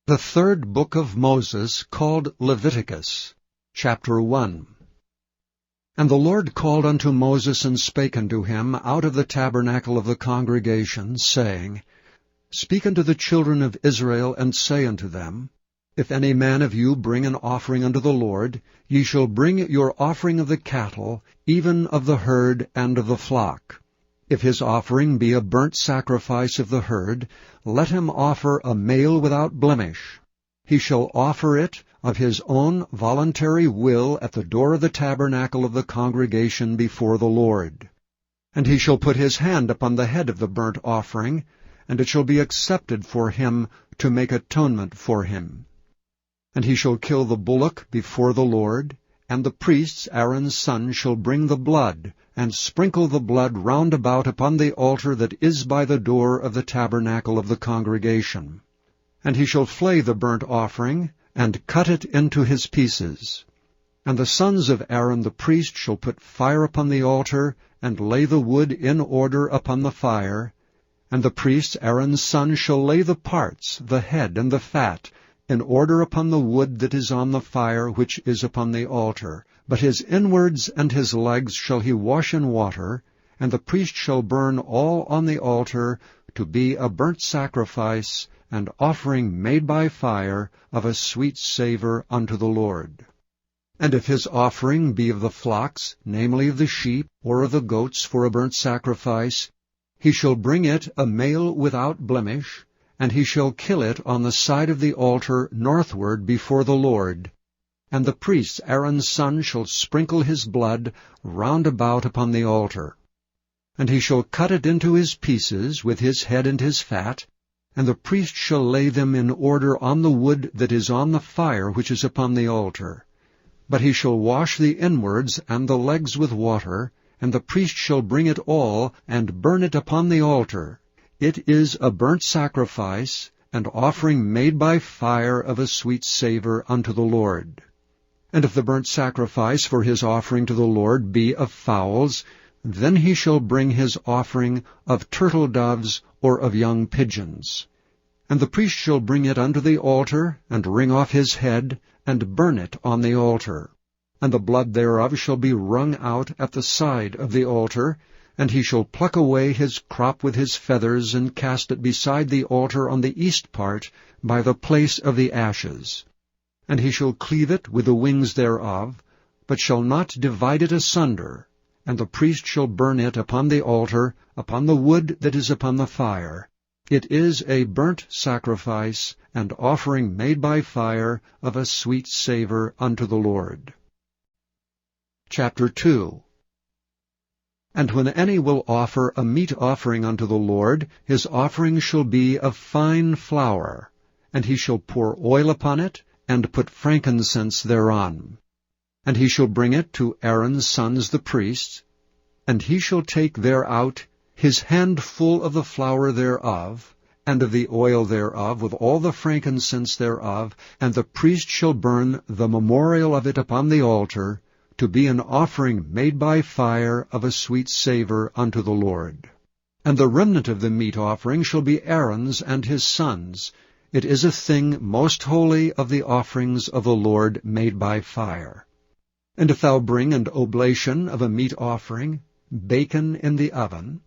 The third book of Moses, called Leviticus, chapter 1. And the Lord called unto Moses, and spake unto him out of the tabernacle of the congregation, saying, Speak unto the children of Israel, and say unto them, If any man of you bring an offering unto the Lord, ye shall bring your offering of the cattle, even of the herd and of the flock. If his offering be a burnt sacrifice of the herd, let him offer a male without blemish. He shall offer it of his own voluntary will at the door of the tabernacle of the congregation before the Lord. And he shall put his hand upon the head of the burnt offering, and it shall be accepted for him to make atonement for him. And he shall kill the bullock before the Lord, and the priests, Aaron's son, shall bring the blood, and sprinkle the blood round about upon the altar that is by the door of the tabernacle of the congregation. And he shall flay the burnt offering, and cut it into his pieces. And the sons of Aaron the priest shall put fire upon the altar, and lay the wood in order upon the fire. And the priest, Aaron's son, shall lay the parts, the head and the fat, in order upon the wood that is on the fire which is upon the altar. But his inwards and his legs shall he wash in water, and the priest shall burn all on the altar to be a burnt sacrifice, and offering made by fire of a sweet savour unto the Lord. And if his offering be of the flocks, namely of the sheep, or of the goats for a burnt sacrifice, he shall bring it a male without blemish, and he shall kill it on the side of the altar northward before the Lord. And the priest Aaron's son shall sprinkle his blood round about upon the altar. And he shall cut it into his pieces with his head and his fat, and the priest shall lay them in order on the wood that is on the fire which is upon the altar. But he shall wash the inwards and the legs with water, and the priest shall bring it all, and burn it upon the altar. It is a burnt sacrifice, and offering made by fire of a sweet savour unto the Lord. And if the burnt sacrifice for his offering to the Lord be of fowls, then he shall bring his offering of turtle-doves or of young pigeons. And the priest shall bring it unto the altar, and wring off his head, and burn it on the altar. And the blood thereof shall be wrung out at the side of the altar, and he shall pluck away his crop with his feathers, and cast it beside the altar on the east part, by the place of the ashes. And he shall cleave it with the wings thereof, but shall not divide it asunder. And the priest shall burn it upon the altar, upon the wood that is upon the fire. It is a burnt sacrifice, and offering made by fire of a sweet savour unto the Lord. Chapter 2. And when any will offer a meat offering unto the Lord, his offering shall be of fine flour, and he shall pour oil upon it, and put frankincense thereon. And he shall bring it to Aaron's sons the priests, and he shall take thereout his handful of the flour thereof, and of the oil thereof, with all the frankincense thereof, and the priest shall burn the memorial of it upon the altar, to be an offering made by fire of a sweet savour unto the Lord. And the remnant of the meat offering shall be Aaron's and his sons'. It is a thing most holy of the offerings of the Lord made by fire. And if thou bring an oblation of a meat offering, bacon in the oven,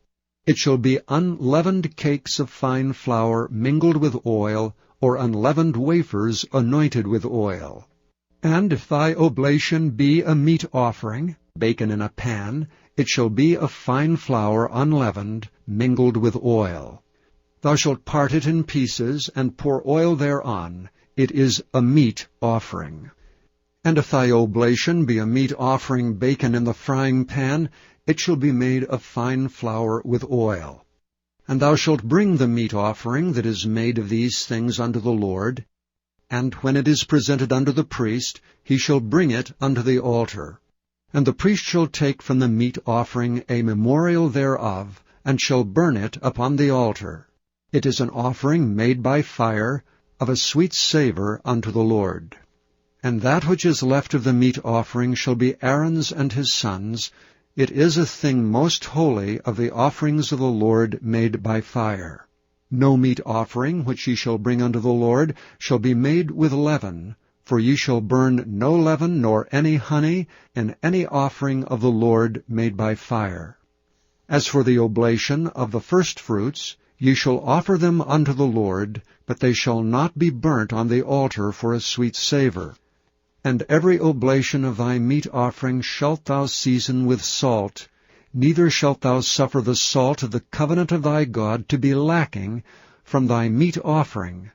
it shall be unleavened cakes of fine flour mingled with oil, or unleavened wafers anointed with oil. And if thy oblation be a meat offering, bacon in a pan, it shall be of fine flour unleavened, mingled with oil. Thou shalt part it in pieces, and pour oil thereon. It is a meat offering. And if thy oblation be a meat offering, bacon in the frying pan, it shall be made of fine flour with oil. And thou shalt bring the meat offering that is made of these things unto the Lord, and when it is presented unto the priest, he shall bring it unto the altar. And the priest shall take from the meat offering a memorial thereof, and shall burn it upon the altar. It is an offering made by fire, of a sweet savour unto the Lord. And that which is left of the meat offering shall be Aaron's and his sons'. It is a thing most holy of the offerings of the Lord made by fire. No meat offering which ye shall bring unto the Lord shall be made with leaven, for ye shall burn no leaven nor any honey in any offering of the Lord made by fire. As for the oblation of the firstfruits, ye shall offer them unto the Lord, but they shall not be burnt on the altar for a sweet savour. And every oblation of thy meat offering shalt thou season with salt, neither shalt thou suffer the salt of the covenant of thy God to be lacking from thy meat offering.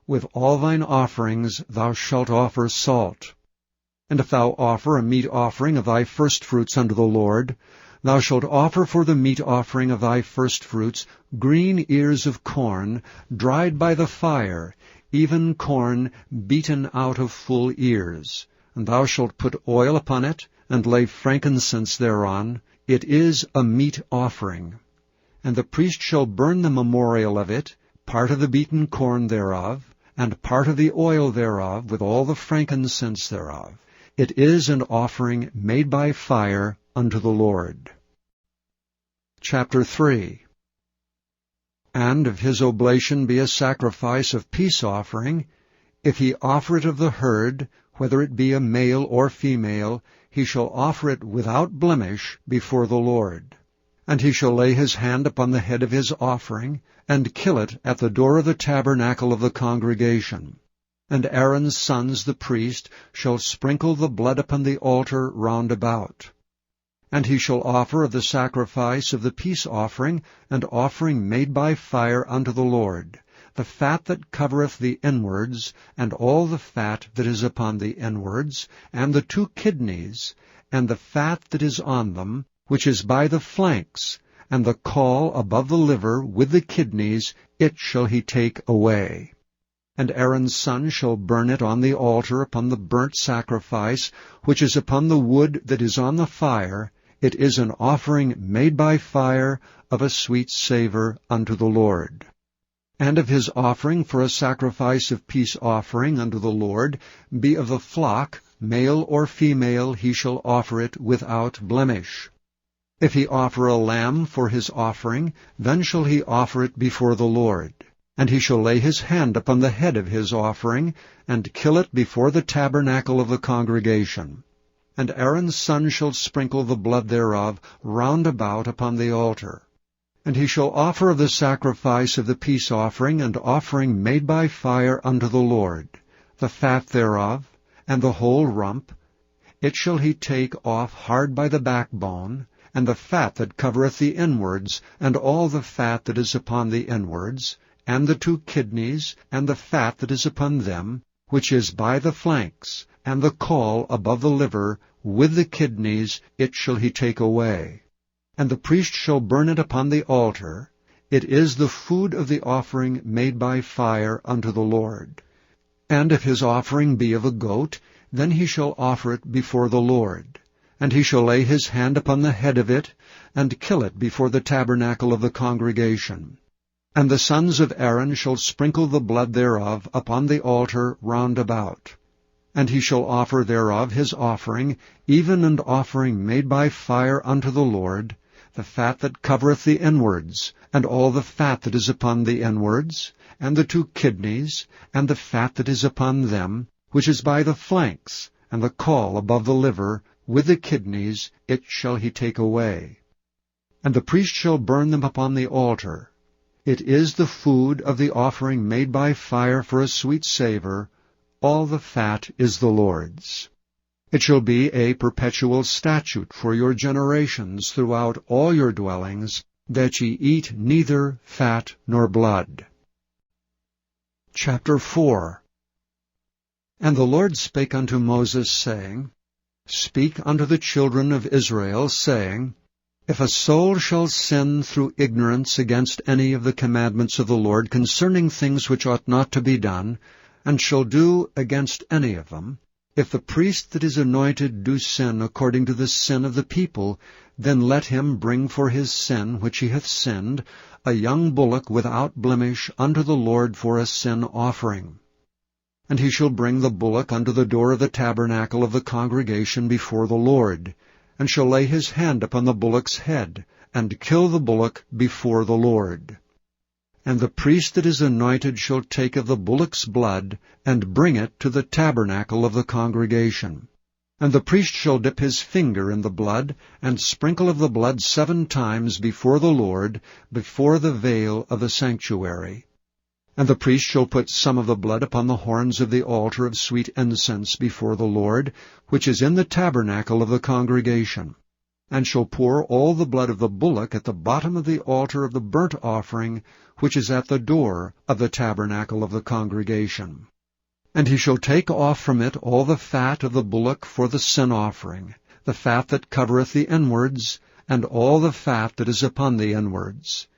With all thine offerings thou shalt offer salt. And if thou offer a meat offering of thy firstfruits unto the Lord, thou shalt offer for the meat offering of thy firstfruits green ears of corn, dried by the fire, even corn beaten out of full ears. And thou shalt put oil upon it, and lay frankincense thereon. It is a meat offering. And the priest shall burn the memorial of it, part of the beaten corn thereof, and part of the oil thereof, with all the frankincense thereof. It is an offering made by fire unto the Lord. Chapter 3. And if his oblation be a sacrifice of peace offering, if he offer it of the herd, whether it be a male or female, he shall offer it without blemish before the Lord. And he shall lay his hand upon the head of his offering, and kill it at the door of the tabernacle of the congregation. And Aaron's sons, the priest, shall sprinkle the blood upon the altar round about. And he shall offer of the sacrifice of the peace offering, and offering made by fire unto the Lord, the fat that covereth the inwards, and all the fat that is upon the inwards, and the 2 kidneys, and the fat that is on them, which is by the flanks, and the caul above the liver with the kidneys, it shall he take away. And Aaron's son shall burn it on the altar upon the burnt sacrifice, which is upon the wood that is on the fire. It is an offering made by fire of a sweet savour unto the Lord. And if his offering for a sacrifice of peace offering unto the Lord be of the flock, male or female, he shall offer it without blemish. If he offer a lamb for his offering, then shall he offer it before the Lord. And he shall lay his hand upon the head of his offering, and kill it before the tabernacle of the congregation. And Aaron's son shall sprinkle the blood thereof round about upon the altar. And he shall offer of the sacrifice of the peace offering and offering made by fire unto the Lord, the fat thereof, and the whole rump. It shall he take off hard by the backbone, and the fat that covereth the inwards, and all the fat that is upon the inwards, and the 2 kidneys, and the fat that is upon them, which is by the flanks, and the caul above the liver, with the kidneys, it shall he take away. And the priest shall burn it upon the altar. It is the food of the offering made by fire unto the Lord. And if his offering be of a goat, then he shall offer it before the Lord. And he shall lay his hand upon the head of it, and kill it before the tabernacle of the congregation. And the sons of Aaron shall sprinkle the blood thereof upon the altar round about. And he shall offer thereof his offering, even an offering made by fire unto the Lord, the fat that covereth the inwards, and all the fat that is upon the inwards, and the 2 kidneys, and the fat that is upon them, which is by the flanks, and the caul above the liver, with the kidneys, it shall he take away. And the priest shall burn them upon the altar. It is the food of the offering made by fire for a sweet savour. All the fat is the Lord's. It shall be a perpetual statute for your generations throughout all your dwellings, that ye eat neither fat nor blood. Chapter 4. And the Lord spake unto Moses, saying, Speak unto the children of Israel, saying, If a soul shall sin through ignorance against any of the commandments of the Lord concerning things which ought not to be done, and shall do against any of them, if the priest that is anointed do sin according to the sin of the people, then let him bring for his sin which he hath sinned a young bullock without blemish unto the Lord for a sin offering. And he shall bring the bullock unto the door of the tabernacle of the congregation before the Lord, and shall lay his hand upon the bullock's head, and kill the bullock before the Lord. And the priest that is anointed shall take of the bullock's blood, and bring it to the tabernacle of the congregation. And the priest shall dip his finger in the blood, and sprinkle of the blood 7 times before the Lord, before the veil of the sanctuary. And the priest shall put some of the blood upon the horns of the altar of sweet incense before the Lord, which is in the tabernacle of the congregation, and shall pour all the blood of the bullock at the bottom of the altar of the burnt offering, which is at the door of the tabernacle of the congregation. And he shall take off from it all the fat of the bullock for the sin offering, the fat that covereth the inwards, and all the fat that is upon the inwards,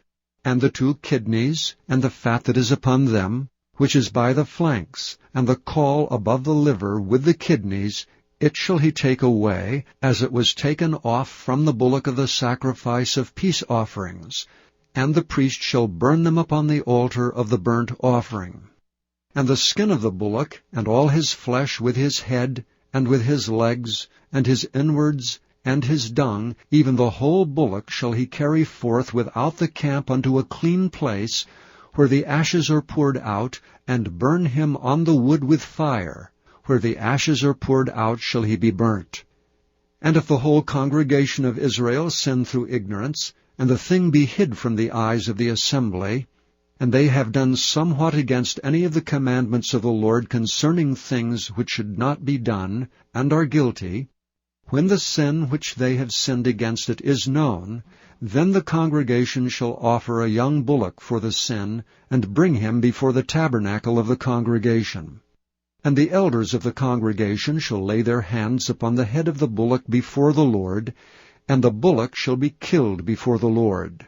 and the 2 kidneys, and the fat that is upon them, which is by the flanks, and the caul above the liver with the kidneys, it shall he take away, as it was taken off from the bullock of the sacrifice of peace offerings, and the priest shall burn them upon the altar of the burnt offering. And the skin of the bullock, and all his flesh with his head, and with his legs, and his inwards, and his dung, even the whole bullock shall he carry forth without the camp unto a clean place, where the ashes are poured out, and burn him on the wood with fire. Where the ashes are poured out shall he be burnt. And if the whole congregation of Israel sin through ignorance, and the thing be hid from the eyes of the assembly, and they have done somewhat against any of the commandments of the Lord concerning things which should not be done, and are guilty, when the sin which they have sinned against it is known, then the congregation shall offer a young bullock for the sin, and bring him before the tabernacle of the congregation. And the elders of the congregation shall lay their hands upon the head of the bullock before the Lord, and the bullock shall be killed before the Lord.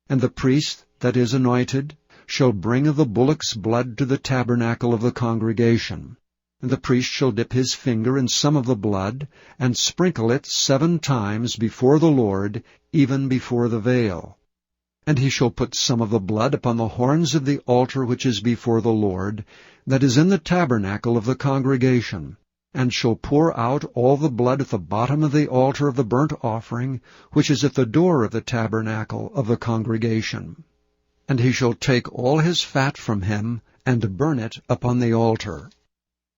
And the priest that is anointed shall bring of the bullock's blood to the tabernacle of the congregation. And the priest shall dip his finger in some of the blood, and sprinkle it 7 times before the Lord, even before the veil. And he shall put some of the blood upon the horns of the altar which is before the Lord, that is in the tabernacle of the congregation, and shall pour out all the blood at the bottom of the altar of the burnt offering, which is at the door of the tabernacle of the congregation. And he shall take all his fat from him, and burn it upon the altar.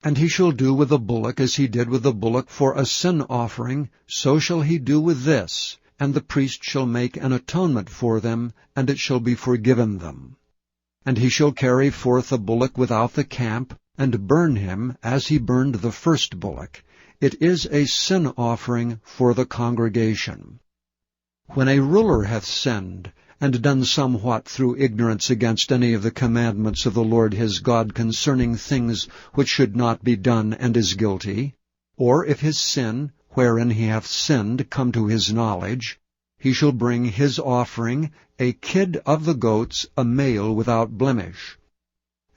And he shall do with the bullock as he did with the bullock for a sin offering, so shall he do with this, and the priest shall make an atonement for them, and it shall be forgiven them. And he shall carry forth the bullock without the camp, and burn him as he burned the first bullock. It is a sin offering for the congregation. When a ruler hath sinned, and done somewhat through ignorance against any of the commandments of the Lord his God concerning things which should not be done, and is guilty, or if his sin, wherein he hath sinned, come to his knowledge, he shall bring his offering, a kid of the goats, a male without blemish.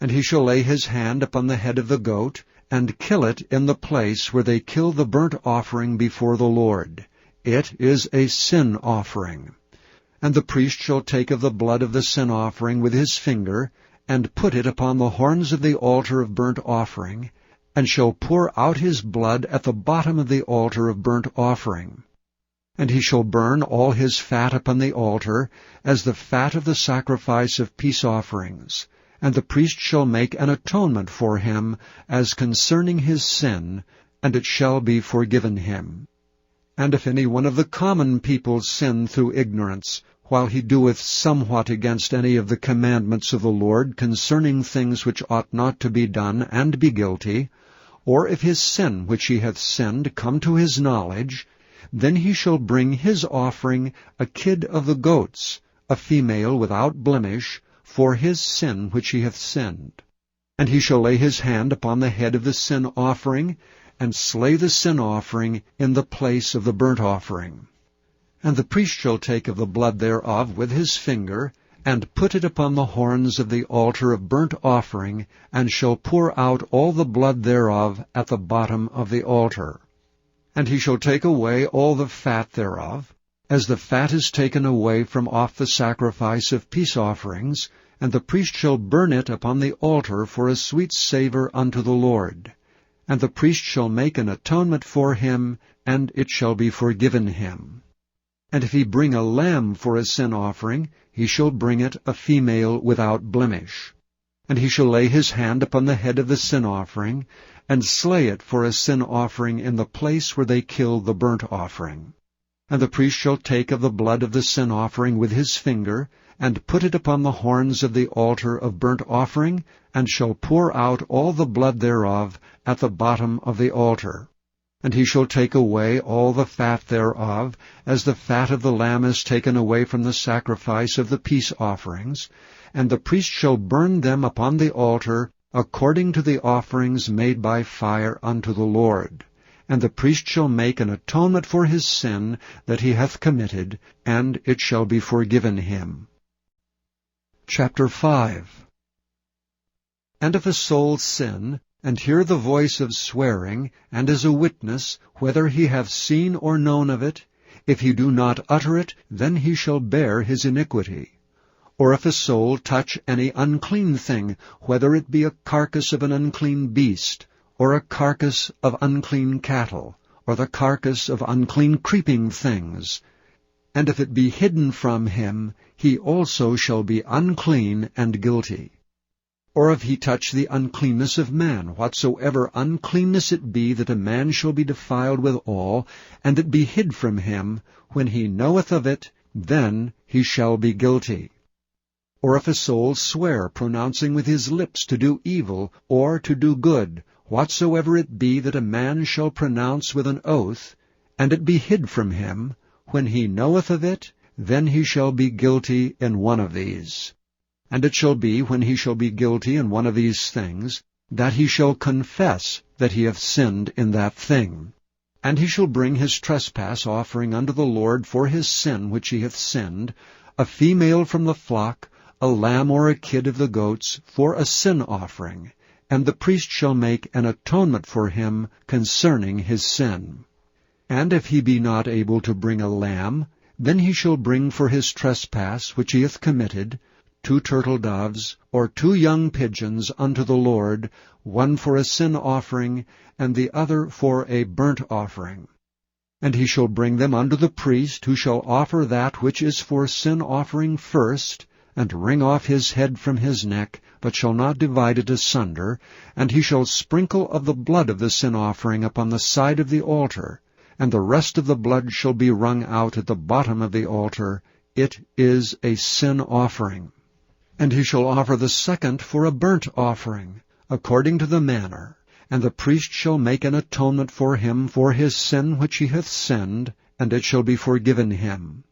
And he shall lay his hand upon the head of the goat, and kill it in the place where they kill the burnt offering before the Lord. It is a sin offering. And the priest shall take of the blood of the sin offering with his finger, and put it upon the horns of the altar of burnt offering, and shall pour out his blood at the bottom of the altar of burnt offering. And he shall burn all his fat upon the altar, as the fat of the sacrifice of peace offerings. And the priest shall make an atonement for him, as concerning his sin, and it shall be forgiven him. And if any one of the common people sin through ignorance, while he doeth somewhat against any of the commandments of the Lord concerning things which ought not to be done, and be guilty, or if his sin which he hath sinned come to his knowledge, then he shall bring his offering, a kid of the goats, a female without blemish, for his sin which he hath sinned. And he shall lay his hand upon the head of the sin offering, and slay the sin offering in the place of the burnt offering. And the priest shall take of the blood thereof with his finger, and put it upon the horns of the altar of burnt offering, and shall pour out all the blood thereof at the bottom of the altar. And he shall take away all the fat thereof, as the fat is taken away from off the sacrifice of peace offerings, and the priest shall burn it upon the altar for a sweet savour unto the Lord. And the priest shall make an atonement for him, and it shall be forgiven him. And if he bring a lamb for a sin offering, he shall bring it a female without blemish. And he shall lay his hand upon the head of the sin offering, and slay it for a sin offering in the place where they kill the burnt offering. And the priest shall take of the blood of the sin offering with his finger, and put it upon the horns of the altar of burnt offering, and shall pour out all the blood thereof at the bottom of the altar. And he shall take away all the fat thereof, as the fat of the lamb is taken away from the sacrifice of the peace offerings, and the priest shall burn them upon the altar according to the offerings made by fire unto the Lord. And the priest shall make an atonement for his sin that he hath committed, and it shall be forgiven him. Chapter 5. And if a soul sin, and hear the voice of swearing, and is a witness, whether he have seen or known of it, if he do not utter it, then he shall bear his iniquity. Or if a soul touch any unclean thing, whether it be a carcass of an unclean beast, or a carcass of unclean cattle, or the carcass of unclean creeping things, and if it be hidden from him, he also shall be unclean and guilty. Or if he touch the uncleanness of man, whatsoever uncleanness it be, that a man shall be defiled withal, and it be hid from him, when he knoweth of it, then he shall be guilty. Or if a soul swear, pronouncing with his lips to do evil, or to do good, whatsoever it be that a man shall pronounce with an oath, and it be hid from him, when he knoweth of it, then he shall be guilty in one of these. And it shall be, when he shall be guilty in one of these things, that he shall confess that he hath sinned in that thing. And he shall bring his trespass offering unto the Lord for his sin which he hath sinned, a female from the flock, a lamb or a kid of the goats, for a sin offering, and the priest shall make an atonement for him concerning his sin. And if he be not able to bring a lamb, then he shall bring for his trespass which he hath committed 2 turtle doves, or 2 young pigeons unto the Lord, one for a sin offering, and the other for a burnt offering. And he shall bring them unto the priest, who shall offer that which is for sin offering first, and wring off his head from his neck, but shall not divide it asunder, and he shall sprinkle of the blood of the sin offering upon the side of the altar, and the rest of the blood shall be wrung out at the bottom of the altar. It is a sin offering. And he shall offer the second for a burnt offering, according to the manner, and the priest shall make an atonement for him for his sin which he hath sinned, and it shall be forgiven him.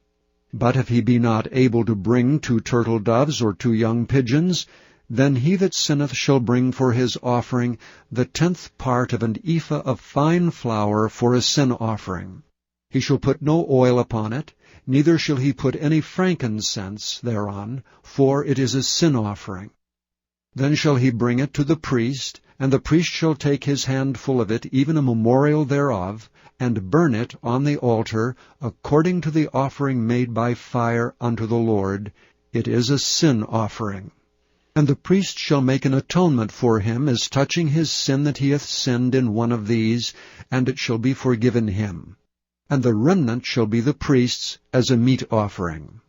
But if he be not able to bring 2 turtle doves or 2 young pigeons, then he that sinneth shall bring for his offering the 10th part of an ephah of fine flour for a sin offering. He shall put no oil upon it, neither shall he put any frankincense thereon, for it is a sin offering. Then shall he bring it to the priest, and the priest shall take his handful of it, even a memorial thereof, and burn it on the altar, according to the offering made by fire unto the Lord. It is a sin offering. And the priest shall make an atonement for him as touching his sin that he hath sinned in one of these, and it shall be forgiven him. And the remnant shall be the priest's as a meat offering.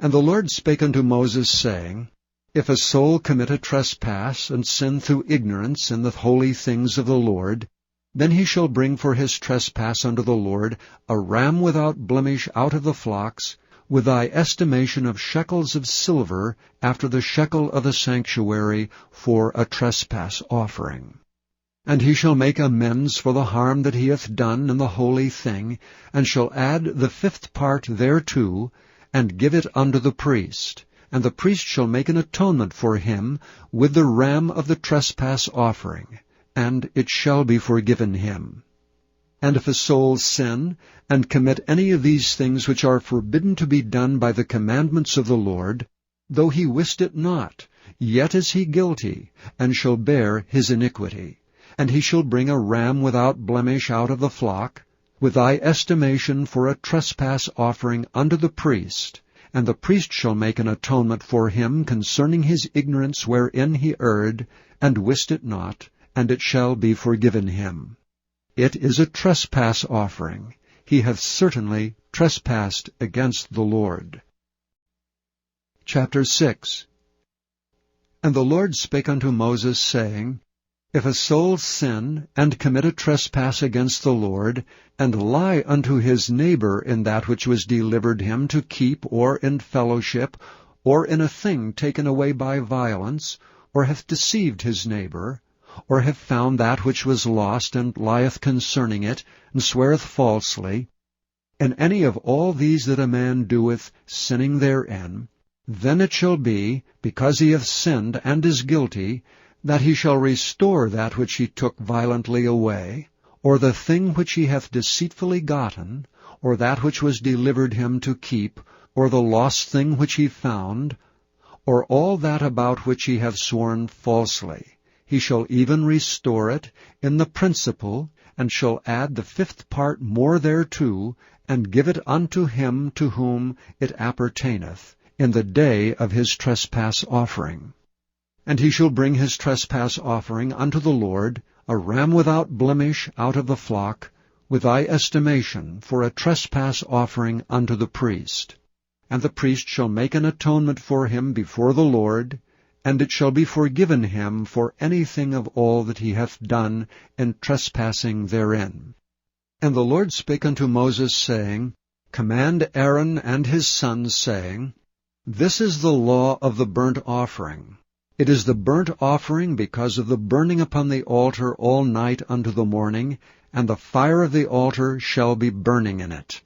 And the Lord spake unto Moses, saying, If a soul commit a trespass, and sin through ignorance in the holy things of the Lord, then he shall bring for his trespass unto the Lord a ram without blemish out of the flocks, with thy estimation of shekels of silver, after the shekel of the sanctuary, for a trespass offering. And he shall make amends for the harm that he hath done in the holy thing, and shall add the 5th part thereto, and give it unto the priest. And the priest shall make an atonement for him with the ram of the trespass offering, and it shall be forgiven him. And if a soul sin, and commit any of these things which are forbidden to be done by the commandments of the Lord, though he wist it not, yet is he guilty, and shall bear his iniquity. And he shall bring a ram without blemish out of the flock, with thy estimation for a trespass offering unto the priest, and the priest shall make an atonement for him concerning his ignorance wherein he erred, and wist it not, and it shall be forgiven him. It is a trespass offering. He hath certainly trespassed against the Lord. Chapter 6. And the Lord spake unto Moses, saying, If a soul sin, and commit a trespass against the Lord, and lie unto his neighbor in that which was delivered him to keep, or in fellowship, or in a thing taken away by violence, or hath deceived his neighbor, or hath found that which was lost, and lieth concerning it, and sweareth falsely, in any of all these that a man doeth, sinning therein, then it shall be, because he hath sinned and is guilty, that he shall restore that which he took violently away, or the thing which he hath deceitfully gotten, or that which was delivered him to keep, or the lost thing which he found, or all that about which he hath sworn falsely. He shall even restore it in the principal, and shall add the 5th part more thereto, and give it unto him to whom it appertaineth, in the day of his trespass offering. And he shall bring his trespass offering unto the Lord, a ram without blemish out of the flock, with thy estimation, for a trespass offering unto the priest. And the priest shall make an atonement for him before the Lord, and it shall be forgiven him for anything of all that he hath done in trespassing therein. And the Lord spake unto Moses, saying, Command Aaron and his sons, saying, This is the law of the burnt offering. It is the burnt offering because of the burning upon the altar all night unto the morning, and the fire of the altar shall be burning in it.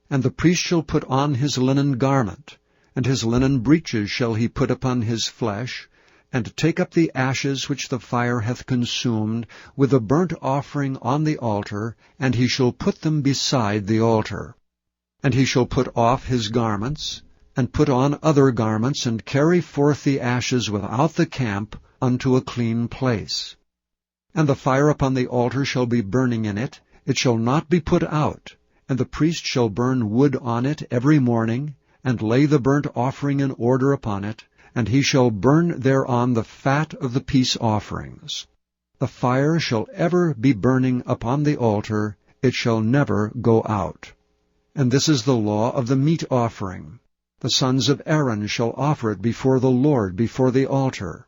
And the priest shall put on his linen garment, and his linen breeches shall he put upon his flesh, and take up the ashes which the fire hath consumed, with the burnt offering on the altar, and he shall put them beside the altar. And he shall put off his garments, and put on other garments, and carry forth the ashes without the camp unto a clean place. And the fire upon the altar shall be burning in it, it shall not be put out, and the priest shall burn wood on it every morning, and lay the burnt offering in order upon it, and he shall burn thereon the fat of the peace offerings. The fire shall ever be burning upon the altar, it shall never go out. And this is the law of the meat offering. The sons of Aaron shall offer it before the Lord, before the altar.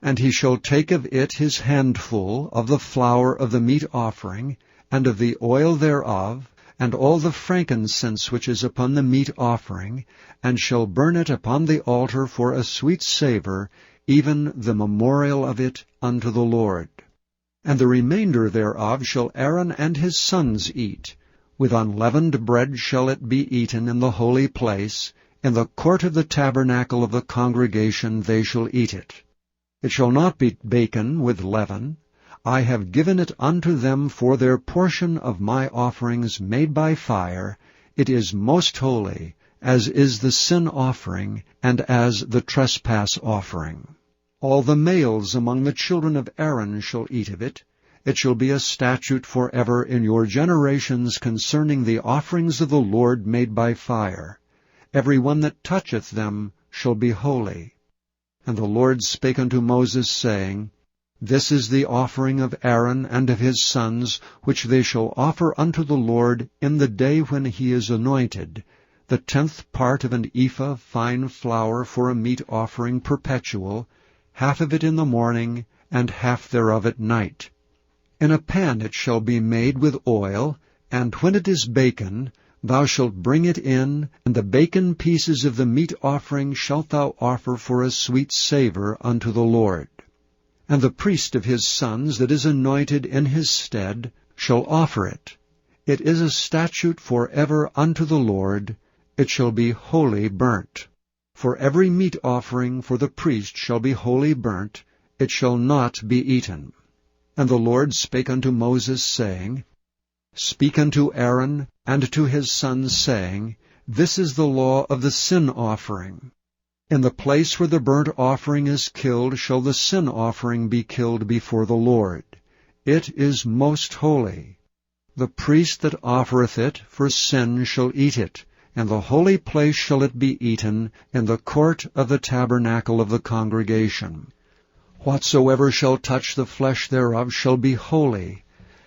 And he shall take of it his handful of the flour of the meat offering, and of the oil thereof, and all the frankincense which is upon the meat offering, and shall burn it upon the altar for a sweet savour, even the memorial of it unto the Lord. And the remainder thereof shall Aaron and his sons eat. With unleavened bread shall it be eaten in the holy place. In the court of the tabernacle of the congregation they shall eat it. It shall not be baken with leaven. I have given it unto them for their portion of my offerings made by fire. It is most holy, as is the sin offering, and as the trespass offering. All the males among the children of Aaron shall eat of it. It shall be a statute forever in your generations concerning the offerings of the Lord made by fire. Every one that toucheth them shall be holy. And the Lord spake unto Moses, saying, This is the offering of Aaron and of his sons, which they shall offer unto the Lord in the day when he is anointed, the 10th part of an ephah fine flour for a meat offering perpetual, half of it in the morning, and half thereof at night. In a pan it shall be made with oil, and when it is baken, thou shalt bring it in, and the baken pieces of the meat offering shalt thou offer for a sweet savour unto the Lord. And the priest of his sons that is anointed in his stead shall offer it. It is a statute forever unto the Lord. It shall be wholly burnt. For every meat offering for the priest shall be wholly burnt. It shall not be eaten. And the Lord spake unto Moses, saying, Speak unto Aaron and to his sons, saying, This is the law of the sin offering. In the place where the burnt offering is killed shall the sin offering be killed before the Lord. It is most holy. The priest that offereth it for sin shall eat it. In the holy place shall it be eaten, in the court of the tabernacle of the congregation. Whatsoever shall touch the flesh thereof shall be holy.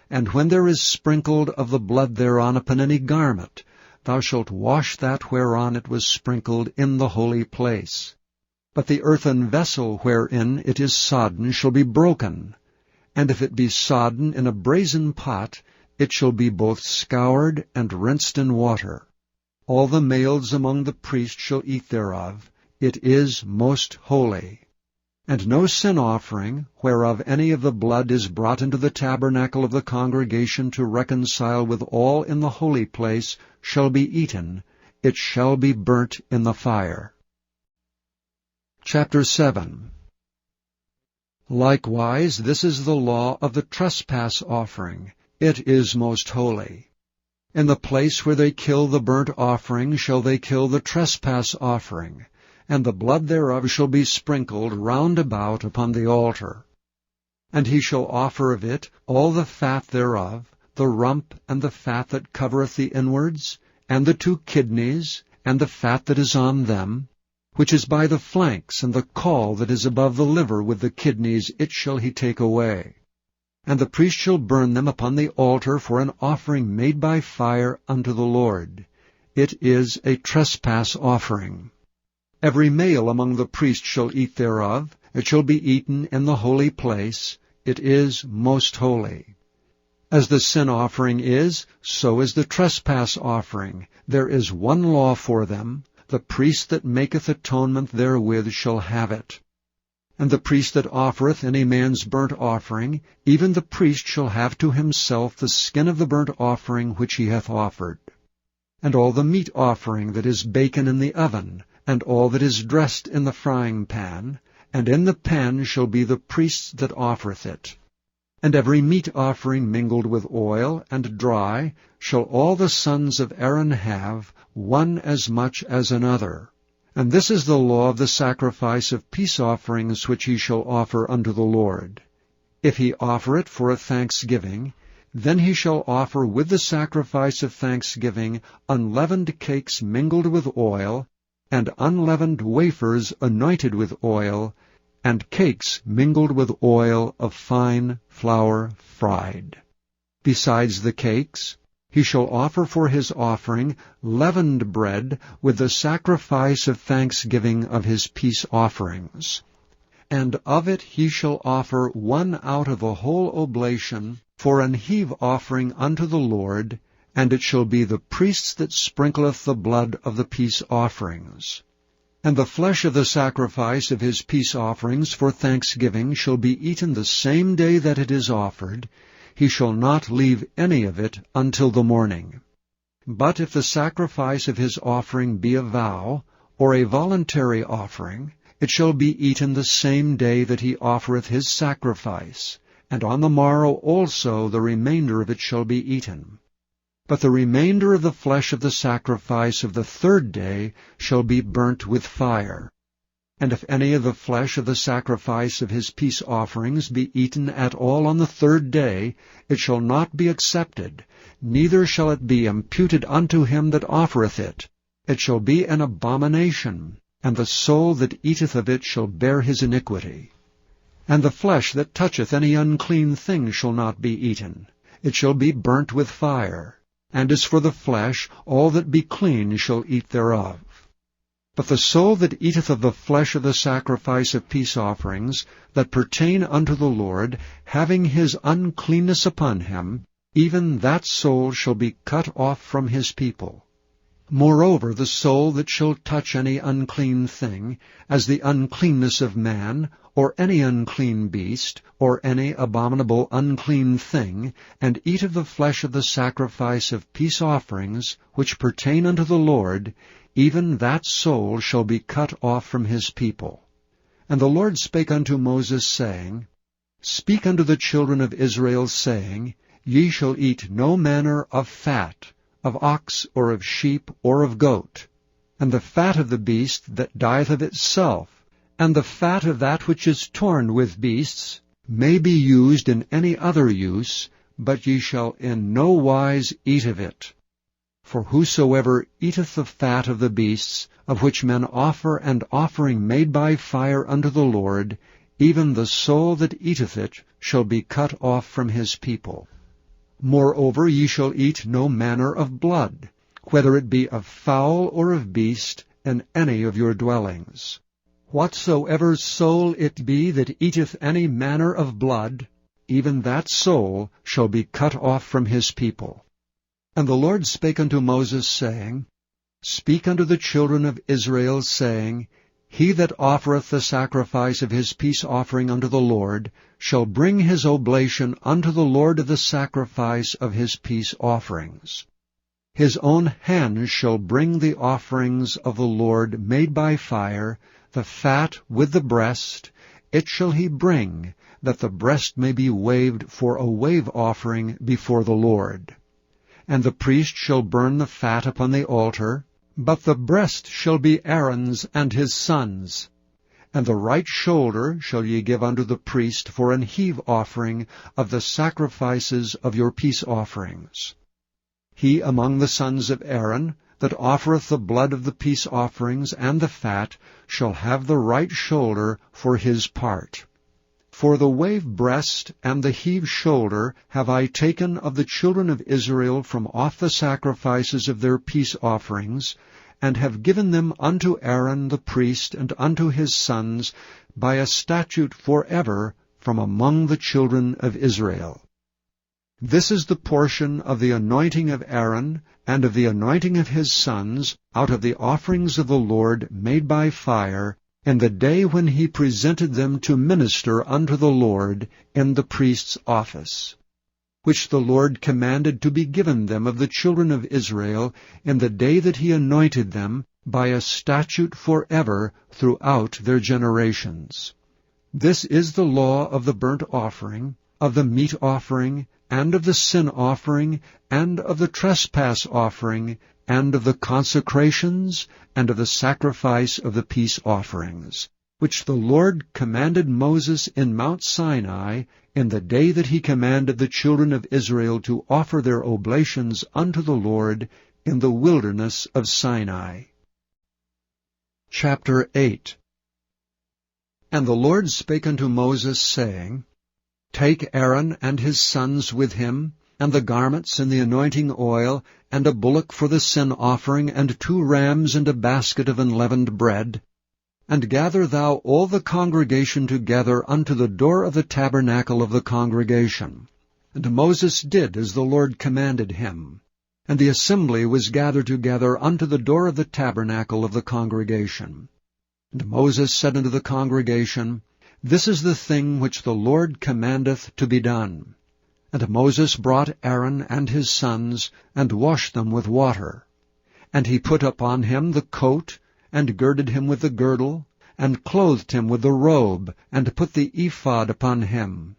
And when there is sprinkled of the blood thereon upon any garment, thou shalt wash that whereon it was sprinkled in the holy place. But the earthen vessel wherein it is sodden shall be broken, and if it be sodden in a brazen pot, it shall be both scoured and rinsed in water. All the males among the priests shall eat thereof. It is most holy. And no sin offering, whereof any of the blood is brought into the tabernacle of the congregation to reconcile with all in the holy place, shall be eaten. It shall be burnt in the fire. Chapter 7. Likewise, this is the law of the trespass offering. It is most holy. In the place where they kill the burnt offering shall they kill the trespass offering, and the blood thereof shall be sprinkled round about upon the altar. And he shall offer of it all the fat thereof, the rump and the fat that covereth the inwards, and the 2 kidneys, and the fat that is on them, which is by the flanks, and the caul that is above the liver with the kidneys, it shall he take away. And the priest shall burn them upon the altar for an offering made by fire unto the Lord. It is a trespass offering. Every male among the priests shall eat thereof. It shall be eaten in the holy place. It is most holy. As the sin offering is, so is the trespass offering. There is one law for them. The priest that maketh atonement therewith shall have it. And the priest that offereth any man's burnt offering, even the priest shall have to himself the skin of the burnt offering which he hath offered. And all the meat offering that is baken in the oven, and all that is dressed in the frying pan, and in the pan shall be the priest's that offereth it. And every meat offering mingled with oil and dry shall all the sons of Aaron have, one as much as another. And this is the law of the sacrifice of peace offerings which he shall offer unto the Lord. If he offer it for a thanksgiving, then he shall offer with the sacrifice of thanksgiving unleavened cakes mingled with oil, and unleavened wafers anointed with oil, and cakes mingled with oil of fine flour fried. Besides the cakes, he shall offer for his offering leavened bread with the sacrifice of thanksgiving of his peace offerings. And of it he shall offer one out of a whole oblation for an heave offering unto the Lord, and it shall be the priest's that sprinkleth the blood of the peace offerings. And the flesh of the sacrifice of his peace offerings for thanksgiving shall be eaten the same day that it is offered. He shall not leave any of it until the morning. But if the sacrifice of his offering be a vow, or a voluntary offering, it shall be eaten the same day that he offereth his sacrifice, and on the morrow also the remainder of it shall be eaten. But the remainder of the flesh of the sacrifice of the 3rd day shall be burnt with fire. And if any of the flesh of the sacrifice of his peace offerings be eaten at all on the 3rd day, it shall not be accepted, neither shall it be imputed unto him that offereth it. It shall be an abomination, and the soul that eateth of it shall bear his iniquity. And the flesh that toucheth any unclean thing shall not be eaten. It shall be burnt with fire. And as for the flesh, all that be clean shall eat thereof. But the soul that eateth of the flesh of the sacrifice of peace offerings, that pertain unto the Lord, having his uncleanness upon him, even that soul shall be cut off from his people. Moreover, the soul that shall touch any unclean thing, as the uncleanness of man, or any unclean beast, or any abominable unclean thing, and eat of the flesh of the sacrifice of peace offerings, which pertain unto the Lord, even that soul shall be cut off from his people. And the Lord spake unto Moses, saying, Speak unto the children of Israel, saying, Ye shall eat no manner of fat, of ox, or of sheep, or of goat, and the fat of the beast that dieth of itself, and the fat of that which is torn with beasts, may be used in any other use, but ye shall in no wise eat of it. For whosoever eateth the fat of the beasts, of which men offer an offering made by fire unto the Lord, even the soul that eateth it shall be cut off from his people. Moreover, ye shall eat no manner of blood, whether it be of fowl or of beast, in any of your dwellings. Whatsoever soul it be that eateth any manner of blood, even that soul shall be cut off from his people. And the Lord spake unto Moses, saying, Speak unto the children of Israel, saying, He that offereth the sacrifice of his peace offering unto the Lord shall bring his oblation unto the Lord of the sacrifice of his peace offerings. His own hand shall bring the offerings of the Lord made by fire, the fat with the breast, it shall he bring, that the breast may be waved for a wave offering before the Lord. And the priest shall burn the fat upon the altar, but the breast shall be Aaron's and his sons'. And the right shoulder shall ye give unto the priest for an heave offering of the sacrifices of your peace offerings. He among the sons of Aaron, that offereth the blood of the peace offerings and the fat, shall have the right shoulder for his part. For the wave breast and the heave shoulder have I taken of the children of Israel from off the sacrifices of their peace offerings, and have given them unto Aaron the priest and unto his sons by a statute forever from among the children of Israel. This is the portion of the anointing of Aaron and of the anointing of his sons out of the offerings of the Lord made by fire, in the day when he presented them to minister unto the Lord in the priest's office, which the Lord commanded to be given them of the children of Israel in the day that he anointed them, by a statute forever throughout their generations. This is the law of the burnt offering, of the meat offering, and of the sin offering, and of the trespass offering, and of the consecrations, and of the sacrifice of the peace offerings, which the Lord commanded Moses in Mount Sinai, in the day that he commanded the children of Israel to offer their oblations unto the Lord in the wilderness of Sinai. Chapter 8. And the Lord spake unto Moses, saying, Take Aaron and his sons with him, and the garments and the anointing oil, and a bullock for the sin offering, and 2 rams, and a basket of unleavened bread, and gather thou all the congregation together unto the door of the tabernacle of the congregation. And Moses did as the Lord commanded him. And the assembly was gathered together unto the door of the tabernacle of the congregation. And Moses said unto the congregation, This is the thing which the Lord commandeth to be done. And Moses brought Aaron and his sons, and washed them with water. And he put upon him the coat, and girded him with the girdle, and clothed him with the robe, and put the ephod upon him.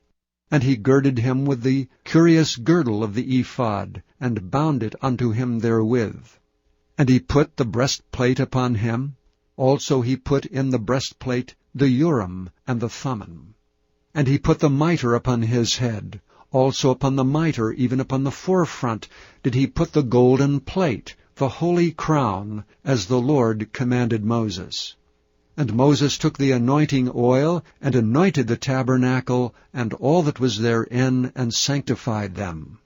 And he girded him with the curious girdle of the ephod, and bound it unto him therewith. And he put the breastplate upon him. Also he put in the breastplate the Urim and the Thummim. And he put the mitre upon his head. Also upon the mitre, even upon the forefront, did he put the golden plate, the holy crown, as the Lord commanded Moses. And Moses took the anointing oil, and anointed the tabernacle, and all that was therein, and sanctified them.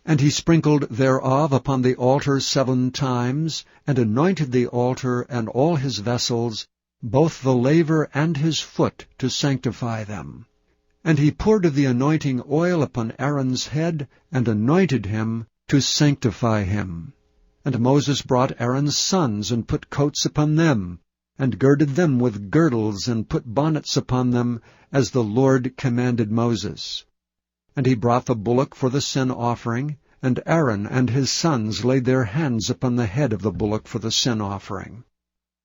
And he sprinkled thereof upon the altar 7 times, and anointed the altar and all his vessels, both the laver and his foot, to sanctify them. And he poured of the anointing oil upon Aaron's head, and anointed him to sanctify him. And Moses brought Aaron's sons, and put coats upon them, and girded them with girdles, and put bonnets upon them, as the Lord commanded Moses. And he brought the bullock for the sin offering, and Aaron and his sons laid their hands upon the head of the bullock for the sin offering.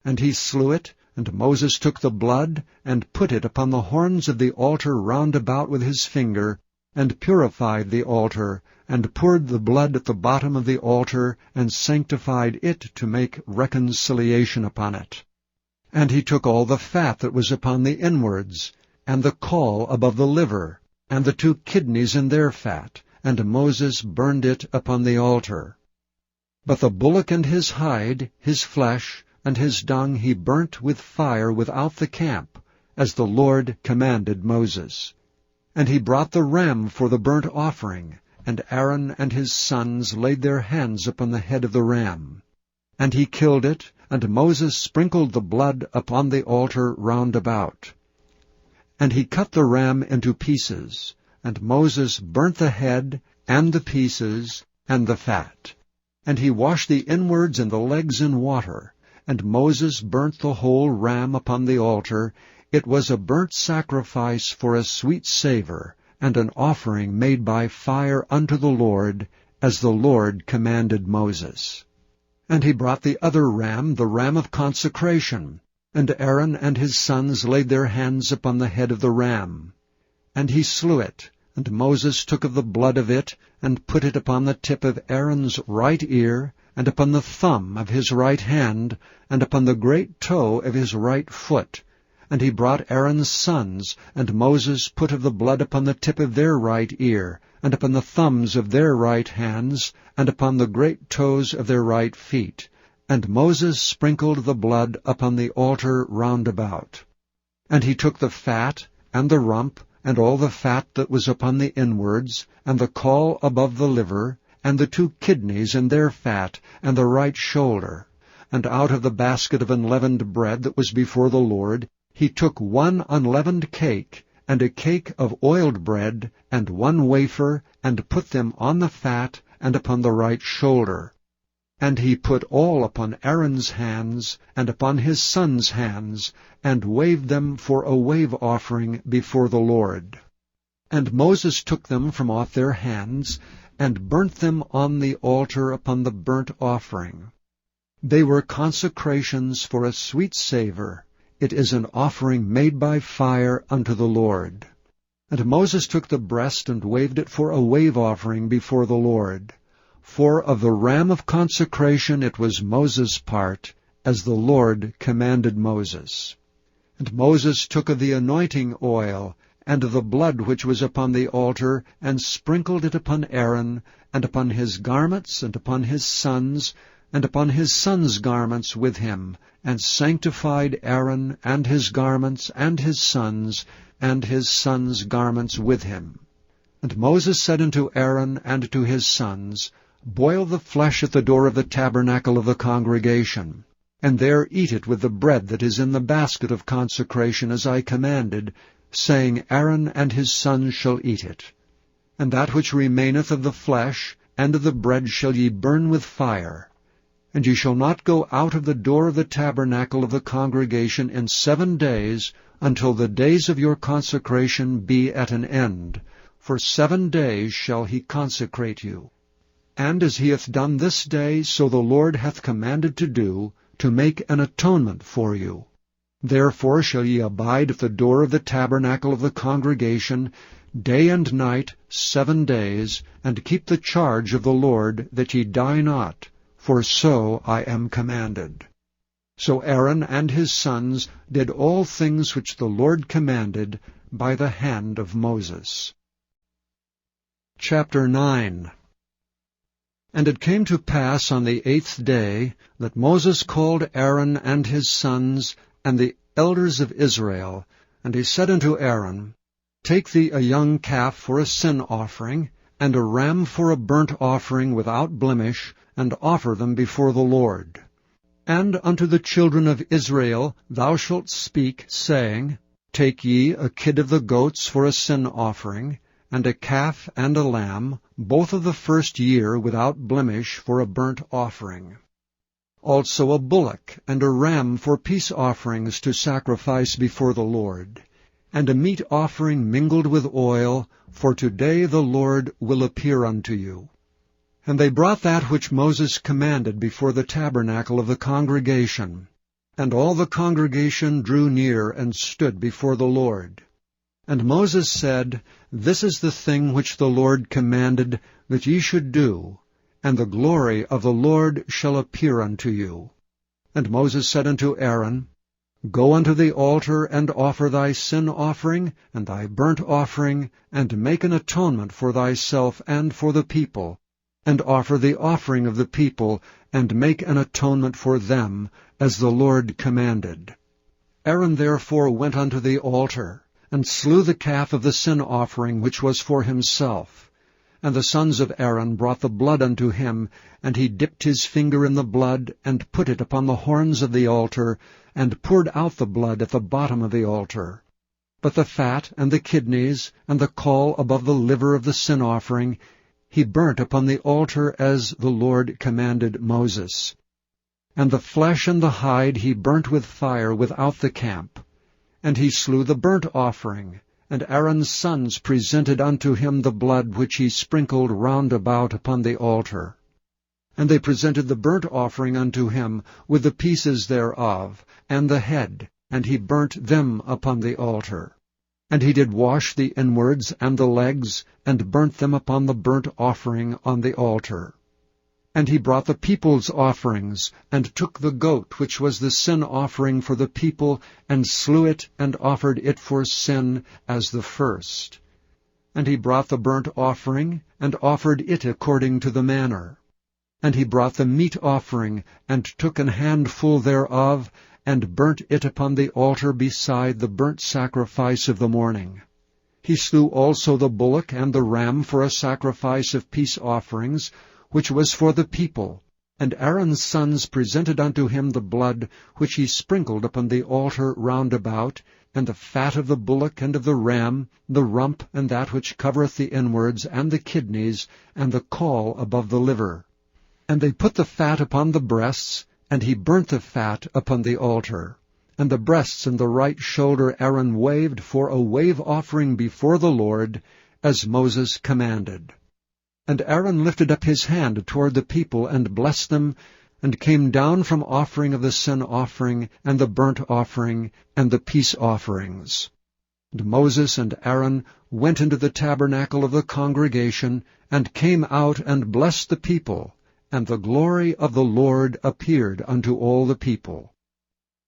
And he slew it, and Moses took the blood, and put it upon the horns of the altar round about with his finger, and purified the altar, and poured the blood at the bottom of the altar, and sanctified it to make reconciliation upon it. And he took all the fat that was upon the inwards, and the caul above the liver, and the 2 kidneys in their fat, and Moses burned it upon the altar. But the bullock and his hide, his flesh, and his dung he burnt with fire without the camp, as the Lord commanded Moses. And he brought the ram for the burnt offering, and Aaron and his sons laid their hands upon the head of the ram. And he killed it, and Moses sprinkled the blood upon the altar round about. And he cut the ram into pieces, and Moses burnt the head, and the pieces, and the fat. And he washed the inwards and the legs in water, and Moses burnt the whole ram upon the altar. It was a burnt sacrifice for a sweet savour, and an offering made by fire unto the Lord, as the Lord commanded Moses. And he brought the other ram, the ram of consecration, and Aaron and his sons laid their hands upon the head of the ram. And he slew it, and Moses took of the blood of it, and put it upon the tip of Aaron's right ear, and upon the thumb of his right hand, and upon the great toe of his right foot. And he brought Aaron's sons, and Moses put of the blood upon the tip of their right ear, and upon the thumbs of their right hands, and upon the great toes of their right feet. And Moses sprinkled the blood upon the altar round about. And he took the fat, and the rump, and all the fat that was upon the inwards, and the caul above the liver, and the 2 kidneys and their fat, and the right shoulder. And out of the basket of unleavened bread that was before the Lord, he took 1 unleavened cake, and a cake of oiled bread, and 1 wafer, and put them on the fat, and upon the right shoulder. And he put all upon Aaron's hands, and upon his sons' hands, and waved them for a wave offering before the Lord. And Moses took them from off their hands, and burnt them on the altar upon the burnt offering. They were consecrations for a sweet savour. It is an offering made by fire unto the Lord. And Moses took the breast, and waved it for a wave offering before the Lord. For of the ram of consecration it was Moses' part, as the Lord commanded Moses. And Moses took of the anointing oil, and of the blood which was upon the altar, and sprinkled it upon Aaron, and upon his garments, and upon his sons, and upon his sons' garments with him, and sanctified Aaron, and his garments, and his sons' garments with him. And Moses said unto Aaron and to his sons, Boil the flesh at the door of the tabernacle of the congregation, and there eat it with the bread that is in the basket of consecration, as I commanded, saying, Aaron and his sons shall eat it. And that which remaineth of the flesh and of the bread shall ye burn with fire. And ye shall not go out of the door of the tabernacle of the congregation in 7 days, until the days of your consecration be at an end. For 7 days shall he consecrate you. And as he hath done this day, so the Lord hath commanded to do, to make an atonement for you. Therefore shall ye abide at the door of the tabernacle of the congregation, day and night 7 days, and keep the charge of the Lord, that ye die not, for so I am commanded. So Aaron and his sons did all things which the Lord commanded by the hand of Moses. Chapter 9. And it came to pass on the 8th day that Moses called Aaron and his sons and the elders of Israel, and he said unto Aaron, Take thee a young calf for a sin offering, and a ram for a burnt offering without blemish, and offer them before the Lord. And unto the children of Israel thou shalt speak, saying, Take ye a kid of the goats for a sin offering, and a calf and a lamb, both of the first year without blemish, for a burnt offering. Also a bullock and a ram for peace offerings to sacrifice before the Lord, and a meat offering mingled with oil, for today the Lord will appear unto you. And they brought that which Moses commanded before the tabernacle of the congregation. And all the congregation drew near and stood before the Lord. And Moses said, This is the thing which the Lord commanded that ye should do, and the glory of the Lord shall appear unto you. And Moses said unto Aaron, Go unto the altar, and offer thy sin offering, and thy burnt offering, and make an atonement for thyself and for the people, and offer the offering of the people, and make an atonement for them, as the Lord commanded. Aaron therefore went unto the altar, and slew the calf of the sin offering which was for himself. And the sons of Aaron brought the blood unto him, and he dipped his finger in the blood, and put it upon the horns of the altar, and poured out the blood at the bottom of the altar. But the fat, and the kidneys, and the caul above the liver of the sin offering, he burnt upon the altar as the Lord commanded Moses. And the flesh and the hide he burnt with fire without the camp. And he slew the burnt offering, and Aaron's sons presented unto him the blood which he sprinkled round about upon the altar. And they presented the burnt offering unto him, with the pieces thereof, and the head, and he burnt them upon the altar. And he did wash the inwards and the legs, and burnt them upon the burnt offering on the altar. And he brought the people's offerings, and took the goat which was the sin offering for the people, and slew it, and offered it for sin as the first. And he brought the burnt offering, and offered it according to the manner. And he brought the meat offering, and took an handful thereof, and burnt it upon the altar beside the burnt sacrifice of the morning. He slew also the bullock and the ram for a sacrifice of peace offerings, which was for the people. And Aaron's sons presented unto him the blood, which he sprinkled upon the altar round about, and the fat of the bullock and of the ram, the rump and that which covereth the inwards, and the kidneys, and the caul above the liver. And they put the fat upon the breasts, and he burnt the fat upon the altar. And the breasts and the right shoulder Aaron waved for a wave offering before the Lord, as Moses commanded. And Aaron lifted up his hand toward the people, and blessed them, and came down from offering of the sin offering, and the burnt offering, and the peace offerings. And Moses and Aaron went into the tabernacle of the congregation, and came out and blessed the people, and the glory of the Lord appeared unto all the people.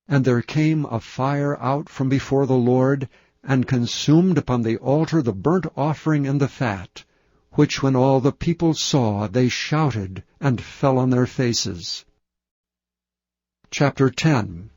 And there came a fire out from before the Lord, and consumed upon the altar the burnt offering and the fat, which when all the people saw, they shouted, and fell on their faces. Chapter 10.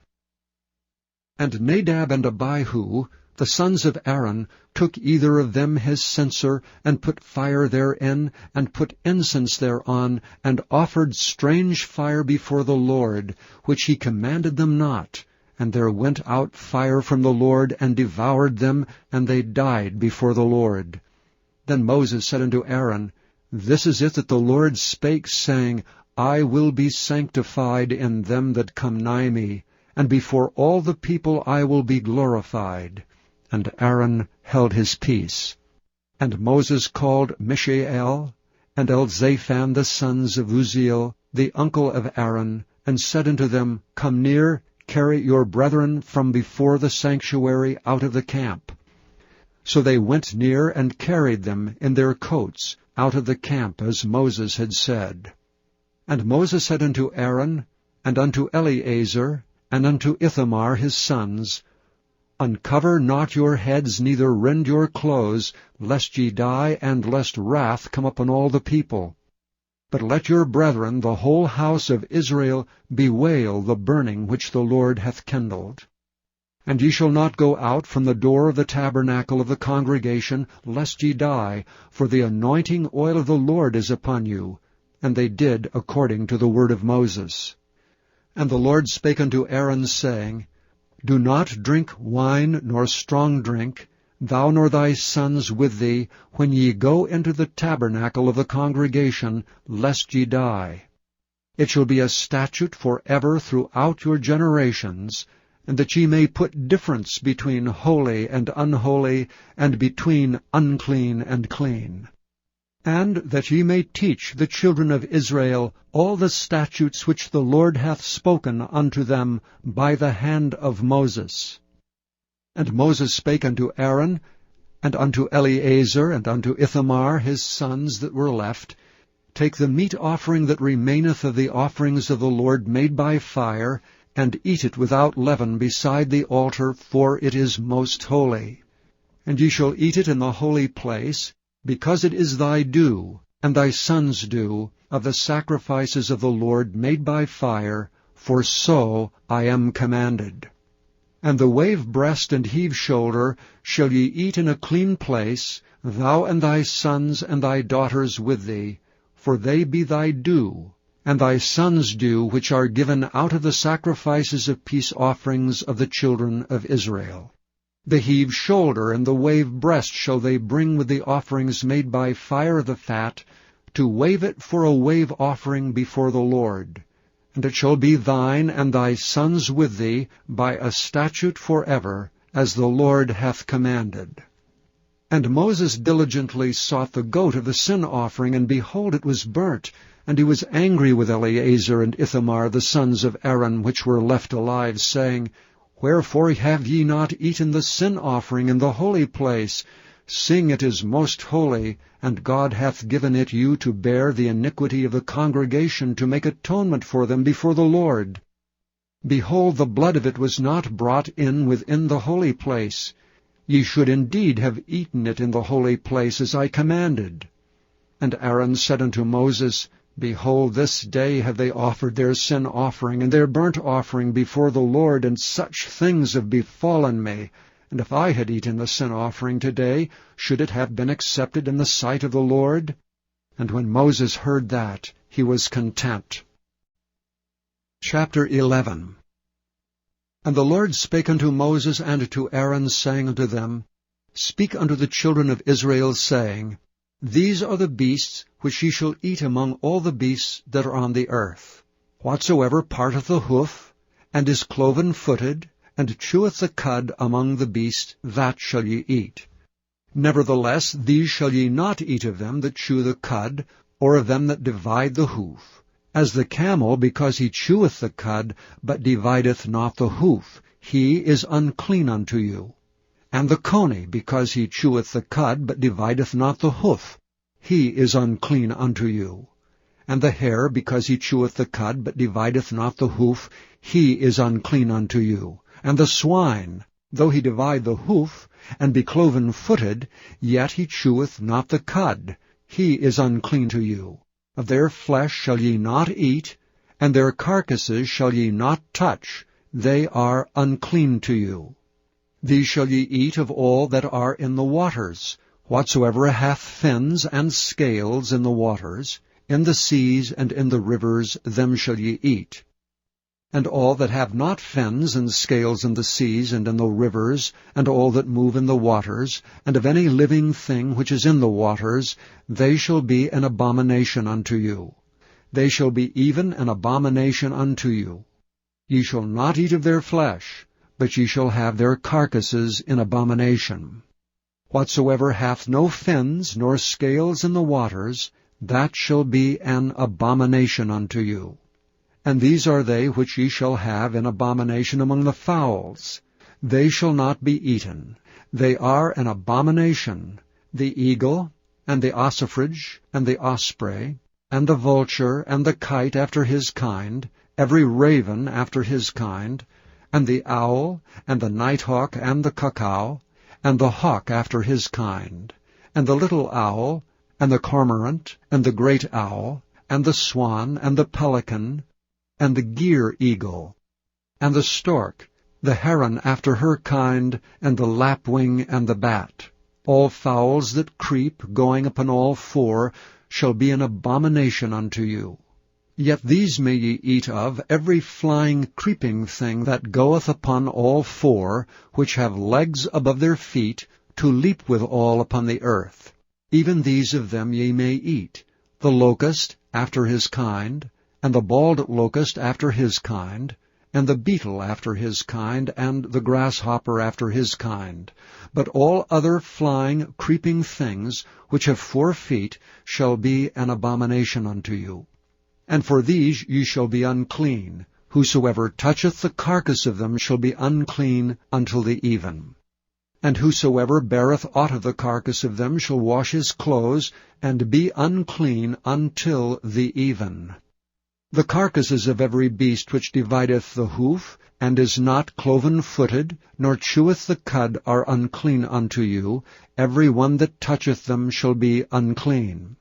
And Nadab and Abihu, the sons of Aaron, took either of them his censer, and put fire therein, and put incense thereon, and offered strange fire before the Lord, which he commanded them not. And there went out fire from the Lord, and devoured them, and they died before the Lord. Then Moses said unto Aaron, This is it that the Lord spake, saying, I will be sanctified in them that come nigh me, and before all the people I will be glorified. And Aaron held his peace. And Moses called Mishael and Elzaphan the sons of Uzziel, the uncle of Aaron, and said unto them, Come near, carry your brethren from before the sanctuary out of the camp. So they went near and carried them in their coats out of the camp, as Moses had said. And Moses said unto Aaron, and unto Eleazar, and unto Ithamar his sons, Uncover not your heads, neither rend your clothes, lest ye die, and lest wrath come upon all the people. But let your brethren, the whole house of Israel, bewail the burning which the Lord hath kindled. And ye shall not go out from the door of the tabernacle of the congregation, lest ye die, for the anointing oil of the Lord is upon you. And they did according to the word of Moses. And the Lord spake unto Aaron, saying, Do not drink wine nor strong drink, thou nor thy sons with thee, when ye go into the tabernacle of the congregation, lest ye die. It shall be a statute for ever throughout your generations, and that ye may put difference between holy and unholy, and between unclean and clean. And that ye may teach the children of Israel all the statutes which the Lord hath spoken unto them by the hand of Moses. And Moses spake unto Aaron, and unto Eleazar, and unto Ithamar his sons that were left, Take the meat offering that remaineth of the offerings of the Lord made by fire, and eat it without leaven beside the altar, for it is most holy. And ye shall eat it in the holy place, because it is thy due, and thy sons' due, of the sacrifices of the Lord made by fire, for so I am commanded. And the wave-breast and heave-shoulder shall ye eat in a clean place, thou and thy sons and thy daughters with thee, for they be thy due, and thy sons' due, which are given out of the sacrifices of peace offerings of the children of Israel. The heave-shoulder and the wave-breast shall they bring with the offerings made by fire of the fat, to wave it for a wave offering before the Lord. And it shall be thine and thy sons with thee by a statute forever, as the Lord hath commanded. And Moses diligently sought the goat of the sin offering, and behold, it was burnt. And he was angry with Eleazar and Ithamar, the sons of Aaron, which were left alive, saying, Wherefore have ye not eaten the sin offering in the holy place, seeing it is most holy, and God hath given it you to bear the iniquity of the congregation, to make atonement for them before the Lord? Behold, the blood of it was not brought in within the holy place. Ye should indeed have eaten it in the holy place, as I commanded. And Aaron said unto Moses, Behold, this day have they offered their sin offering and their burnt offering before the Lord, and such things have befallen me. And if I had eaten the sin offering today, should it have been accepted in the sight of the Lord? And when Moses heard that, he was content. Chapter 11. And the Lord spake unto Moses and to Aaron, saying unto them, Speak unto the children of Israel, saying, These are the beasts which ye shall eat among all the beasts that are on the earth. Whatsoever parteth the hoof, and is cloven-footed, and cheweth the cud among the beasts, that shall ye eat. Nevertheless, these shall ye not eat of them that chew the cud, or of them that divide the hoof. As the camel, because he cheweth the cud, but divideth not the hoof, he is unclean unto you. And the coney, because he cheweth the cud, but divideth not the hoof, he is unclean unto you. And the hare, because he cheweth the cud, but divideth not the hoof, he is unclean unto you. And the swine, though he divide the hoof, and be cloven-footed, yet he cheweth not the cud, he is unclean to you. Of their flesh shall ye not eat, and their carcasses shall ye not touch, they are unclean to you. These shall ye eat of all that are in the waters, whatsoever hath fins and scales in the waters, in the seas and in the rivers, them shall ye eat. And all that have not fins and scales in the seas and in the rivers, and all that move in the waters, and of any living thing which is in the waters, they shall be an abomination unto you. They shall be even an abomination unto you. Ye shall not eat of their flesh, but ye shall have their carcasses in abomination. Whatsoever hath no fins nor scales in the waters, that shall be an abomination unto you. And these are they which ye shall have in abomination among the fowls. They shall not be eaten. They are an abomination, the eagle, and the ossifrage, and the osprey, and the vulture, and the kite after his kind, every raven after his kind, and the owl, and the nighthawk, and the cuckoo, and the hawk after his kind, and the little owl, and the cormorant, and the great owl, and the swan, and the pelican, and the gyre-eagle, and the stork, the heron after her kind, and the lapwing, and the bat. All fowls that creep, going upon all four, shall be an abomination unto you. Yet these may ye eat of, every flying creeping thing that goeth upon all four, which have legs above their feet, to leap withal upon the earth. Even these of them ye may eat, the locust after his kind, and the bald locust after his kind, and the beetle after his kind, and the grasshopper after his kind. But all other flying, creeping things, which have 4 feet, shall be an abomination unto you. And for these ye shall be unclean. Whosoever toucheth the carcass of them shall be unclean until the even. And whosoever beareth aught of the carcass of them shall wash his clothes, and be unclean until the even. The carcasses of every beast which divideth the hoof, and is not cloven-footed, nor cheweth the cud, are unclean unto you. Every one that toucheth them shall be unclean.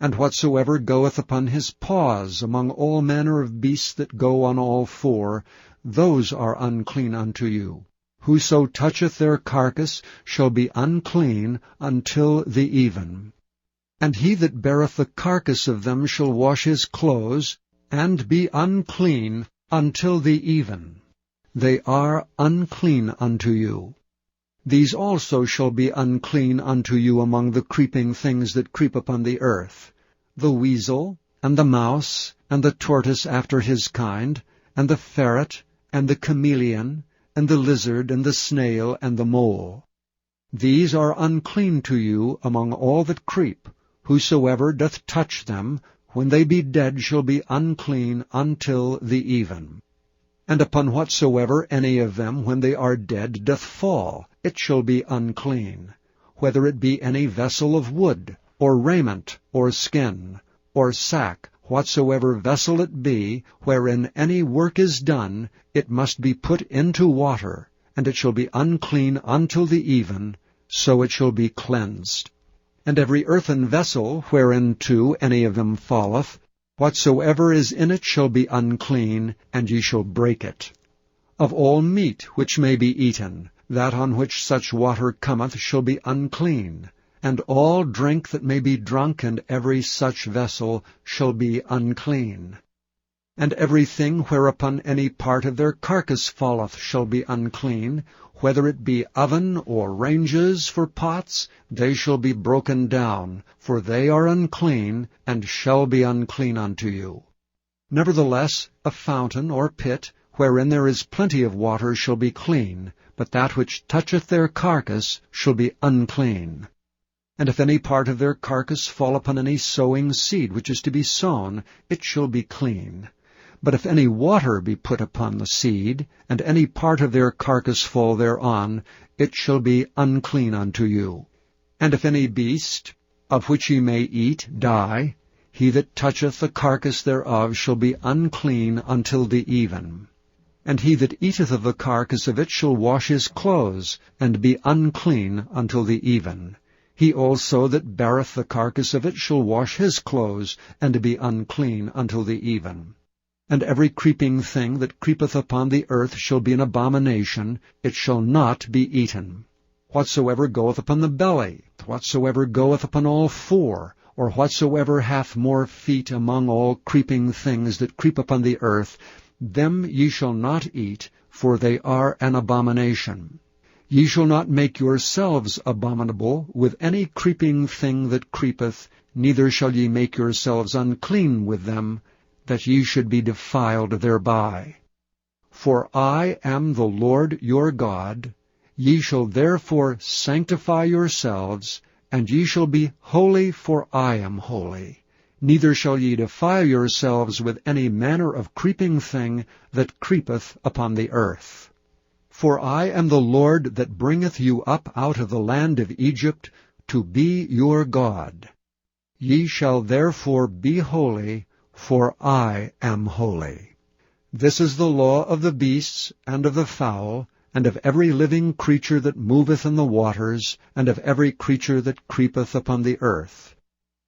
And whatsoever goeth upon his paws among all manner of beasts that go on all four, those are unclean unto you. Whoso toucheth their carcass shall be unclean until the even. And he that beareth the carcass of them shall wash his clothes, and be unclean until the even. They are unclean unto you. These also shall be unclean unto you among the creeping things that creep upon the earth, the weasel, and the mouse, and the tortoise after his kind, and the ferret, and the chameleon, and the lizard, and the snail, and the mole. These are unclean to you among all that creep. Whosoever doth touch them, when they be dead, shall be unclean until the even. And upon whatsoever any of them, when they are dead, doth fall, it shall be unclean, whether it be any vessel of wood, or raiment, or skin, or sack, whatsoever vessel it be, wherein any work is done, it must be put into water, and it shall be unclean until the even, so it shall be cleansed. And every earthen vessel, whereinto any of them falleth, whatsoever is in it shall be unclean, and ye shall break it. Of all meat which may be eaten, that on which such water cometh shall be unclean, and all drink that may be drunk in every such vessel shall be unclean. And everything whereupon any part of their carcass falleth shall be unclean, whether it be oven or ranges for pots, they shall be broken down, for they are unclean, and shall be unclean unto you. Nevertheless, a fountain or pit, wherein there is plenty of water, shall be clean, but that which toucheth their carcass shall be unclean. And if any part of their carcass fall upon any sowing seed which is to be sown, it shall be clean. But if any water be put upon the seed, and any part of their carcass fall thereon, it shall be unclean unto you. And if any beast, of which ye may eat, die, he that toucheth the carcass thereof shall be unclean until the even. And he that eateth of the carcass of it shall wash his clothes, and be unclean until the even. He also that beareth the carcass of it shall wash his clothes, and be unclean until the even. And every creeping thing that creepeth upon the earth shall be an abomination, it shall not be eaten. Whatsoever goeth upon the belly, whatsoever goeth upon all four, or whatsoever hath more feet among all creeping things that creep upon the earth, them ye shall not eat, for they are an abomination. Ye shall not make yourselves abominable with any creeping thing that creepeth, neither shall ye make yourselves unclean with them, that ye should be defiled thereby. For I am the Lord your God. Ye shall therefore sanctify yourselves, and ye shall be holy, for I am holy. Neither shall ye defile yourselves with any manner of creeping thing that creepeth upon the earth. For I am the Lord that bringeth you up out of the land of Egypt, to be your God. Ye shall therefore be holy, for I am holy. This is the law of the beasts, and of the fowl, and of every living creature that moveth in the waters, and of every creature that creepeth upon the earth,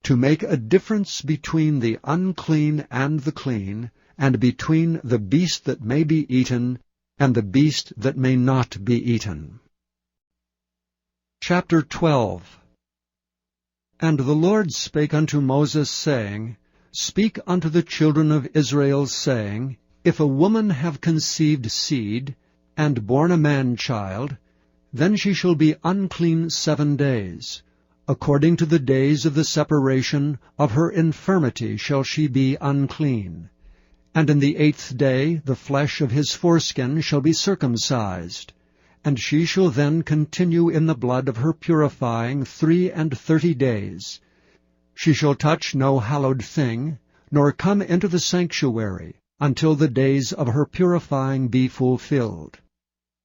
to make a difference between the unclean and the clean, and between the beast that may be eaten, and the beast that may not be eaten. Chapter 12. And the Lord spake unto Moses, saying, Speak unto the children of Israel, saying, If a woman have conceived seed, and born a man-child, then she shall be unclean 7 days. According to the days of the separation of her infirmity shall she be unclean. And in the 8th day the flesh of his foreskin shall be circumcised. And she shall then continue in the blood of her purifying 33 days. She shall touch no hallowed thing, nor come into the sanctuary, until the days of her purifying be fulfilled.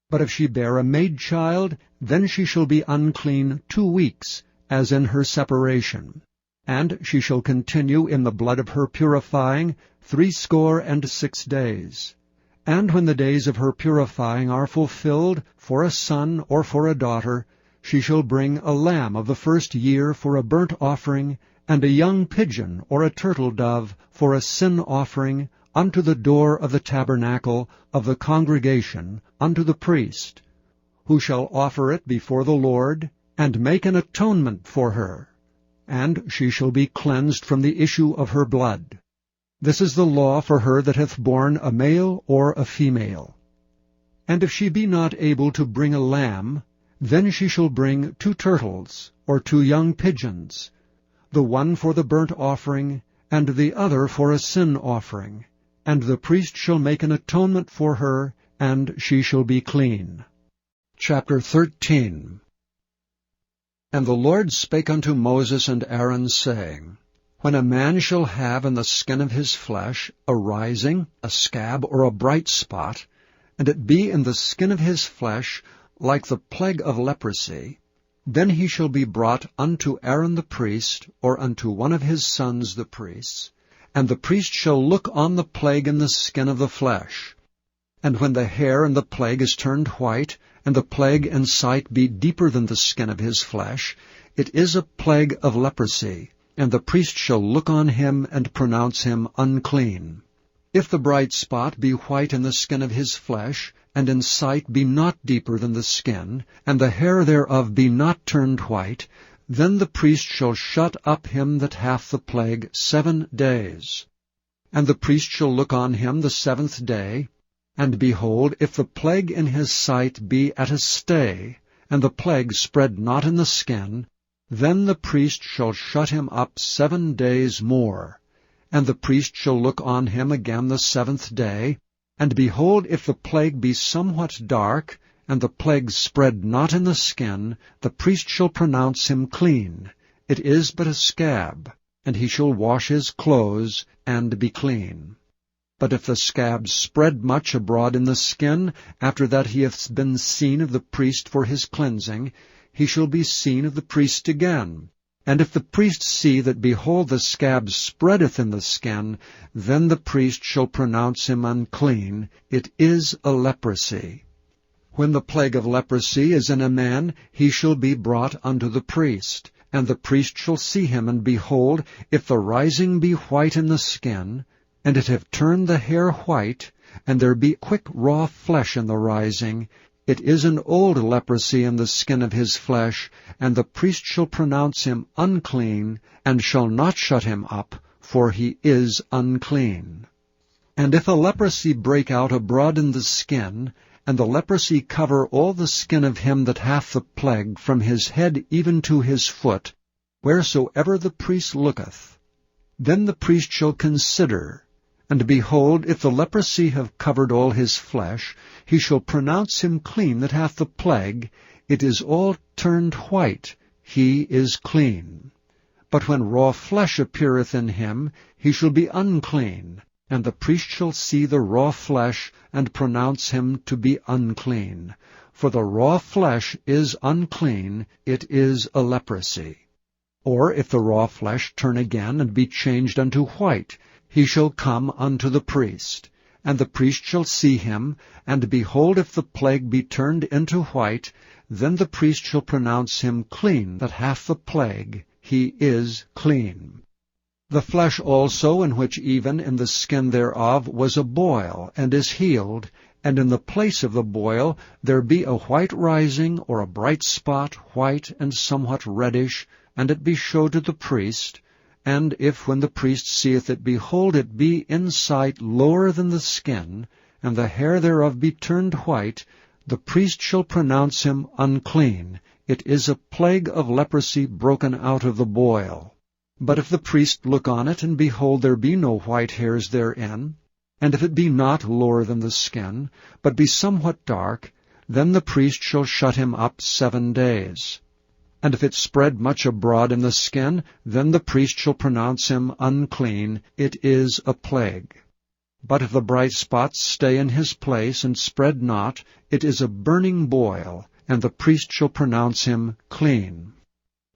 But if she bear a maid-child, then she shall be unclean 2 weeks, as in her separation. And she shall continue in the blood of her purifying 66 days. And when the days of her purifying are fulfilled, for a son or for a daughter, she shall bring a lamb of the first year for a burnt offering, and a young pigeon or a turtle dove for a sin offering unto the door of the tabernacle of the congregation unto the priest, who shall offer it before the Lord, and make an atonement for her, and she shall be cleansed from the issue of her blood. This is the law for her that hath borne a male or a female. And if she be not able to bring a lamb, then she shall bring 2 turtles, or 2 young pigeons, the one for the burnt offering, and the other for a sin offering. And the priest shall make an atonement for her, and she shall be clean. Chapter 13. And the Lord spake unto Moses and Aaron, saying, When a man shall have in the skin of his flesh a rising, a scab, or a bright spot, and it be in the skin of his flesh like the plague of leprosy, then he shall be brought unto Aaron the priest, or unto one of his sons the priests, and the priest shall look on the plague in the skin of the flesh. And when the hair in the plague is turned white, and the plague in sight be deeper than the skin of his flesh, it is a plague of leprosy, and the priest shall look on him and pronounce him unclean. If the bright spot be white in the skin of his flesh, and in sight be not deeper than the skin, and the hair thereof be not turned white, then the priest shall shut up him that hath the plague 7 days. And the priest shall look on him the 7th day, and behold, if the plague in his sight be at a stay, and the plague spread not in the skin, then the priest shall shut him up 7 days more. And the priest shall look on him again the 7th day, and behold, if the plague be somewhat dark, and the plague spread not in the skin, the priest shall pronounce him clean. It is but a scab, and he shall wash his clothes, and be clean. But if the scab spread much abroad in the skin, after that he hath been seen of the priest for his cleansing, he shall be seen of the priest again. And if the priest see that, behold, the scab spreadeth in the skin, then the priest shall pronounce him unclean. It is a leprosy. When the plague of leprosy is in a man, he shall be brought unto the priest. And the priest shall see him, and behold, if the rising be white in the skin, and it have turned the hair white, and there be quick raw flesh in the rising, it is an old leprosy in the skin of his flesh, and the priest shall pronounce him unclean, and shall not shut him up, for he is unclean. And if a leprosy break out abroad in the skin, and the leprosy cover all the skin of him that hath the plague, from his head even to his foot, wheresoever the priest looketh, then the priest shall consider, and behold, if the leprosy have covered all his flesh, he shall pronounce him clean that hath the plague. It is all turned white, he is clean. But when raw flesh appeareth in him, he shall be unclean, and the priest shall see the raw flesh, and pronounce him to be unclean. For the raw flesh is unclean, it is a leprosy. Or if the raw flesh turn again, and be changed unto white, he shall come unto the priest, and the priest shall see him, and behold, if the plague be turned into white, then the priest shall pronounce him clean that hath the plague. He is clean. The flesh also, in which even in the skin thereof was a boil, and is healed, and in the place of the boil there be a white rising, or a bright spot, white and somewhat reddish, and it be showed to the priest, and if when the priest seeth it, behold, it be in sight lower than the skin, and the hair thereof be turned white, the priest shall pronounce him unclean. It is a plague of leprosy broken out of the boil. But if the priest look on it, and behold, there be no white hairs therein, and if it be not lower than the skin, but be somewhat dark, then the priest shall shut him up 7 days. And if it spread much abroad in the skin, then the priest shall pronounce him unclean. It is a plague. But if the bright spots stay in his place, and spread not, it is a burning boil, and the priest shall pronounce him clean.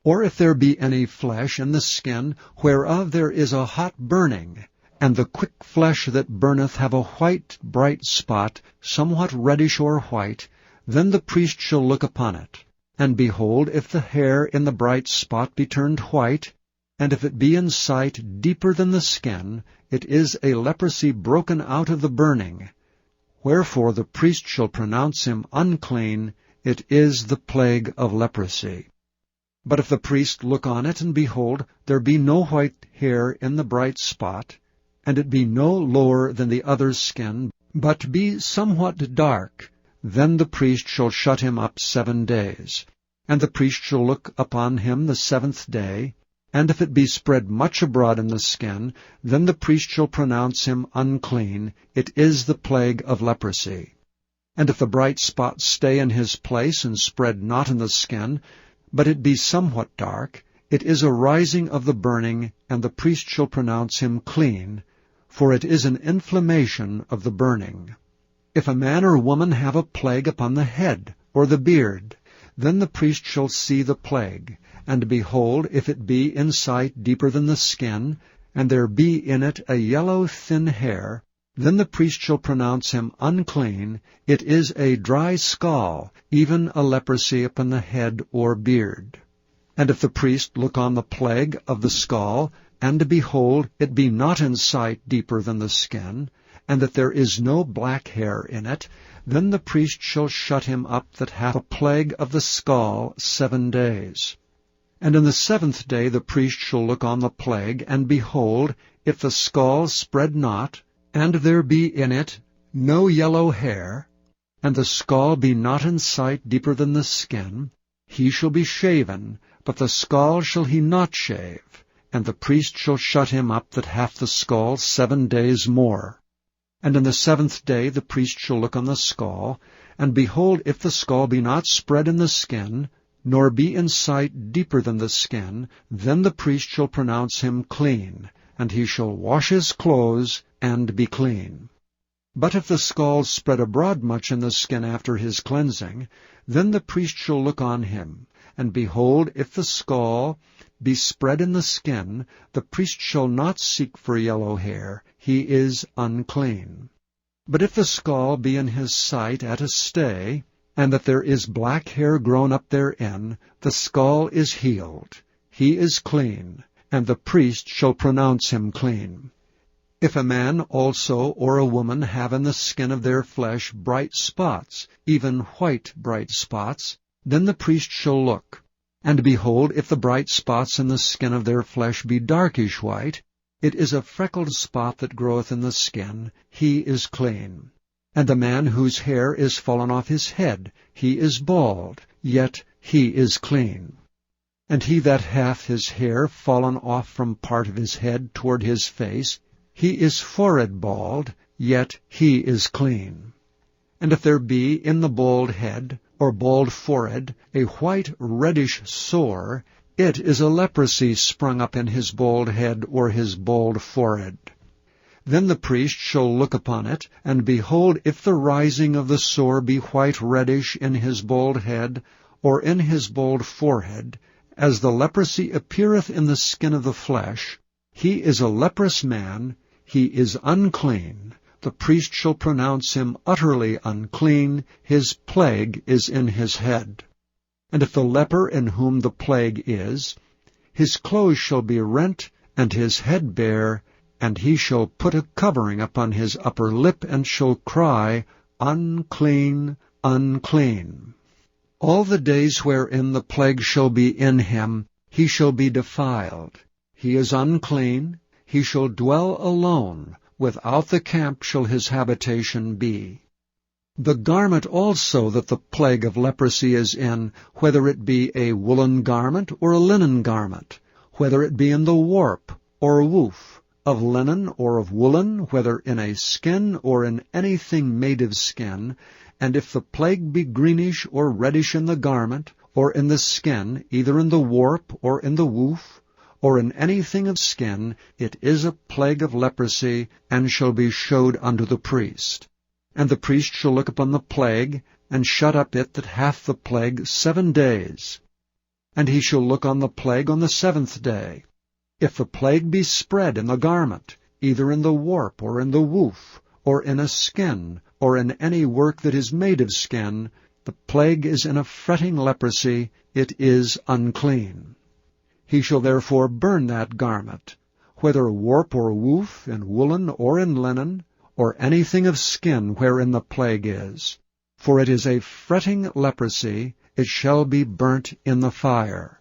Or if there be any flesh in the skin, whereof there is a hot burning, and the quick flesh that burneth have a white bright spot, somewhat reddish or white, then the priest shall look upon it. And behold, if the hair in the bright spot be turned white, and if it be in sight deeper than the skin, it is a leprosy broken out of the burning. Wherefore the priest shall pronounce him unclean. It is the plague of leprosy. But if the priest look on it, and behold, there be no white hair in the bright spot, and it be no lower than the other's skin, but be somewhat dark, then the priest shall shut him up 7 days. And the priest shall look upon him the 7th day, and if it be spread much abroad in the skin, then the priest shall pronounce him unclean. It is the plague of leprosy. And if the bright spot stay in his place, and spread not in the skin, but it be somewhat dark, it is a rising of the burning, and the priest shall pronounce him clean, for it is an inflammation of the burning. If a man or woman have a plague upon the head or the beard, then the priest shall see the plague, and behold, if it be in sight deeper than the skin, and there be in it a yellow thin hair, then the priest shall pronounce him unclean. It is a dry scall, even a leprosy upon the head or beard. And if the priest look on the plague of the scall, and behold, it be not in sight deeper than the skin, and that there is no black hair in it, then the priest shall shut him up that hath a plague of the scall 7 days. And in the 7th day the priest shall look on the plague, and behold, if the scall spread not, and there be in it no yellow hair, and the scall be not in sight deeper than the skin, he shall be shaven, but the scall shall he not shave, and the priest shall shut him up that hath the scall 7 days more. And in the 7th day the priest shall look on the scall, and behold, if the scall be not spread in the skin, nor be in sight deeper than the skin, then the priest shall pronounce him clean, and he shall wash his clothes, and be clean. But if the scall spread abroad much in the skin after his cleansing, then the priest shall look on him, and behold, if the scall be spread in the skin, the priest shall not seek for yellow hair, he is unclean. But if the scall be in his sight at a stay, and that there is black hair grown up therein, the scall is healed, he is clean, and the priest shall pronounce him clean. If a man also or a woman have in the skin of their flesh bright spots, even white bright spots, then the priest shall look. And behold, if the bright spots in the skin of their flesh be darkish white, it is a freckled spot that groweth in the skin, he is clean. And the man whose hair is fallen off his head, he is bald, yet he is clean. And he that hath his hair fallen off from part of his head toward his face, he is forehead bald, yet he is clean. And if there be in the bald head, or bald forehead, a white reddish sore, it is a leprosy sprung up in his bald head or his bald forehead. Then the priest shall look upon it, and behold, if the rising of the sore be white reddish in his bald head, or in his bald forehead, as the leprosy appeareth in the skin of the flesh, he is a leprous man, he is unclean. The priest shall pronounce him utterly unclean, his plague is in his head. And if the leper in whom the plague is, his clothes shall be rent, and his head bare, and he shall put a covering upon his upper lip, and shall cry, Unclean, unclean. All the days wherein the plague shall be in him, he shall be defiled. He is unclean, he shall dwell alone, without the camp shall his habitation be. The garment also that the plague of leprosy is in, whether it be a woolen garment or a linen garment, whether it be in the warp or woof, of linen or of woolen, whether in a skin or in anything made of skin, and if the plague be greenish or reddish in the garment, or in the skin, either in the warp or in the woof, or in anything of skin, it is a plague of leprosy, and shall be showed unto the priest. And the priest shall look upon the plague, and shut up it that hath the plague 7 days. And he shall look on the plague on the 7th day. If the plague be spread in the garment, either in the warp or in the woof, or in a skin, or in any work that is made of skin, the plague is in a fretting leprosy, it is unclean. He shall therefore burn that garment, whether warp or woof, in woolen or in linen, or anything of skin wherein the plague is. For it is a fretting leprosy, it shall be burnt in the fire.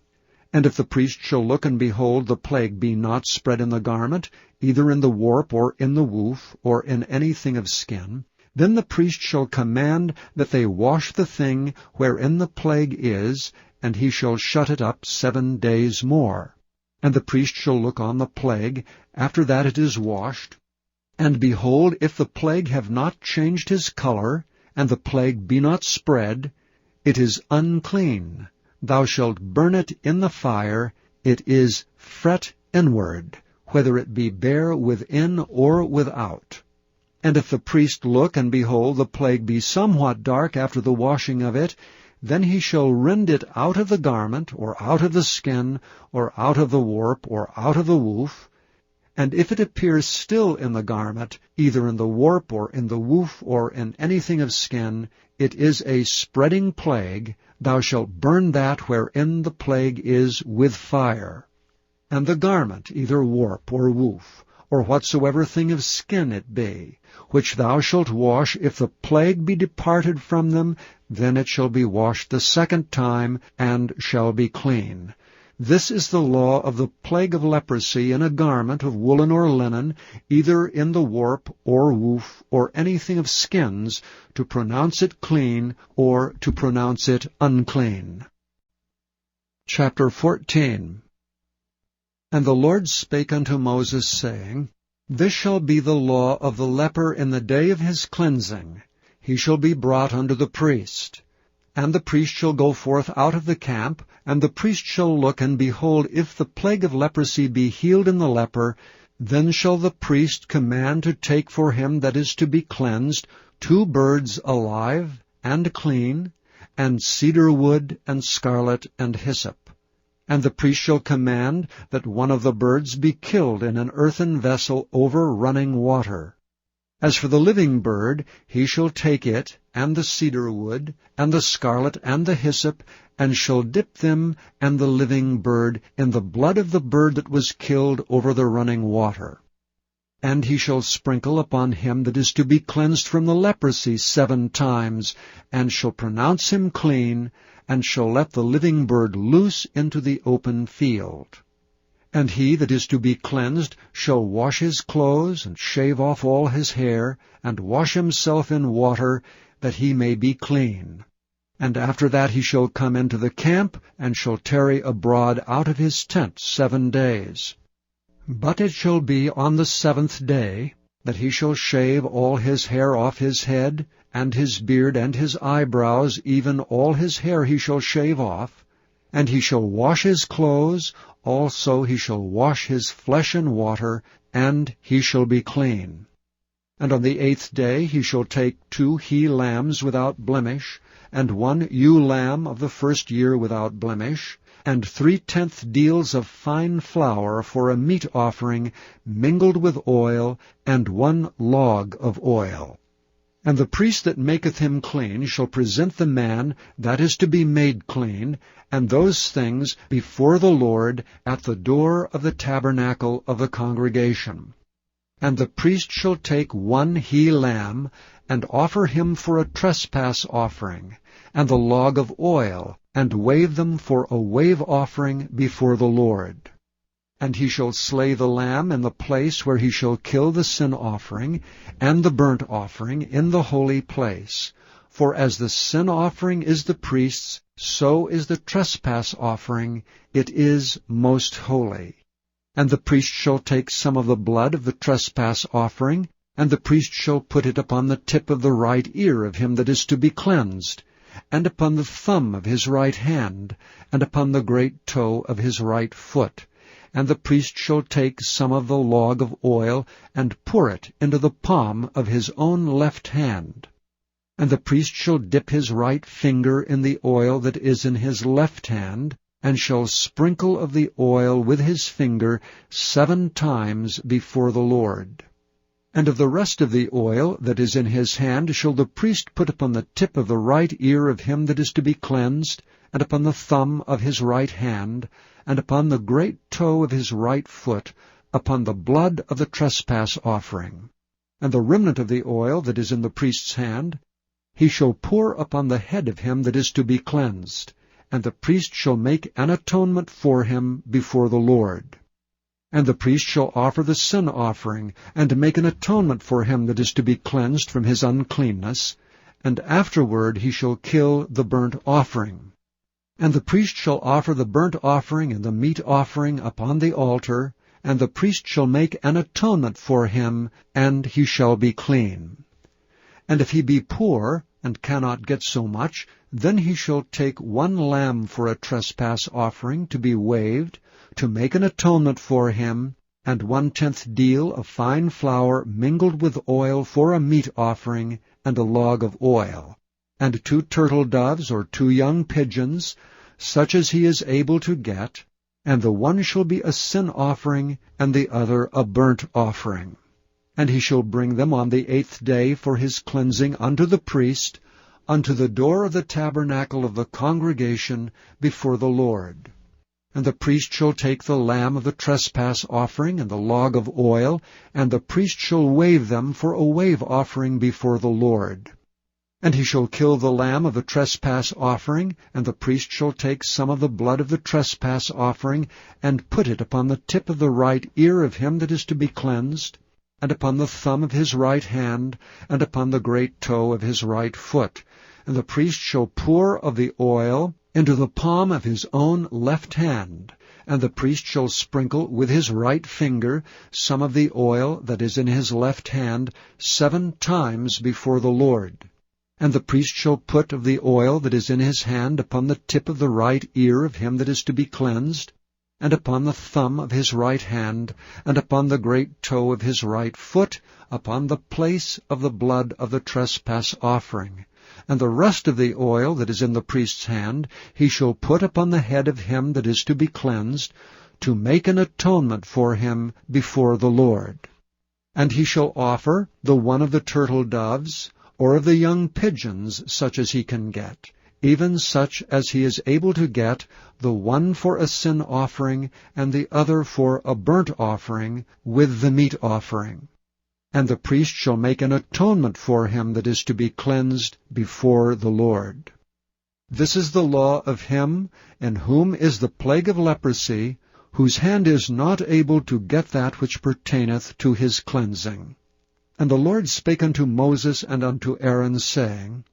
And if the priest shall look and behold the plague be not spread in the garment, either in the warp or in the woof, or in anything of skin, then the priest shall command that they wash the thing wherein the plague is, and he shall shut it up 7 days more. And the priest shall look on the plague, after that it is washed. And behold, if the plague have not changed his color, and the plague be not spread, it is unclean. Thou shalt burn it in the fire. It is fret inward, whether it be bare within or without. And if the priest look, and behold, the plague be somewhat dark after the washing of it, then he shall rend it out of the garment, or out of the skin, or out of the warp, or out of the woof. And if it appears still in the garment, either in the warp, or in the woof, or in anything of skin, it is a spreading plague. Thou shalt burn that wherein the plague is with fire. And the garment, either warp or woof, or whatsoever thing of skin it be, which thou shalt wash, if the plague be departed from them, then it shall be washed the second time, and shall be clean. This is the law of the plague of leprosy in a garment of woolen or linen, either in the warp or woof, or anything of skins, to pronounce it clean, or to pronounce it unclean. Chapter 14. And the Lord spake unto Moses, saying, This shall be the law of the leper in the day of his cleansing. He shall be brought unto the priest. And the priest shall go forth out of the camp, and the priest shall look, and behold, if the plague of leprosy be healed in the leper, then shall the priest command to take for him that is to be cleansed 2 birds alive and clean, and cedar wood, and scarlet, and hyssop. And the priest shall command that one of the birds be killed in an earthen vessel over running water. As for the living bird, he shall take it, and the cedar wood, and the scarlet, and the hyssop, and shall dip them and the living bird in the blood of the bird that was killed over the running water. And he shall sprinkle upon him that is to be cleansed from the leprosy 7 times, and shall pronounce him clean, and shall let the living bird loose into the open field. And he that is to be cleansed shall wash his clothes, and shave off all his hair, and wash himself in water, that he may be clean. And after that he shall come into the camp, and shall tarry abroad out of his tent 7 days. But it shall be on the 7th day that he shall shave all his hair off his head, and his beard, and his eyebrows, even all his hair he shall shave off. And he shall wash his clothes, also he shall wash his flesh in water, and he shall be clean. And on the 8th day he shall take 2 he-lambs without blemish, and 1 ewe-lamb of the first year without blemish, and 3/10 deals of fine flour for a meat offering, mingled with oil, and 1 log of oil. And the priest that maketh him clean shall present the man that is to be made clean, and those things before the Lord at the door of the tabernacle of the congregation. And the priest shall take 1 he-lamb, and offer him for a trespass offering, and the log of oil, and wave them for a wave offering before the Lord. And he shall slay the lamb in the place where he shall kill the sin offering and the burnt offering in the holy place. For as the sin offering is the priest's, so is the trespass offering. It is most holy. And the priest shall take some of the blood of the trespass offering, and the priest shall put it upon the tip of the right ear of him that is to be cleansed, and upon the thumb of his right hand, and upon the great toe of his right foot. And the priest shall take some of the log of oil, and pour it into the palm of his own left hand. And the priest shall dip his right finger in the oil that is in his left hand, and shall sprinkle of the oil with his finger 7 times before the Lord. And of the rest of the oil that is in his hand shall the priest put upon the tip of the right ear of him that is to be cleansed, and upon the thumb of his right hand, and upon the great toe of his right foot, upon the blood of the trespass offering. And the remnant of the oil that is in the priest's hand he shall pour upon the head of him that is to be cleansed, and the priest shall make an atonement for him before the Lord. And the priest shall offer the sin offering, and make an atonement for him that is to be cleansed from his uncleanness, and afterward he shall kill the burnt offering. And the priest shall offer the burnt offering and the meat offering upon the altar, and the priest shall make an atonement for him, and he shall be clean. And if he be poor, and cannot get so much, then he shall take 1 lamb for a trespass offering to be waved, to make an atonement for him, and 1/10 deal of fine flour mingled with oil for a meat offering, and a log of oil, and 2 turtle doves or 2 young pigeons, such as he is able to get, and the one shall be a sin offering, and the other a burnt offering. And he shall bring them on the 8th day for his cleansing unto the priest, unto the door of the tabernacle of the congregation before the Lord. And the priest shall take the lamb of the trespass offering and the log of oil, and the priest shall wave them for a wave offering before the Lord. And he shall kill the lamb of the trespass offering, and the priest shall take some of the blood of the trespass offering, and put it upon the tip of the right ear of him that is to be cleansed, and upon the thumb of his right hand, and upon the great toe of his right foot. And the priest shall pour of the oil into the palm of his own left hand, and the priest shall sprinkle with his right finger some of the oil that is in his left hand 7 times before the Lord. And the priest shall put of the oil that is in his hand upon the tip of the right ear of him that is to be cleansed, and upon the thumb of his right hand, and upon the great toe of his right foot, upon the place of the blood of the trespass offering. And the rest of the oil that is in the priest's hand he shall put upon the head of him that is to be cleansed, to make an atonement for him before the Lord. And he shall offer the one of the turtle doves, or of the young pigeons, such as he can get, even such as he is able to get, the one for a sin offering, and the other for a burnt offering, with the meat offering. And the priest shall make an atonement for him that is to be cleansed before the Lord. This is the law of him in whom is the plague of leprosy, whose hand is not able to get that which pertaineth to his cleansing. And the Lord spake unto Moses and unto Aaron, saying,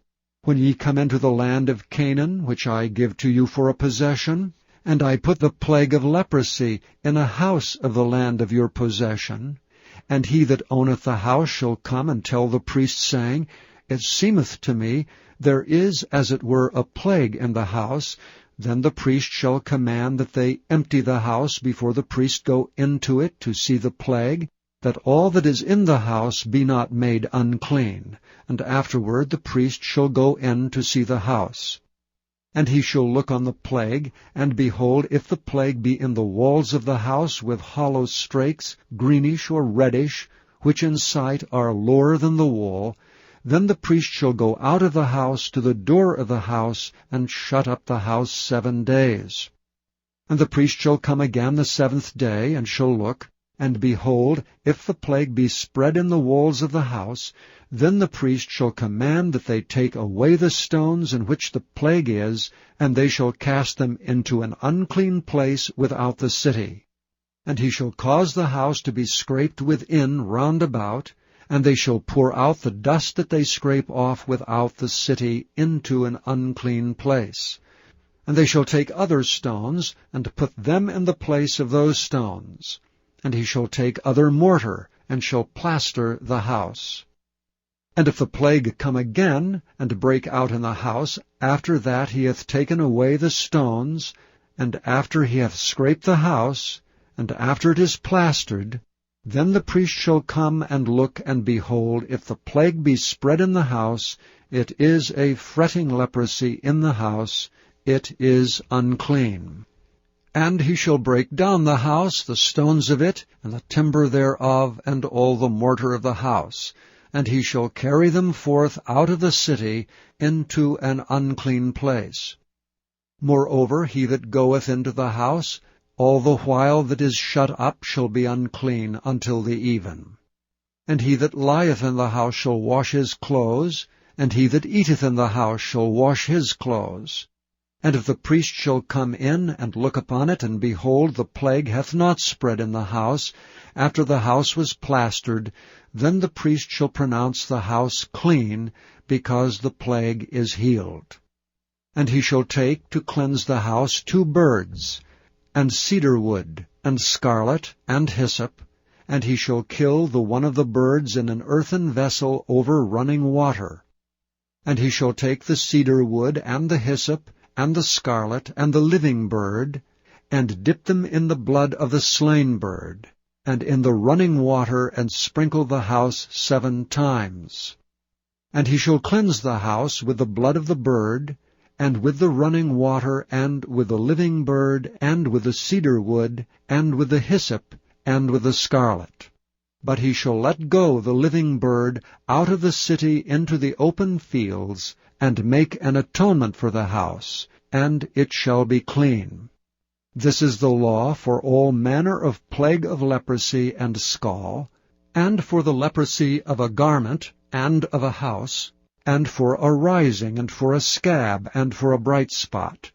When ye come into the land of Canaan, which I give to you for a possession, and I put the plague of leprosy in a house of the land of your possession, and he that owneth the house shall come and tell the priest, saying, It seemeth to me there is as it were a plague in the house, then the priest shall command that they empty the house before the priest go into it to see the plague, that all that is in the house be not made unclean, and afterward the priest shall go in to see the house. And he shall look on the plague, and behold, if the plague be in the walls of the house with hollow strakes, greenish or reddish, which in sight are lower than the wall, then the priest shall go out of the house to the door of the house, and shut up the house 7 days. And the priest shall come again the 7th day, and shall look, and behold, if the plague be spread in the walls of the house, then the priest shall command that they take away the stones in which the plague is, and they shall cast them into an unclean place without the city. And he shall cause the house to be scraped within round about, and they shall pour out the dust that they scrape off without the city into an unclean place. And they shall take other stones, and put them in the place of those stones. And he shall take other mortar, and shall plaster the house. And if the plague come again, and break out in the house, after that he hath taken away the stones, and after he hath scraped the house, and after it is plastered, then the priest shall come and look, and behold, if the plague be spread in the house, it is a fretting leprosy in the house, it is unclean. And he shall break down the house, the stones of it, and the timber thereof, and all the mortar of the house, and he shall carry them forth out of the city into an unclean place. Moreover, he that goeth into the house, all the while that is shut up shall be unclean until the even. And he that lieth in the house shall wash his clothes, and he that eateth in the house shall wash his clothes. And if the priest shall come in and look upon it, and behold, the plague hath not spread in the house, after the house was plastered, then the priest shall pronounce the house clean, because the plague is healed. And he shall take to cleanse the house 2 birds, and cedar wood, and scarlet, and hyssop, and he shall kill the one of the birds in an earthen vessel over running water. And he shall take the cedar wood, and the hyssop, and the scarlet, and the living bird, and dip them in the blood of the slain bird, and in the running water, and sprinkle the house 7 times. And he shall cleanse the house with the blood of the bird, and with the running water, and with the living bird, and with the cedar wood, and with the hyssop, and with the scarlet. But he shall let go the living bird out of the city into the open fields, and make an atonement for the house, and it shall be clean. This is the law for all manner of plague of leprosy and scall, and for the leprosy of a garment, and of a house, and for a rising, and for a scab, and for a bright spot,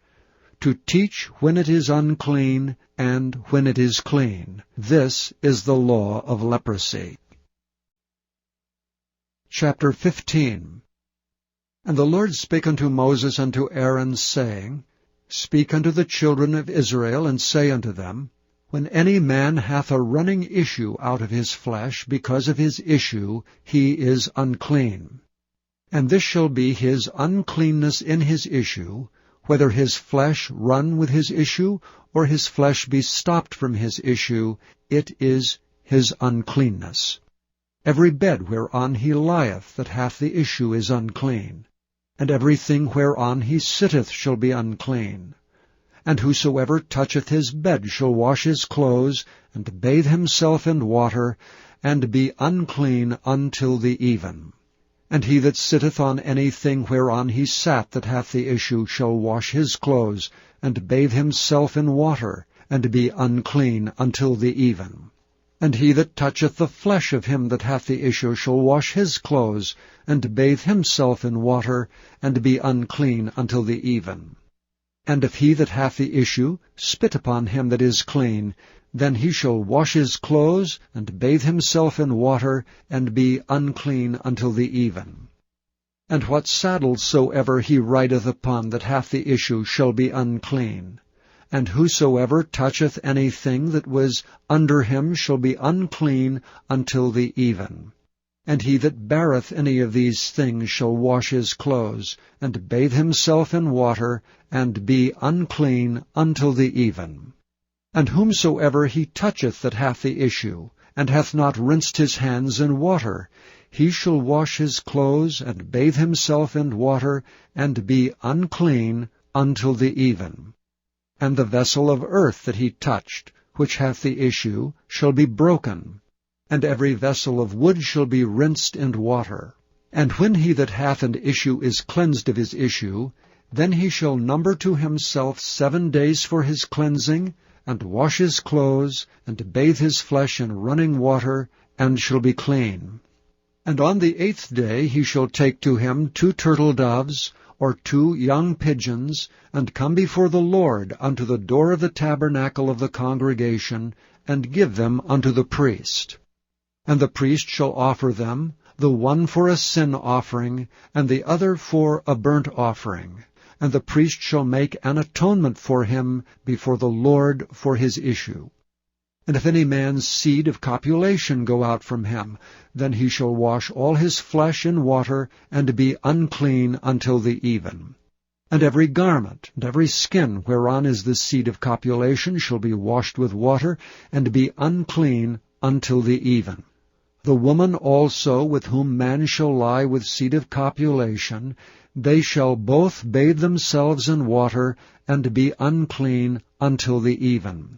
to teach when it is unclean, and when it is clean. This is the law of leprosy. Chapter 15. And the Lord spake unto Moses and to Aaron, saying, Speak unto the children of Israel, and say unto them, When any man hath a running issue out of his flesh, because of his issue he is unclean. And this shall be his uncleanness in his issue, whether his flesh run with his issue, or his flesh be stopped from his issue, it is his uncleanness. Every bed whereon he lieth that hath the issue is unclean, and everything whereon he sitteth shall be unclean. And whosoever toucheth his bed shall wash his clothes, and bathe himself in water, and be unclean until the even. And he that sitteth on anything whereon he sat that hath the issue shall wash his clothes, and bathe himself in water, and be unclean until the even. And he that toucheth the flesh of him that hath the issue shall wash his clothes, and bathe himself in water, and be unclean until the even. And if he that hath the issue spit upon him that is clean, then he shall wash his clothes, and bathe himself in water, and be unclean until the even. And what saddle soever he rideth upon that hath the issue shall be unclean. And whosoever toucheth anything that was under him shall be unclean until the even. And he that beareth any of these things shall wash his clothes, and bathe himself in water, and be unclean until the even. And whomsoever he toucheth that hath the issue, and hath not rinsed his hands in water, he shall wash his clothes, and bathe himself in water, and be unclean until the even. And the vessel of earth that he touched, which hath the issue, shall be broken, and every vessel of wood shall be rinsed in water. And when he that hath an issue is cleansed of his issue, then he shall number to himself 7 days for his cleansing, and wash his clothes, and bathe his flesh in running water, and shall be clean. And on the 8th day he shall take to him 2 turtle doves, or 2 young pigeons, and come before the Lord unto the door of the tabernacle of the congregation, and give them unto the priest. And the priest shall offer them, the one for a sin offering, and the other for a burnt offering. And the priest shall make an atonement for him before the Lord for his issue. And if any man's seed of copulation go out from him, then he shall wash all his flesh in water, and be unclean until the even. And every garment, and every skin whereon is the seed of copulation shall be washed with water, and be unclean until the even. The woman also with whom man shall lie with seed of copulation, they shall both bathe themselves in water, and be unclean until the even.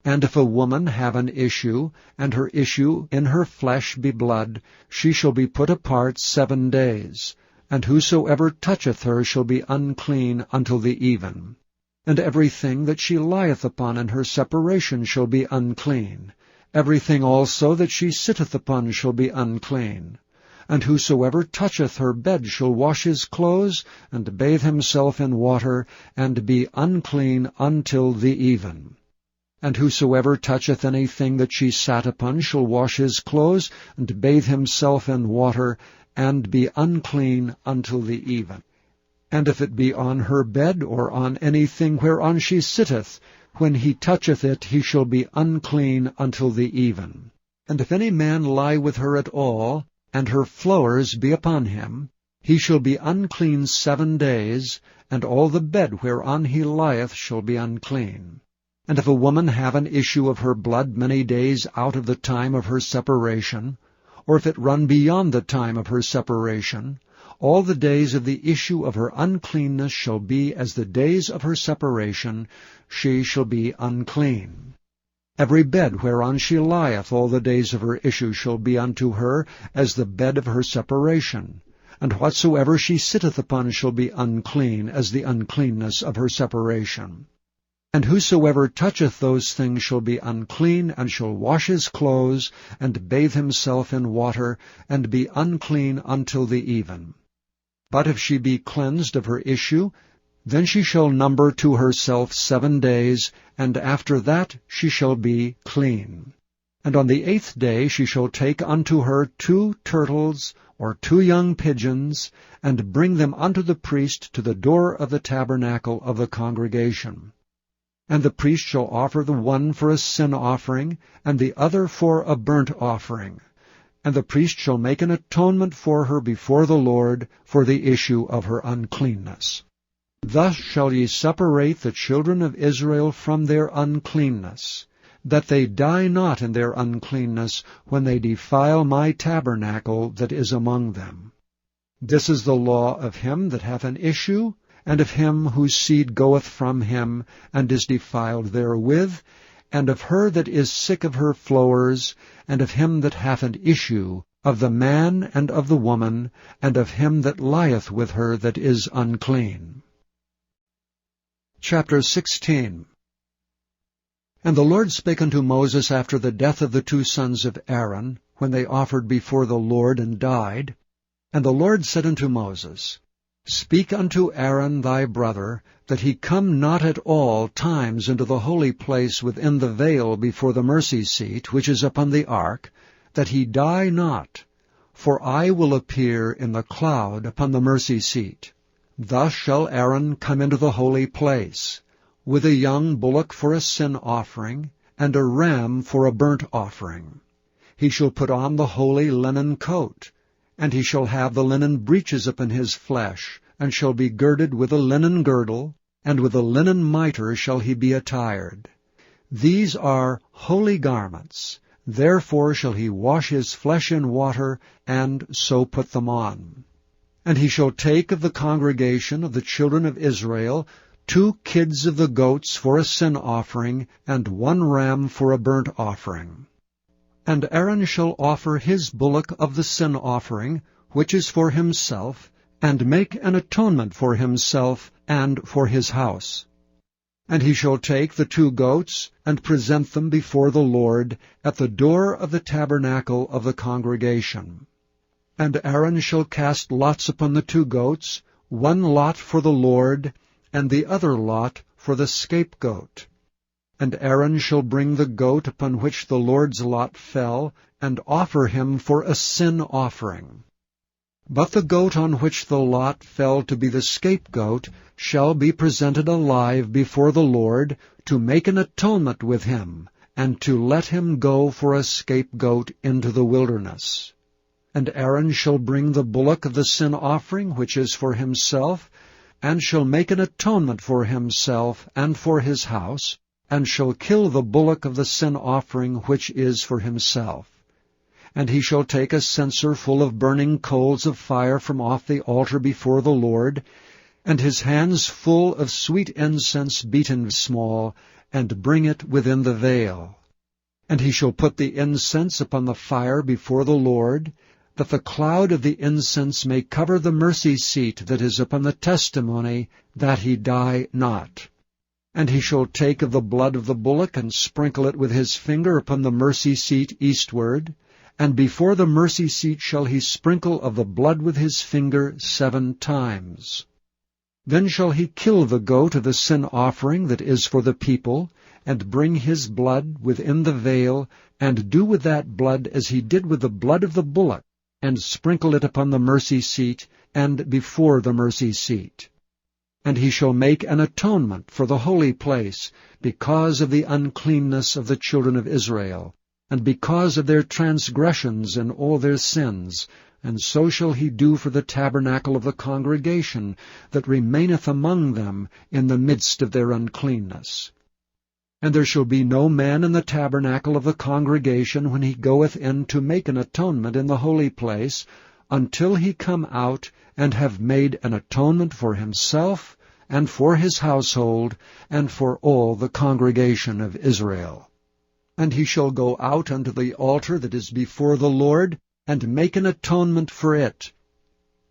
And if a woman have an issue, and her issue in her flesh be blood, she shall be put apart 7 days, and whosoever toucheth her shall be unclean until the even. And everything that she lieth upon in her separation shall be unclean. Everything also that she sitteth upon shall be unclean. And whosoever toucheth her bed shall wash his clothes, and bathe himself in water, and be unclean until the even. And whosoever toucheth anything that she sat upon shall wash his clothes, and bathe himself in water, and be unclean until the even. And if it be on her bed, or on anything whereon she sitteth, when he toucheth it, he shall be unclean until the even. And if any man lie with her at all, and her flowers be upon him, he shall be unclean 7 days, and all the bed whereon he lieth shall be unclean. And if a woman have an issue of her blood many days out of the time of her separation, or if it run beyond the time of her separation, all the days of the issue of her uncleanness shall be as the days of her separation, she shall be unclean. Every bed whereon she lieth all the days of her issue shall be unto her as the bed of her separation, and whatsoever she sitteth upon shall be unclean as the uncleanness of her separation. And whosoever toucheth those things shall be unclean, and shall wash his clothes, and bathe himself in water, and be unclean until the even. But if she be cleansed of her issue, then she shall number to herself 7 days, and after that she shall be clean. And on the 8th day she shall take unto her 2 turtles, or 2 young pigeons, and bring them unto the priest to the door of the tabernacle of the congregation. And the priest shall offer the one for a sin offering, and the other for a burnt offering. And the priest shall make an atonement for her before the Lord for the issue of her uncleanness. Thus shall ye separate the children of Israel from their uncleanness, that they die not in their uncleanness when they defile my tabernacle that is among them. This is the law of him that hath an issue, and of him whose seed goeth from him, and is defiled therewith, and of her that is sick of her flowers, and of him that hath an issue, of the man and of the woman, and of him that lieth with her that is unclean. Chapter 16. And the Lord spake unto Moses after the death of the 2 sons of Aaron, when they offered before the Lord and died. And the Lord said unto Moses, Speak unto Aaron thy brother, that he come not at all times into the holy place within the veil before the mercy seat, which is upon the ark, that he die not. For I will appear in the cloud upon the mercy seat. Thus shall Aaron come into the holy place, with a young bullock for a sin offering, and a ram for a burnt offering. He shall put on the holy linen coat, and he shall have the linen breeches upon his flesh, and shall be girded with a linen girdle, and with a linen mitre shall he be attired. These are holy garments, therefore shall he wash his flesh in water, and so put them on. And he shall take of the congregation of the children of Israel 2 kids of the goats for a sin offering, and 1 ram for a burnt offering. And Aaron shall offer his bullock of the sin offering, which is for himself, and make an atonement for himself and for his house. And he shall take the 2 goats, and present them before the Lord at the door of the tabernacle of the congregation. And Aaron shall cast lots upon the 2 goats, 1 lot for the Lord, and the other lot for the scapegoat. And Aaron shall bring the goat upon which the Lord's lot fell, and offer him for a sin offering. But the goat on which the lot fell to be the scapegoat shall be presented alive before the Lord, to make an atonement with him, and to let him go for a scapegoat into the wilderness. And Aaron shall bring the bullock of the sin offering, which is for himself, and shall make an atonement for himself and for his house, and shall kill the bullock of the sin offering which is for himself. And he shall take a censer full of burning coals of fire from off the altar before the Lord, and his hands full of sweet incense beaten small, and bring it within the veil. And he shall put the incense upon the fire before the Lord, that the cloud of the incense may cover the mercy seat that is upon the testimony, that he die not. And he shall take of the blood of the bullock, and sprinkle it with his finger upon the mercy seat eastward, and before the mercy seat shall he sprinkle of the blood with his finger 7 times. Then shall he kill the goat of the sin offering that is for the people, and bring his blood within the veil, and do with that blood as he did with the blood of the bullock, and sprinkle it upon the mercy seat, and before the mercy seat. And he shall make an atonement for the holy place, because of the uncleanness of the children of Israel, and because of their transgressions and all their sins, and so shall he do for the tabernacle of the congregation that remaineth among them in the midst of their uncleanness. And there shall be no man in the tabernacle of the congregation when he goeth in to make an atonement in the holy place, until he come out and have made an atonement for himself, and for his household, and for all the congregation of Israel. And he shall go out unto the altar that is before the Lord, and make an atonement for it,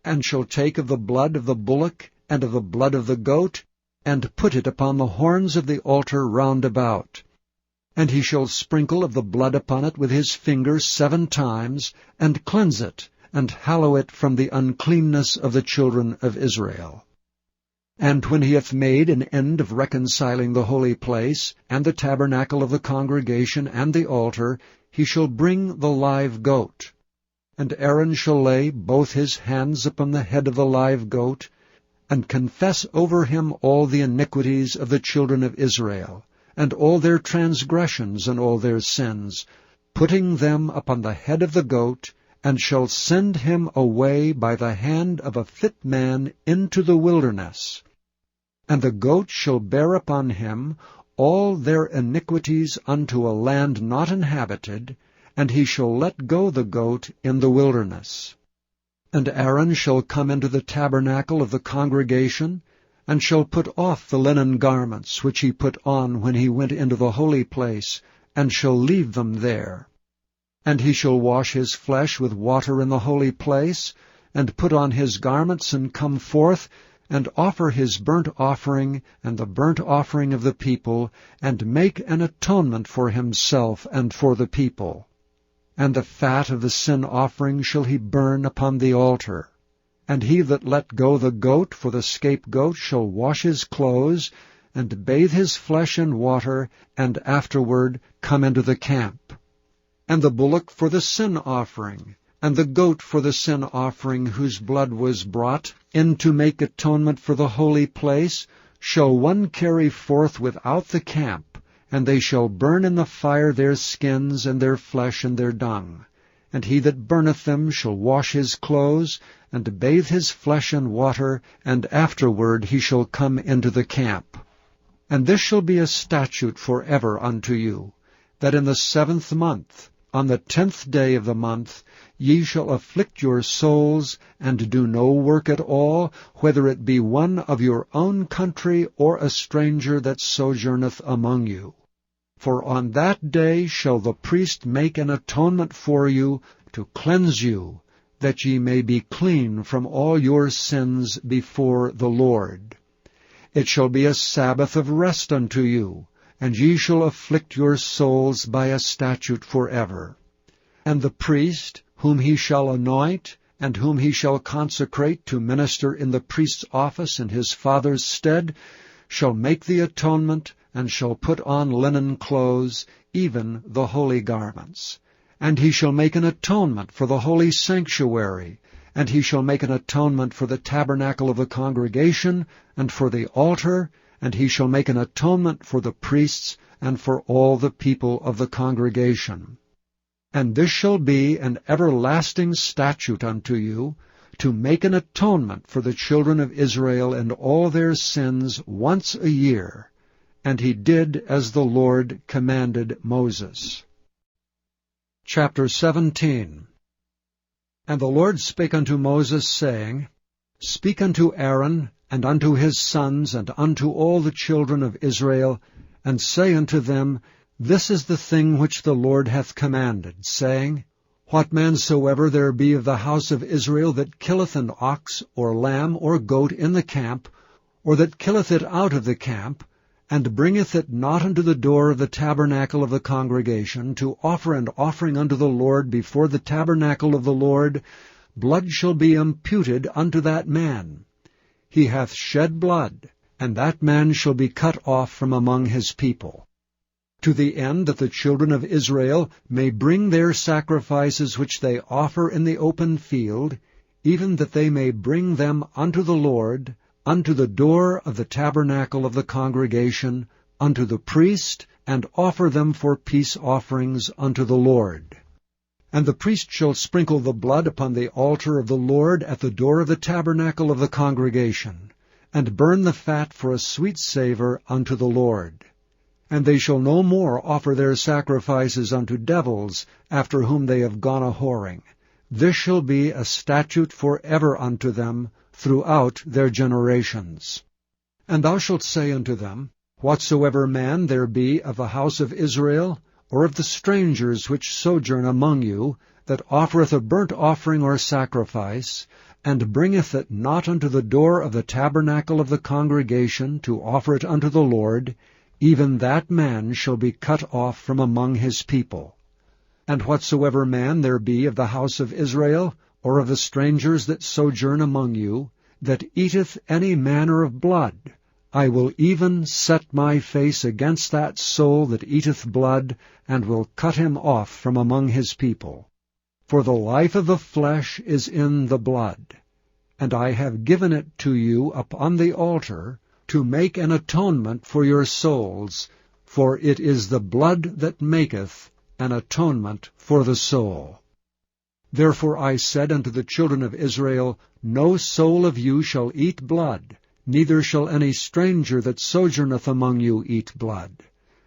and shall take of the blood of the bullock and of the blood of the goat, and put it upon the horns of the altar round about. And he shall sprinkle of the blood upon it with his finger 7 times, and cleanse it, and hallow it from the uncleanness of the children of Israel. And when he hath made an end of reconciling the holy place, and the tabernacle of the congregation, and the altar, he shall bring the live goat. And Aaron shall lay both his hands upon the head of the live goat, and confess over him all the iniquities of the children of Israel, and all their transgressions and all their sins, putting them upon the head of the goat, and shall send him away by the hand of a fit man into the wilderness. And the goat shall bear upon him all their iniquities unto a land not inhabited, and he shall let go the goat in the wilderness. And Aaron shall come into the tabernacle of the congregation, and shall put off the linen garments which he put on when he went into the holy place, and shall leave them there. And he shall wash his flesh with water in the holy place, and put on his garments, and come forth, and offer his burnt offering and the burnt offering of the people, and make an atonement for himself and for the people. And the fat of the sin offering shall he burn upon the altar. And he that let go the goat for the scapegoat shall wash his clothes, and bathe his flesh in water, and afterward come into the camp. And the bullock for the sin offering, and the goat for the sin offering whose blood was brought in to make atonement for the holy place, shall one carry forth without the camp, and they shall burn in the fire their skins and their flesh and their dung. And he that burneth them shall wash his clothes, and bathe his flesh in water, and afterward he shall come into the camp. And this shall be a statute forever unto you, that in the 7th month, on the 10th day of the month, ye shall afflict your souls, and do no work at all, whether it be one of your own country, or a stranger that sojourneth among you. For on that day shall the priest make an atonement for you, to cleanse you, that ye may be clean from all your sins before the Lord. It shall be a Sabbath of rest unto you, and ye shall afflict your souls by a statute forever. And the priest, whom he shall anoint, and whom he shall consecrate to minister in the priest's office in his father's stead, shall make the atonement, and shall put on linen clothes, even the holy garments. And he shall make an atonement for the holy sanctuary, and he shall make an atonement for the tabernacle of the congregation, and for the altar, and he shall make an atonement for the priests, and for all the people of the congregation. And this shall be an everlasting statute unto you, to make an atonement for the children of Israel and all their sins once a year. And he did as the Lord commanded Moses. Chapter 17. And the Lord spake unto Moses, saying, Speak unto Aaron, and unto his sons, and unto all the children of Israel, and say unto them, This is the thing which the Lord hath commanded, saying, What man soever there be of the house of Israel that killeth an ox, or lamb, or goat in the camp, or that killeth it out of the camp, and bringeth it not unto the door of the tabernacle of the congregation, to offer an offering unto the Lord before the tabernacle of the Lord, blood shall be imputed unto that man. He hath shed blood, and that man shall be cut off from among his people. To the end that the children of Israel may bring their sacrifices which they offer in the open field, even that they may bring them unto the Lord, unto the door of the tabernacle of the congregation, unto the priest, and offer them for peace offerings unto the Lord. And the priest shall sprinkle the blood upon the altar of the Lord at the door of the tabernacle of the congregation, and burn the fat for a sweet savour unto the Lord. And they shall no more offer their sacrifices unto devils, after whom they have gone a-whoring. This shall be a statute for ever unto them, throughout their generations. And thou shalt say unto them, Whatsoever man there be of the house of Israel, or of the strangers which sojourn among you, that offereth a burnt offering or sacrifice, and bringeth it not unto the door of the tabernacle of the congregation to offer it unto the Lord, even that man shall be cut off from among his people. And whatsoever man there be of the house of Israel, or of the strangers that sojourn among you, that eateth any manner of blood, I will even set my face against that soul that eateth blood, and will cut him off from among his people. For the life of the flesh is in the blood, and I have given it to you upon the altar, to make an atonement for your souls, for it is the blood that maketh an atonement for the soul. Therefore I said unto the children of Israel, No soul of you shall eat blood, neither shall any stranger that sojourneth among you eat blood.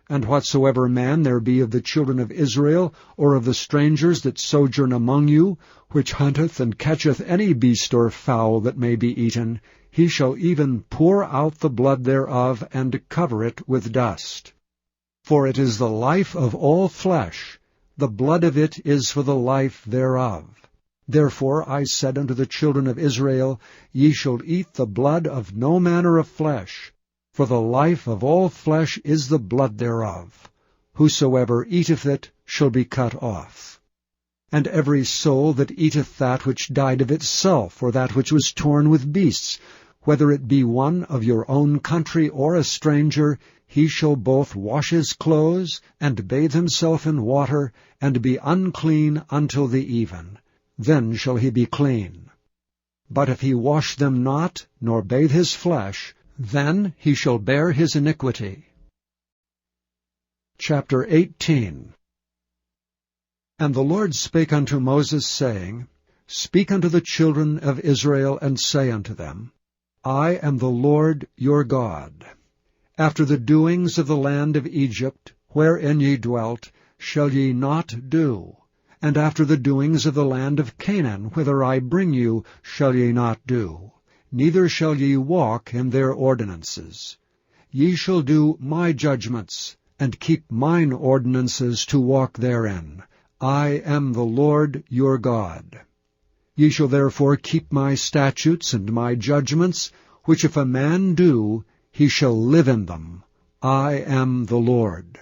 And whatsoever man there be of the children of Israel, or of the strangers that sojourn among you, which hunteth and catcheth any beast or fowl that may be eaten, he shall even pour out the blood thereof, and cover it with dust. For it is the life of all flesh, the blood of it is for the life thereof. Therefore I said unto the children of Israel, Ye shall eat the blood of no manner of flesh, for the life of all flesh is the blood thereof. Whosoever eateth it shall be cut off. And every soul that eateth that which died of itself, or that which was torn with beasts, whether it be one of your own country or a stranger, he shall both wash his clothes, and bathe himself in water, and be unclean until the even. Then shall he be clean. But if he wash them not, nor bathe his flesh, then he shall bear his iniquity. Chapter 18. And the Lord spake unto Moses, saying, Speak unto the children of Israel, and say unto them, I am the Lord your God. After the doings of the land of Egypt, wherein ye dwelt, shall ye not do, and after the doings of the land of Canaan, whither I bring you, shall ye not do, neither shall ye walk in their ordinances. Ye shall do my judgments, and keep mine ordinances to walk therein. I am the Lord your God. Ye shall therefore keep my statutes and my judgments, which if a man do, he shall live in them. I am the Lord.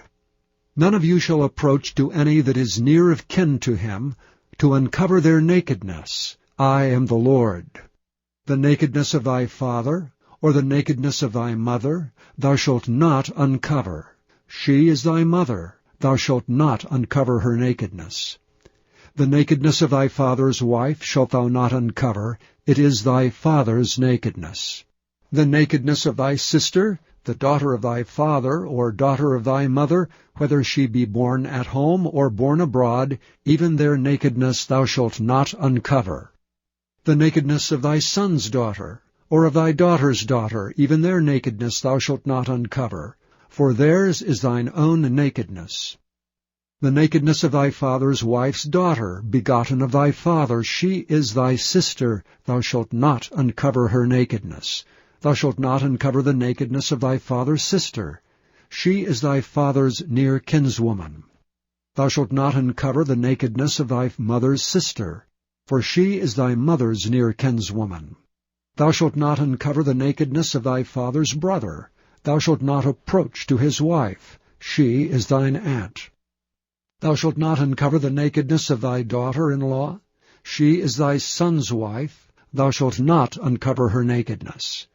None of you shall approach to any that is near of kin to him, to uncover their nakedness. I am the Lord. The nakedness of thy father, or the nakedness of thy mother, thou shalt not uncover. She is thy mother, thou shalt not uncover her nakedness. The nakedness of thy father's wife shalt thou not uncover, it is thy father's nakedness. The nakedness of thy sister, the daughter of thy father, or daughter of thy mother, whether she be born at home or born abroad, even their nakedness thou shalt not uncover. The nakedness of thy son's daughter, or of thy daughter's daughter, even their nakedness thou shalt not uncover, for theirs is thine own nakedness. The nakedness of thy father's wife's daughter, begotten of thy father, she is thy sister, thou shalt not uncover her nakedness. Thou shalt not uncover the nakedness of thy father's sister. She is thy father's near kinswoman. Thou shalt not uncover the nakedness of thy mother's sister, for she is thy mother's near kinswoman. Thou shalt not uncover the nakedness of thy father's brother. Thou shalt not approach to his wife. She is thine aunt. Thou shalt not uncover the nakedness of thy daughter-in-law. She is thy son's wife. Thou shalt not uncover her nakedness.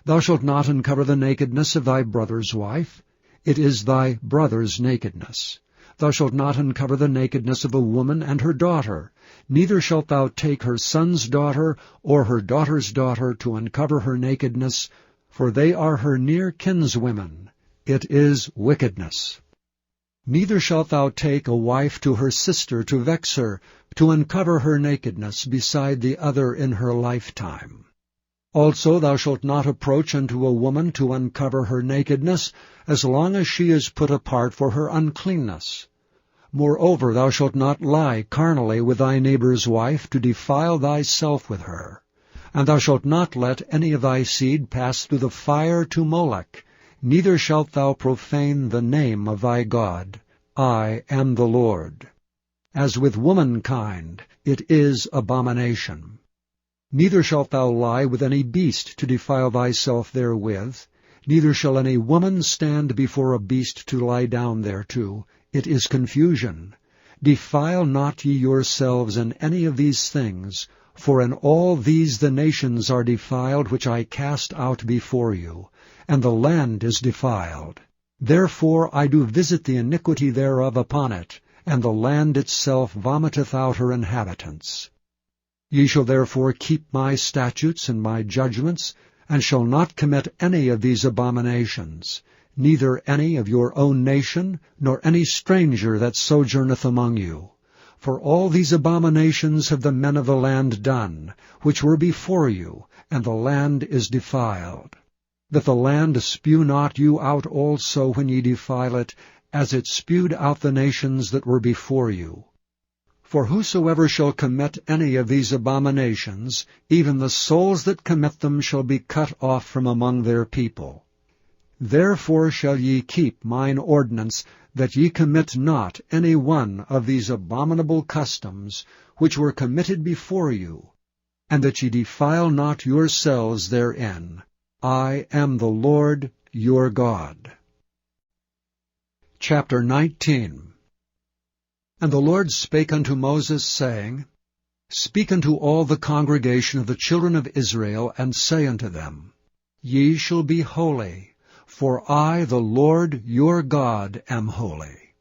Thou shalt not uncover the nakedness of thy brother's wife. It is thy brother's nakedness. Thou shalt not uncover the nakedness of a woman and her daughter. Neither shalt thou take her son's daughter or her daughter's daughter to uncover her nakedness, for they are her near kinswomen. It is wickedness. Neither shalt thou take a wife to her sister to vex her, to uncover her nakedness beside the other in her lifetime. Also thou shalt not approach unto a woman to uncover her nakedness, as long as she is put apart for her uncleanness. Moreover, thou shalt not lie carnally with thy neighbor's wife, to defile thyself with her. And thou shalt not let any of thy seed pass through the fire to Molech, neither shalt thou profane the name of thy God. I am the Lord. As with womankind, it is abomination. Neither shalt thou lie with any beast to defile thyself therewith, neither shall any woman stand before a beast to lie down thereto. It is confusion. Defile not ye yourselves in any of these things, for in all these the nations are defiled which I cast out before you, and the land is defiled. Therefore I do visit the iniquity thereof upon it, and the land itself vomiteth out her inhabitants. Ye shall therefore keep my statutes and my judgments, and shall not commit any of these abominations, neither any of your own nation, nor any stranger that sojourneth among you. For all these abominations have the men of the land done, which were before you, and the land is defiled. That the land spew not you out also when ye defile it, as it spewed out the nations that were before you. For whosoever shall commit any of these abominations, even the souls that commit them shall be cut off from among their people. Therefore shall ye keep mine ordinance, that ye commit not any one of these abominable customs, which were committed before you, and that ye defile not yourselves therein. I am the Lord your God. Chapter 19. And the Lord spake unto Moses, saying, Speak unto all the congregation of the children of Israel, and say unto them, Ye shall be holy, for I, the Lord your God, am holy.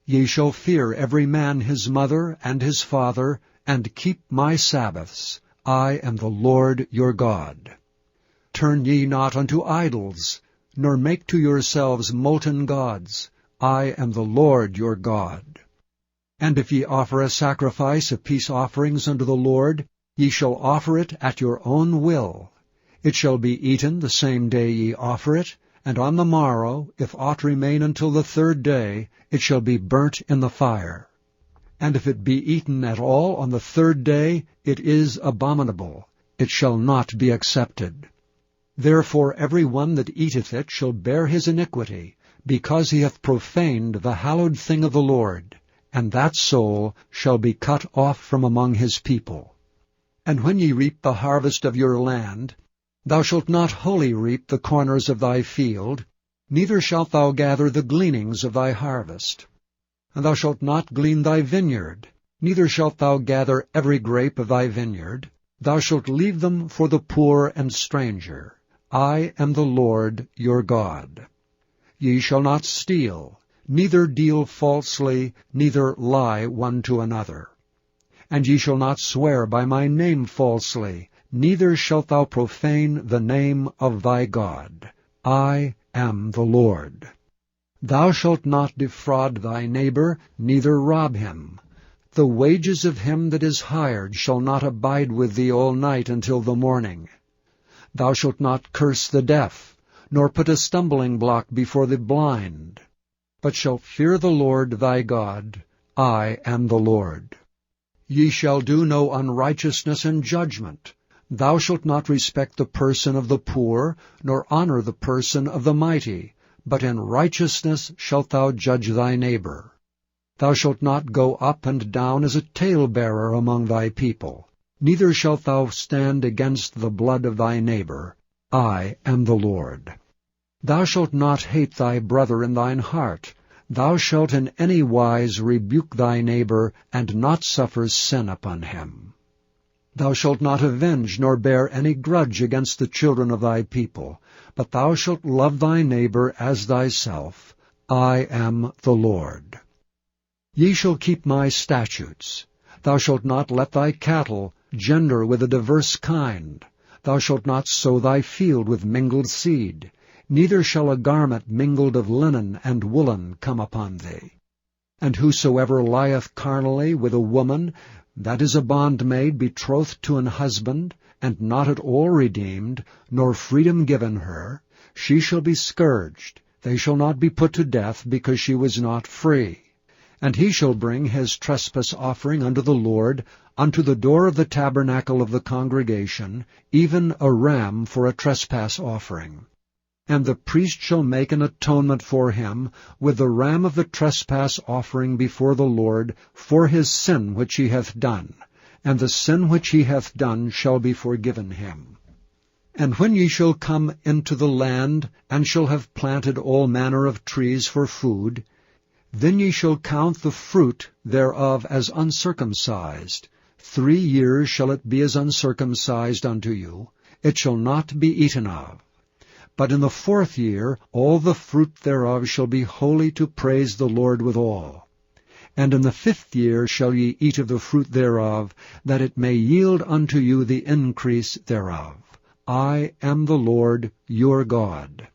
Ye shall fear every man his mother and his father, and keep my Sabbaths. I am the Lord your God. Turn ye not unto idols, nor make to yourselves molten gods. I am the Lord your God. And if ye offer a sacrifice of peace offerings unto the Lord, ye shall offer it at your own will. It shall be eaten the same day ye offer it, and on the morrow, if aught remain until the third day, it shall be burnt in the fire. And if it be eaten at all on the third day, it is abominable. It shall not be accepted. Therefore every one that eateth it shall bear his iniquity, because he hath profaned the hallowed thing of the Lord, and that soul shall be cut off from among his people. And when ye reap the harvest of your land, thou shalt not wholly reap the corners of thy field, neither shalt thou gather the gleanings of thy harvest. And thou shalt not glean thy vineyard, neither shalt thou gather every grape of thy vineyard. Thou shalt leave them for the poor and stranger. I am the Lord your God. Ye shall not steal, neither deal falsely, neither lie one to another. And ye shall not swear by my name falsely, neither shalt thou profane the name of thy God. I am the Lord. Thou shalt not defraud thy neighbor, neither rob him. The wages of him that is hired shall not abide with thee all night until the morning. Thou shalt not curse the deaf, nor put a stumbling block before the blind, but shalt fear the Lord thy God. I am the Lord. Ye shall do no unrighteousness in judgment. Thou shalt not respect the person of the poor, nor honor the person of the mighty, but in righteousness shalt thou judge thy neighbor. Thou shalt not go up and down as a talebearer among thy people, neither shalt thou stand against the blood of thy neighbor. I am the Lord. Thou shalt not hate thy brother in thine heart. Thou shalt in any wise rebuke thy neighbor, and not suffer sin upon him. Thou shalt not avenge nor bear any grudge against the children of thy people, but thou shalt love thy neighbor as thyself. I am the Lord. Ye shall keep my statutes. Thou shalt not let thy cattle gender with a diverse kind. Thou shalt not sow thy field with mingled seed. Neither shall a garment mingled of linen and woolen come upon thee. And whosoever lieth carnally with a woman, that is a bondmaid betrothed to an husband, and not at all redeemed, nor freedom given her, she shall be scourged. They shall not be put to death, because she was not free. And he shall bring his trespass offering unto the Lord, unto the door of the tabernacle of the congregation, even a ram for a trespass offering. And the priest shall make an atonement for him with the ram of the trespass offering before the Lord for his sin which he hath done, and the sin which he hath done shall be forgiven him. And when ye shall come into the land, and shall have planted all manner of trees for food, then ye shall count the fruit thereof as uncircumcised. 3 years shall it be as uncircumcised unto you. It shall not be eaten of. But in the 4th year all the fruit thereof shall be holy to praise the Lord withal. And in the 5th year shall ye eat of the fruit thereof, that it may yield unto you the increase thereof. I am the Lord your God.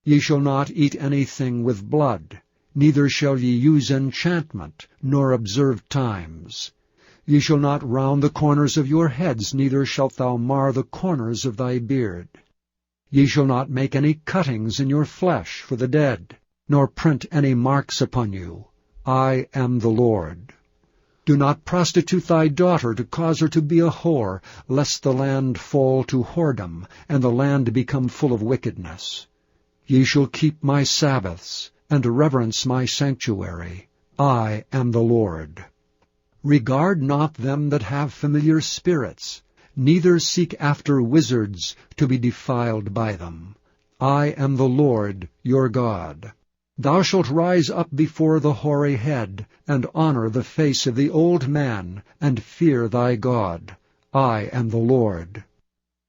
Ye shall not eat anything with blood, neither shall ye use enchantment, nor observe times. Ye shall not round the corners of your heads, neither shalt thou mar the corners of thy beard. Ye shall not make any cuttings in your flesh for the dead, nor print any marks upon you. I am the Lord. Do not prostitute thy daughter to cause her to be a whore, lest the land fall to whoredom, and the land become full of wickedness. Ye shall keep my Sabbaths, and reverence my sanctuary. I am the Lord. Regard not them that have familiar spirits, neither seek after wizards to be defiled by them. I am the Lord your God. Thou shalt rise up before the hoary head, and honor the face of the old man, and fear thy God. I am the Lord.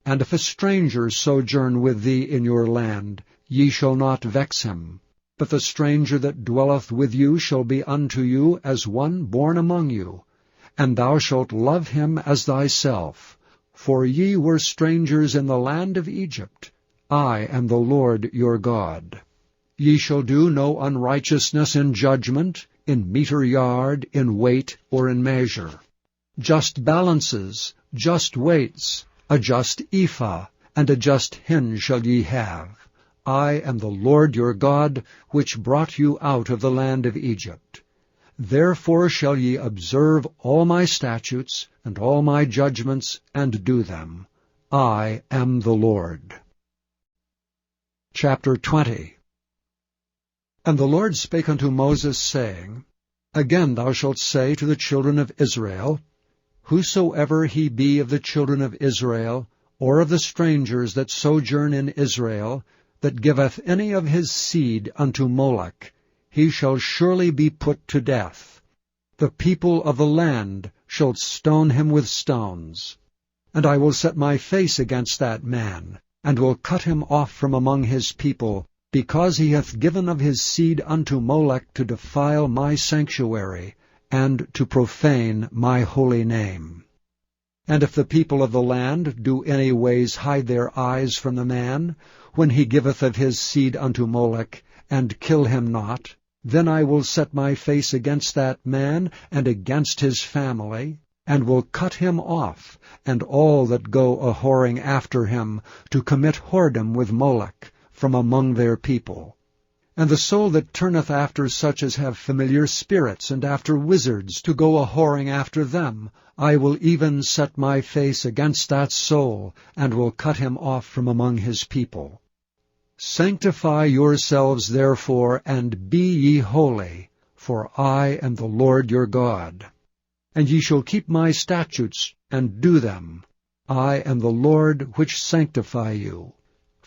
And if a stranger sojourn with thee in your land, ye shall not vex him. But the stranger that dwelleth with you shall be unto you as one born among you, and thou shalt love him as thyself. For ye were strangers in the land of Egypt. I am the Lord your God. Ye shall do no unrighteousness in judgment, in meter yard, in weight, or in measure. Just balances, just weights, a just ephah, and a just hin shall ye have. I am the Lord your God, which brought you out of the land of Egypt. Therefore shall ye observe all my statutes and all my judgments, and do them. I am the Lord. Chapter 20. And the Lord spake unto Moses, saying, Again thou shalt say to the children of Israel, Whosoever he be of the children of Israel, or of the strangers that sojourn in Israel, that giveth any of his seed unto Moloch, he shall surely be put to death. The people of the land shall stone him with stones. And I will set my face against that man, and will cut him off from among his people, because he hath given of his seed unto Moloch to defile my sanctuary, and to profane my holy name. And if the people of the land do any ways hide their eyes from the man, when he giveth of his seed unto Moloch, and kill him not, then I will set my face against that man, and against his family, and will cut him off, and all that go a-whoring after him, to commit whoredom with Moloch, from among their people. And the soul that turneth after such as have familiar spirits, and after wizards, to go a-whoring after them, I will even set my face against that soul, and will cut him off from among his people. Sanctify yourselves therefore, and be ye holy, for I am the Lord your God. And ye shall keep my statutes, and do them. I am the Lord which sanctify you.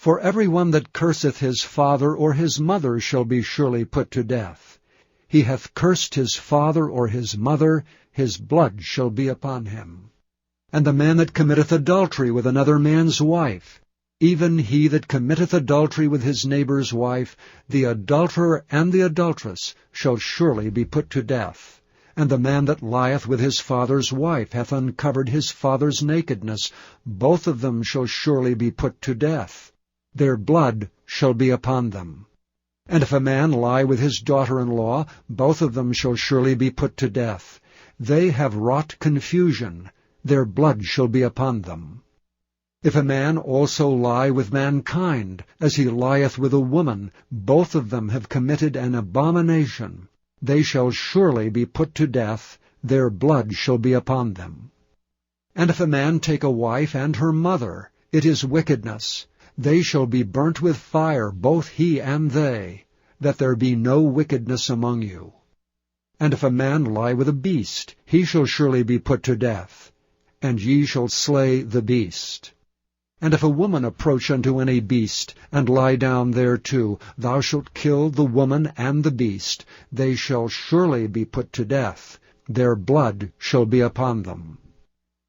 For every one that curseth his father or his mother shall be surely put to death. He hath cursed his father or his mother, his blood shall be upon him. And the man that committeth adultery with another man's wife, even he that committeth adultery with his neighbor's wife, the adulterer and the adulteress shall surely be put to death. And the man that lieth with his father's wife hath uncovered his father's nakedness. Both of them shall surely be put to death. Their blood shall be upon them. And if a man lie with his daughter-in-law, both of them shall surely be put to death. They have wrought confusion. Their blood shall be upon them. If a man also lie with mankind, as he lieth with a woman, both of them have committed an abomination. They shall surely be put to death. Their blood shall be upon them. And if a man take a wife and her mother, it is wickedness. They shall be burnt with fire, both he and they, that there be no wickedness among you. And if a man lie with a beast, he shall surely be put to death, and ye shall slay the beast. And if a woman approach unto any beast, and lie down thereto, thou shalt kill the woman and the beast. They shall surely be put to death. Their blood shall be upon them.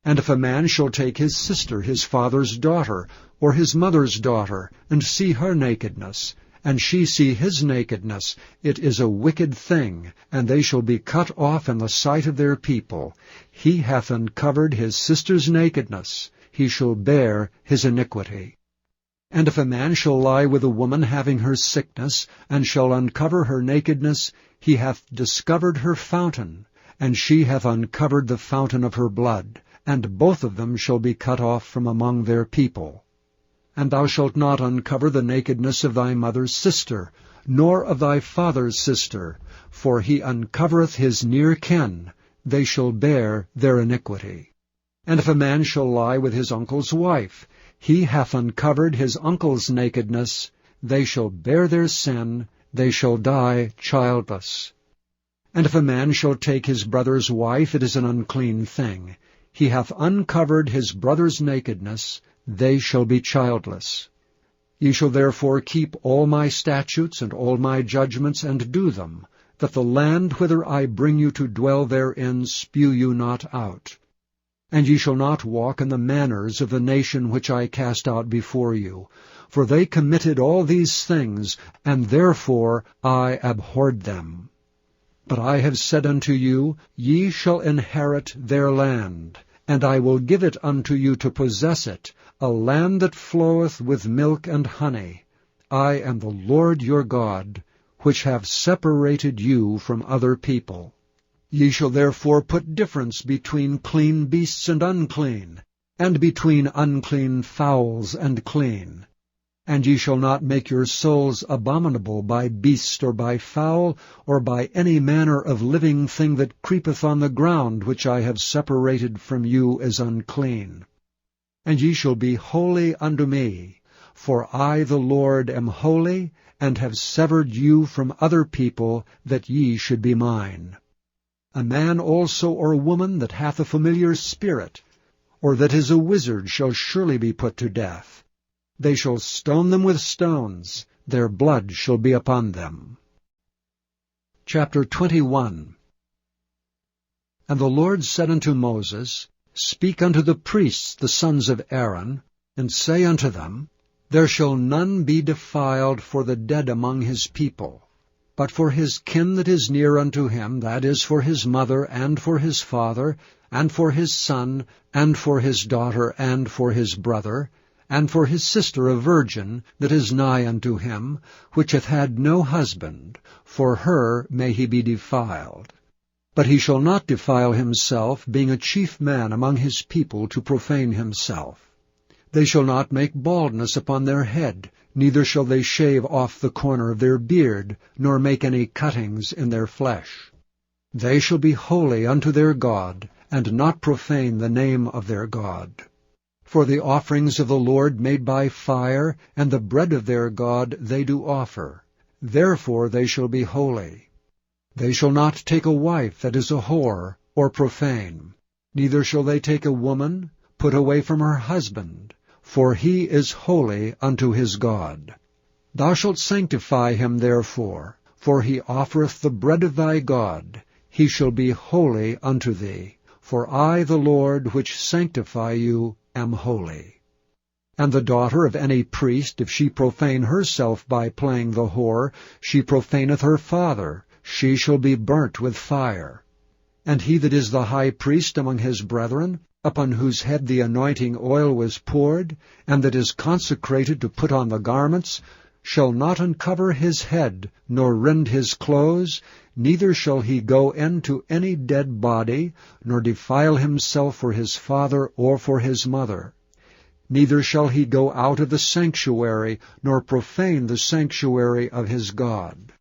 And if a man shall take his sister, his father's daughter, or his mother's daughter, and see her nakedness, and she see his nakedness, it is a wicked thing, and they shall be cut off in the sight of their people. He hath uncovered his sister's nakedness. He shall bear his iniquity. And if a man shall lie with a woman having her sickness, and shall uncover her nakedness, he hath discovered her fountain, and she hath uncovered the fountain of her blood, and both of them shall be cut off from among their people. And thou shalt not uncover the nakedness of thy mother's sister, nor of thy father's sister, for he uncovereth his near kin. They shall bear their iniquity. And if a man shall lie with his uncle's wife, he hath uncovered his uncle's nakedness. They shall bear their sin. They shall die childless. And if a man shall take his brother's wife, it is an unclean thing. He hath uncovered his brother's nakedness. They shall be childless. Ye shall therefore keep all my statutes and all my judgments, and do them, that the land whither I bring you to dwell therein spew you not out. And ye shall not walk in the manners of the nation which I cast out before you, for they committed all these things, and therefore I abhorred them. But I have said unto you, ye shall inherit their land, and I will give it unto you to possess it, a land that floweth with milk and honey. I am the Lord your God, which have separated you from other people. Ye shall therefore put difference between clean beasts and between unclean fowls and clean. And ye shall not make your souls abominable by beast or by fowl, or by any manner of living thing that creepeth on the ground, which I have separated from you as unclean. And ye shall be holy unto me, for I the Lord am holy, and have severed you from other people, that ye should be mine. A man also or woman that hath a familiar spirit, or that is a wizard, shall surely be put to death. They shall stone them with stones. Their blood shall be upon them. Chapter 21. And the Lord said unto Moses, Speak unto the priests, the sons of Aaron, and say unto them, There shall none be defiled for the dead among his people, but for his kin that is near unto him, that is, for his mother, and for his father, and for his son, and for his daughter, and for his brother, and for his sister a virgin, that is nigh unto him, which hath had no husband, for her may he be defiled. But he shall not defile himself, being a chief man among his people, to profane himself. They shall not make baldness upon their head, neither shall they shave off the corner of their beard, nor make any cuttings in their flesh. They shall be holy unto their God, and not profane the name of their God. For the offerings of the Lord made by fire, and the bread of their God they do offer. Therefore they shall be holy. They shall not take a wife that is a whore, or profane. Neither shall they take a woman, put away from her husband, for he is holy unto his God. Thou shalt sanctify him therefore, for he offereth the bread of thy God. He shall be holy unto thee, for I, the Lord, which sanctify you, am holy. And the daughter of any priest, if she profane herself by playing the whore, she profaneth her father, she shall be burnt with fire. And he that is the high priest among his brethren, upon whose head the anointing oil was poured, and that is consecrated to put on the garments, shall not uncover his head, nor rend his clothes, neither shall he go in to any dead body, nor defile himself for his father or for his mother. Neither shall he go out of the sanctuary, nor profane the sanctuary of his God.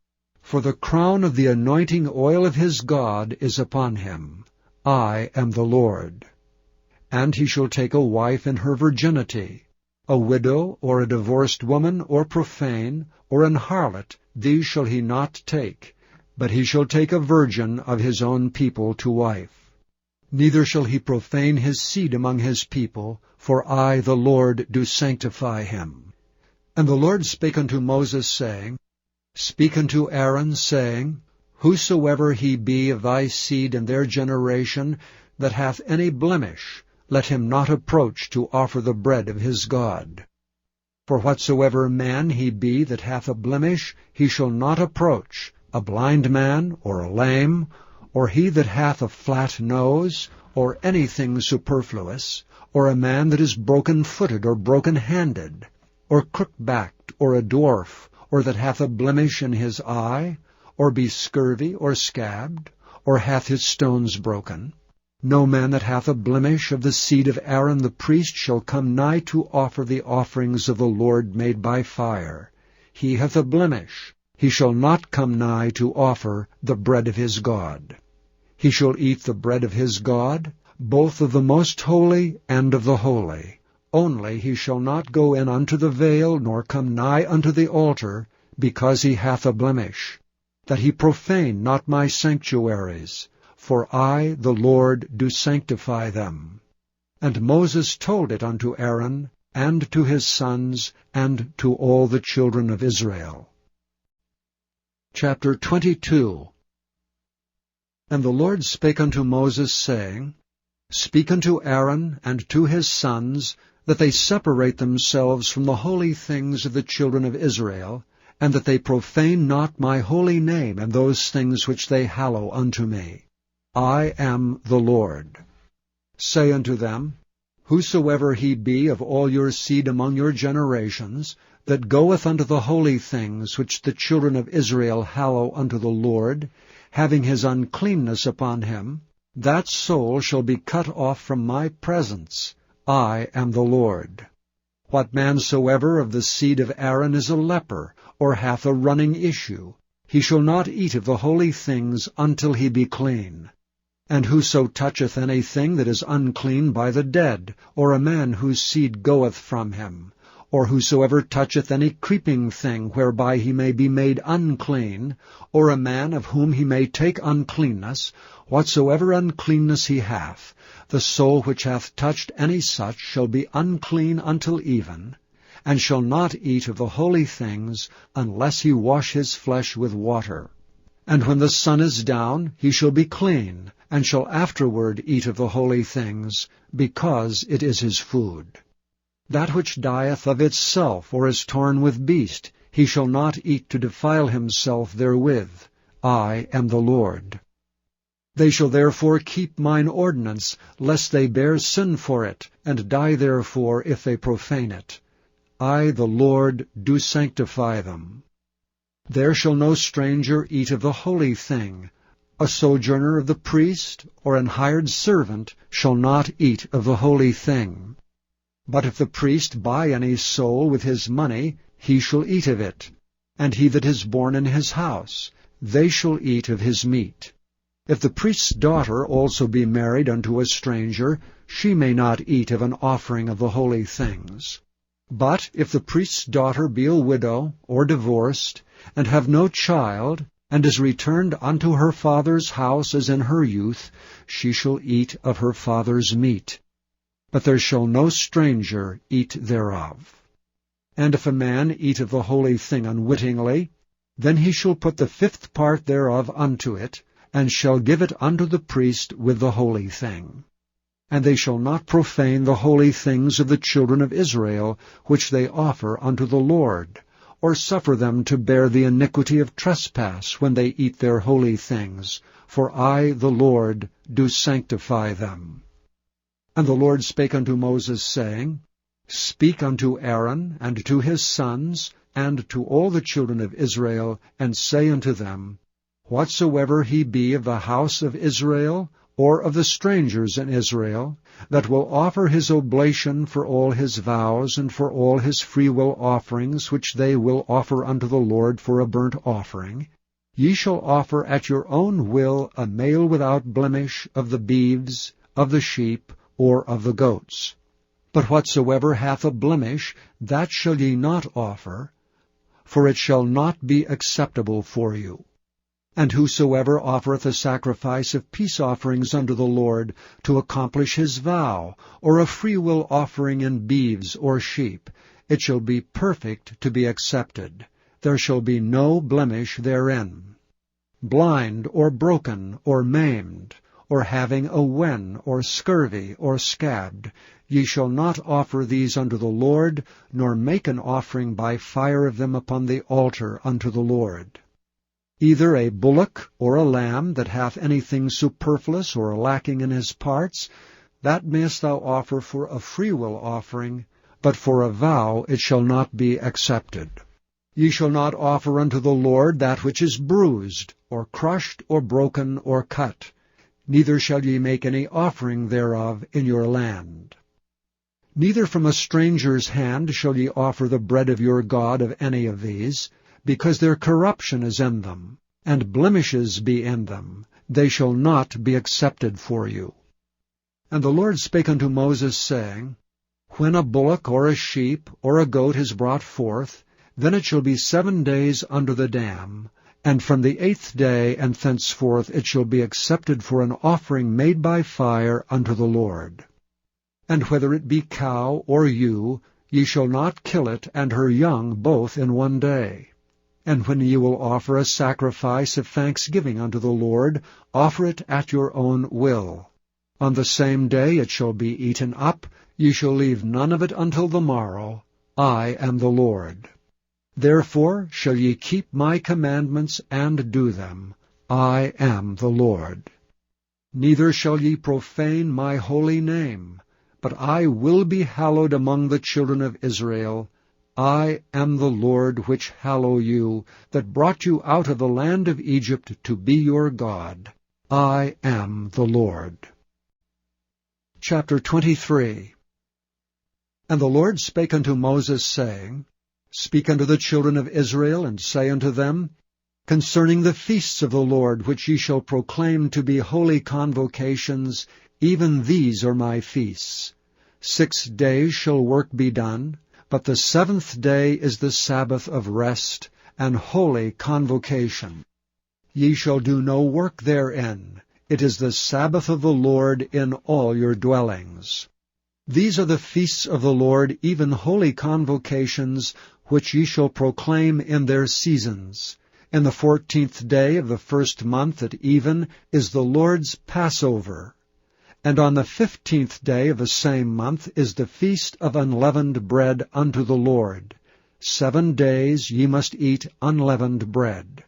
For the crown of the anointing oil of his God is upon him. I am the Lord. And he shall take a wife in her virginity. A widow, or a divorced woman, or profane, or an harlot, these shall he not take, but he shall take a virgin of his own people to wife. Neither shall he profane his seed among his people, for I, the Lord, do sanctify him. And the Lord spake unto Moses, saying, Speak unto Aaron, saying, Whosoever he be of thy seed in their generation, that hath any blemish, let him not approach to offer the bread of his God. For whatsoever man he be that hath a blemish, he shall not approach, a blind man, or a lame, or he that hath a flat nose, or anything superfluous, or a man that is broken-footed or broken-handed, or crook-backed, or a dwarf, or that hath a blemish in his eye, or be scurvy, or scabbed, or hath his stones broken. No man that hath a blemish of the seed of Aaron the priest shall come nigh to offer the offerings of the Lord made by fire. He hath a blemish. He shall not come nigh to offer the bread of his God. He shall eat the bread of his God, both of the most holy and of the holy. Only he shall not go in unto the veil, nor come nigh unto the altar, because he hath a blemish, that he profane not my sanctuaries. For I, the Lord, do sanctify them. And Moses told it unto Aaron, and to his sons, and to all the children of Israel. Chapter 22. And the Lord spake unto Moses, saying, Speak unto Aaron and to his sons, that they separate themselves from the holy things of the children of Israel, and that they profane not my holy name in those things which they hallow unto me. I am the Lord. Say unto them, Whosoever he be of all your seed among your generations, that goeth unto the holy things which the children of Israel hallow unto the Lord, having his uncleanness upon him, that soul shall be cut off from my presence. I am the Lord. What man soever of the seed of Aaron is a leper, or hath a running issue, he shall not eat of the holy things until he be clean. And whoso toucheth anything that is unclean by the dead, or a man whose seed goeth from him, or whosoever toucheth any creeping thing whereby he may be made unclean, or a man of whom he may take uncleanness, whatsoever uncleanness he hath, the soul which hath touched any such shall be unclean until even, and shall not eat of the holy things, unless he wash his flesh with water. And when the sun is down, he shall be clean, and shall afterward eat of the holy things, because it is his food. That which dieth of itself, or is torn with beast, he shall not eat to defile himself therewith. I am the Lord. They shall therefore keep mine ordinance, lest they bear sin for it, and die therefore if they profane it. I, the Lord, do sanctify them. There shall no stranger eat of the holy thing. A sojourner of the priest, or an hired servant, shall not eat of the holy thing. But if the priest buy any soul with his money, he shall eat of it. And he that is born in his house, they shall eat of his meat. If the priest's daughter also be married unto a stranger, she may not eat of an offering of the holy things. But if the priest's daughter be a widow, or divorced, and have no child, and is returned unto her father's house as in her youth, she shall eat of her father's meat. but there shall no stranger eat thereof. And if a man eat of the holy thing unwittingly, then he shall put the 5th part thereof unto it, and shall give it unto the priest with the holy thing. And they shall not profane the holy things of the children of Israel, which they offer unto the Lord, or suffer them to bear the iniquity of trespass when they eat their holy things, for I, the Lord, do sanctify them. And the Lord spake unto Moses, saying, Speak unto Aaron, and to his sons, and to all the children of Israel, and say unto them, Whatsoever he be of the house of Israel, or of the strangers in Israel, that will offer his oblation for all his vows, and for all his freewill offerings, which they will offer unto the Lord for a burnt offering, ye shall offer at your own will a male without blemish of the beeves, of the sheep, or of the goats. But whatsoever hath a blemish, that shall ye not offer, for it shall not be acceptable for you. And whosoever offereth a sacrifice of peace offerings unto the Lord, to accomplish his vow, or a freewill offering in beeves or sheep, it shall be perfect to be accepted. There shall be no blemish therein. Blind, or broken, or maimed, or having a wen, or scurvy, or scabbed, ye shall not offer these unto the Lord, nor make an offering by fire of them upon the altar unto the Lord. Either a bullock or a lamb that hath anything superfluous or lacking in his parts, that mayest thou offer for a freewill offering, but for a vow it shall not be accepted. Ye shall not offer unto the Lord that which is bruised, or crushed, or broken, or cut, neither shall ye make any offering thereof in your land. Neither from a stranger's hand shall ye offer the bread of your God of any of these, because their corruption is in them, and blemishes be in them, they shall not be accepted for you. And the Lord spake unto Moses, saying, When a bullock or a sheep or a goat is brought forth, then it shall be 7 days under the dam, and from the 8th day and thenceforth it shall be accepted for an offering made by fire unto the Lord. And whether it be cow or ewe, ye shall not kill it and her young both in 1 day. And when ye will offer a sacrifice of thanksgiving unto the Lord, offer it at your own will. On the same day it shall be eaten up, ye shall leave none of it until the morrow. I am the Lord. Therefore shall ye keep my commandments and do them. I am the Lord. Neither shall ye profane my holy name, but I will be hallowed among the children of Israel. I am the Lord which hallow you, that brought you out of the land of Egypt to be your God. I am the Lord. Chapter 23. And the Lord spake unto Moses, saying, Speak unto the children of Israel, and say unto them, Concerning the feasts of the Lord, which ye shall proclaim to be holy convocations, even these are my feasts. 6 days shall work be done, but the 7th day is the Sabbath of rest, and holy convocation. Ye shall do no work therein. It is the Sabbath of the Lord in all your dwellings. These are the feasts of the Lord, even holy convocations, which ye shall proclaim in their seasons. In the 14th day of the 1st month at even is the Lord's Passover. And on the 15th day of the same month is the feast of unleavened bread unto the Lord. 7 days ye must eat unleavened bread.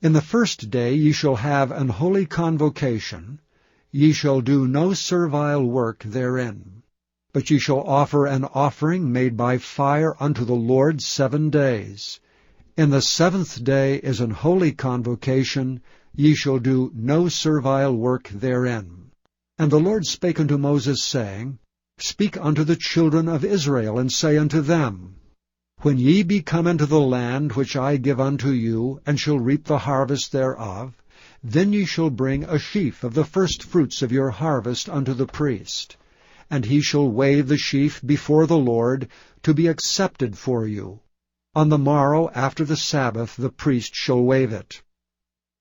In the 1st day ye shall have an holy convocation. Ye shall do no servile work therein. But ye shall offer an offering made by fire unto the Lord 7 days. In the 7th day is an holy convocation. Ye shall do no servile work therein. And the Lord spake unto Moses, saying, Speak unto the children of Israel, and say unto them, When ye be come into the land which I give unto you, and shall reap the harvest thereof, then ye shall bring a sheaf of the firstfruits of your harvest unto the priest. And he shall wave the sheaf before the Lord, to be accepted for you. On the morrow after the Sabbath the priest shall wave it.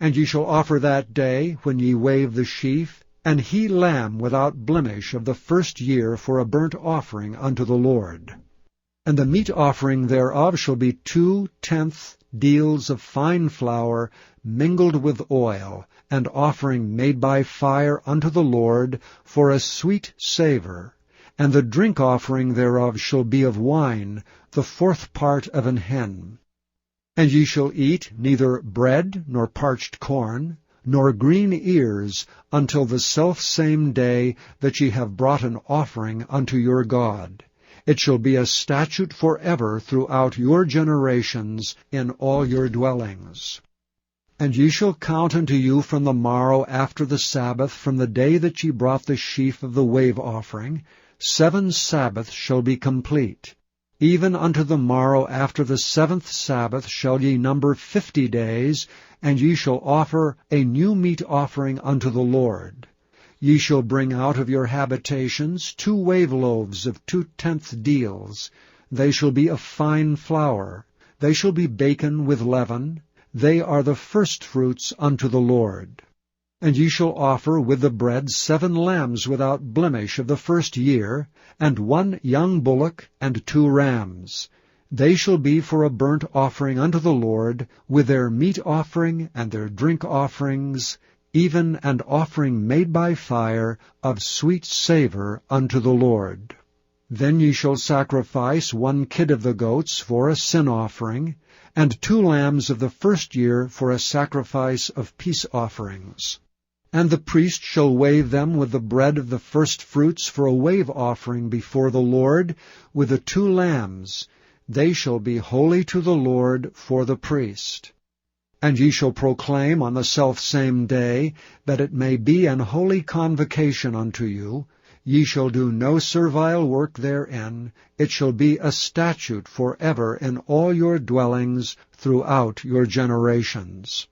And ye shall offer that day, when ye wave the sheaf, An he lamb without blemish of the first year for a burnt offering unto the Lord. And the meat offering thereof shall be 2/10 deals of fine flour mingled with oil, an offering made by fire unto the Lord for a sweet savour. And the drink offering thereof shall be of wine, the 4th part of an hin. And ye shall eat neither bread, nor parched corn, nor green ears, until the selfsame day that ye have brought an offering unto your God. It shall be a statute forever throughout your generations in all your dwellings. And ye shall count unto you from the morrow after the Sabbath, from the day that ye brought the sheaf of the wave offering, 7 Sabbaths shall be complete. Even unto the morrow after the 7th Sabbath shall ye number 50 days, and ye shall offer a new meat offering unto the Lord. Ye shall bring out of your habitations 2 wave loaves of 2/10 deals. They shall be of fine flour. They shall be baken with leaven. They are the firstfruits unto the Lord. And ye shall offer with the bread 7 lambs without blemish of the first year, and 1 young bullock, and 2 rams. They shall be for a burnt offering unto the Lord, with their meat offering and their drink offerings, even an offering made by fire of sweet savour unto the Lord. Then ye shall sacrifice 1 kid of the goats for a sin offering, and 2 lambs of the first year for a sacrifice of peace offerings. And the priest shall wave them with the bread of the firstfruits for a wave offering before the Lord, with the 2 lambs. They shall be holy to the Lord for the priest. And ye shall proclaim on the selfsame day, that it may be an holy convocation unto you. Ye shall do no servile work therein. It shall be a statute forever in all your dwellings throughout your generations.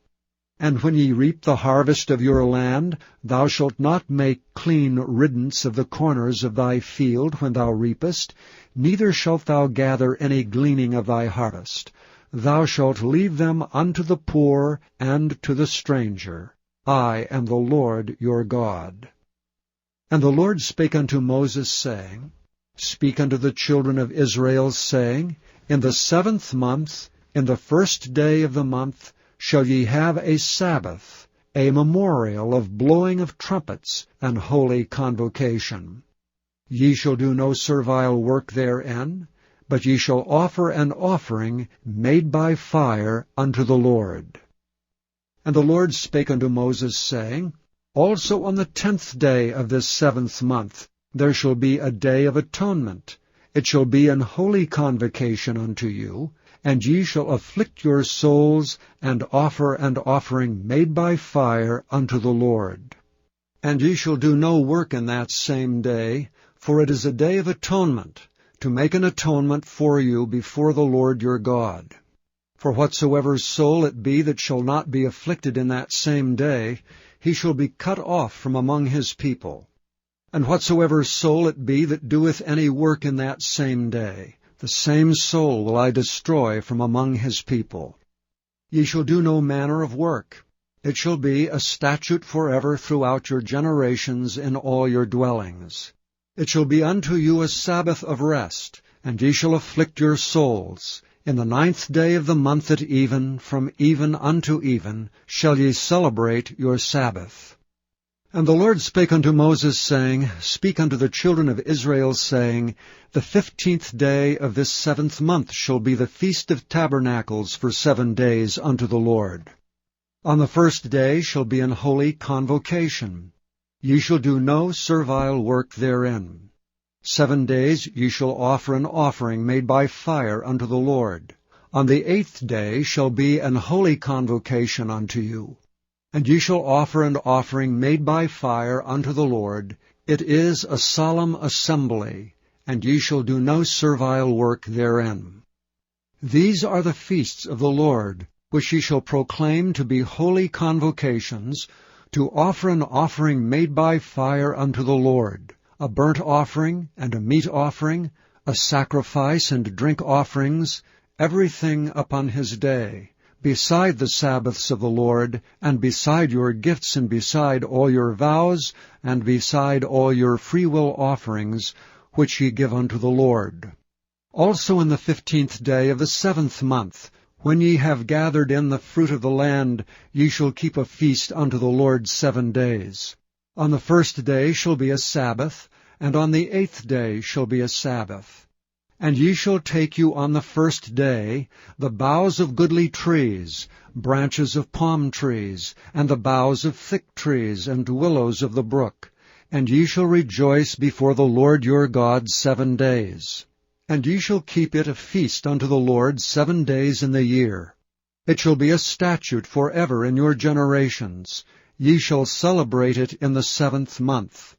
And when ye reap the harvest of your land, thou shalt not make clean riddance of the corners of thy field when thou reapest, neither shalt thou gather any gleaning of thy harvest. Thou shalt leave them unto the poor and to the stranger. I am the Lord your God. And the Lord spake unto Moses, saying, Speak unto the children of Israel, saying, In the 7th month, in the 1st day of the month, shall ye have a Sabbath, a memorial of blowing of trumpets, and holy convocation. Ye shall do no servile work therein, but ye shall offer an offering made by fire unto the Lord. And the Lord spake unto Moses, saying, Also on the 10th day of this 7th month there shall be a day of atonement. It shall be an holy convocation unto you, and ye shall afflict your souls, and offer an offering made by fire unto the Lord. And ye shall do no work in that same day, for it is a day of atonement, to make an atonement for you before the Lord your God. For whatsoever soul it be that shall not be afflicted in that same day, he shall be cut off from among his people. And whatsoever soul it be that doeth any work in that same day, the same soul will I destroy from among his people. Ye shall do no manner of work. It shall be a statute forever throughout your generations in all your dwellings. It shall be unto you a Sabbath of rest, and ye shall afflict your souls. In the 9th day of the month at even, from even unto even, shall ye celebrate your Sabbath. And the Lord spake unto Moses, saying, Speak unto the children of Israel, saying, The 15th day of this 7th month shall be the Feast of Tabernacles for 7 days unto the Lord. On the 1st day shall be an holy convocation. Ye shall do no servile work therein. 7 days ye shall offer an offering made by fire unto the Lord. On the 8th day shall be an holy convocation unto you. And ye shall offer an offering made by fire unto the Lord. It is a solemn assembly, and ye shall do no servile work therein. These are the feasts of the Lord, which ye shall proclaim to be holy convocations, to offer an offering made by fire unto the Lord, a burnt offering and a meat offering, a sacrifice and drink offerings, everything upon his day, beside the Sabbaths of the Lord, and beside your gifts, and beside all your vows, and beside all your freewill offerings, which ye give unto the Lord. Also in the 15th day of the 7th month, when ye have gathered in the fruit of the land, ye shall keep a feast unto the Lord 7 days. On the 1st day shall be a Sabbath, and on the 8th day shall be a Sabbath. And ye shall take you on the 1st day the boughs of goodly trees, branches of palm trees, and the boughs of thick trees, and willows of the brook, and ye shall rejoice before the Lord your God 7 days. And ye shall keep it a feast unto the Lord 7 days in the year. It shall be a statute forever in your generations. Ye shall celebrate it in the 7th month.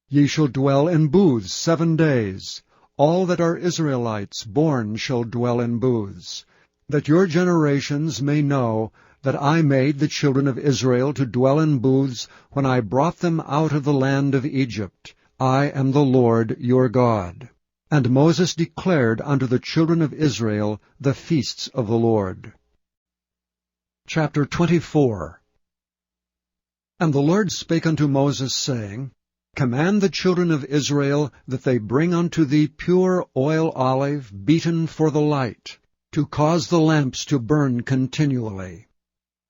Ye shall dwell in booths 7 days. All that are Israelites born shall dwell in booths, that your generations may know that I made the children of Israel to dwell in booths when I brought them out of the land of Egypt. I am the Lord your God. And Moses declared unto the children of Israel the feasts of the Lord. Chapter 24. And the Lord spake unto Moses, saying, Command the children of Israel that they bring unto thee pure oil olive, beaten for the light, to cause the lamps to burn continually.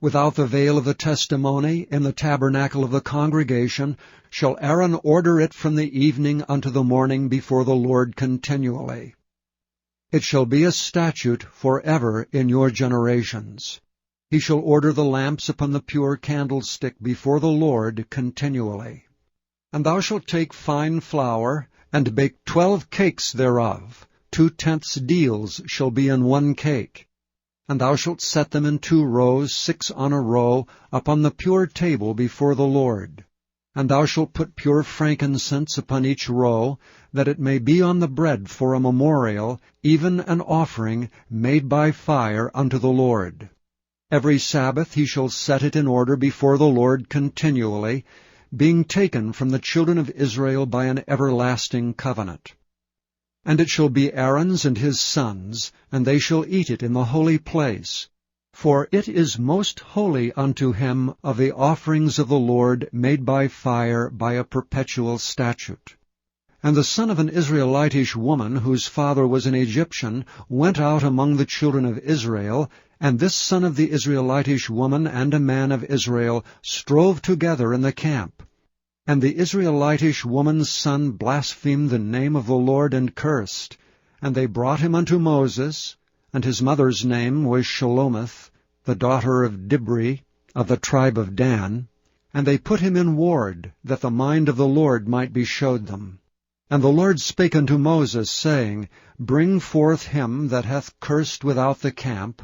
Without the veil of the testimony, in the tabernacle of the congregation, shall Aaron order it from the evening unto the morning before the Lord continually. It shall be a statute forever in your generations. He shall order the lamps upon the pure candlestick before the Lord continually. And thou shalt take fine flour, and bake 12 cakes thereof. 2/10 deals shall be in 1 cake. And thou shalt set them in 2 rows, 6 on a row, upon the pure table before the Lord. And thou shalt put pure frankincense upon each row, that it may be on the bread for a memorial, even an offering made by fire unto the Lord. Every Sabbath he shall set it in order before the Lord continually, being taken from the children of Israel by an everlasting covenant. And it shall be Aaron's and his sons, and they shall eat it in the holy place. For it is most holy unto him of the offerings of the Lord made by fire by a perpetual statute. And the son of an Israelitish woman, whose father was an Egyptian, went out among the children of Israel, and this son of the Israelitish woman and a man of Israel strove together in the camp. And the Israelitish woman's son blasphemed the name of the Lord and cursed. And they brought him unto Moses, and his mother's name was Shelomith, the daughter of Dibri, of the tribe of Dan. And they put him in ward, that the mind of the Lord might be showed them. And the Lord spake unto Moses, saying, Bring forth him that hath cursed without the camp,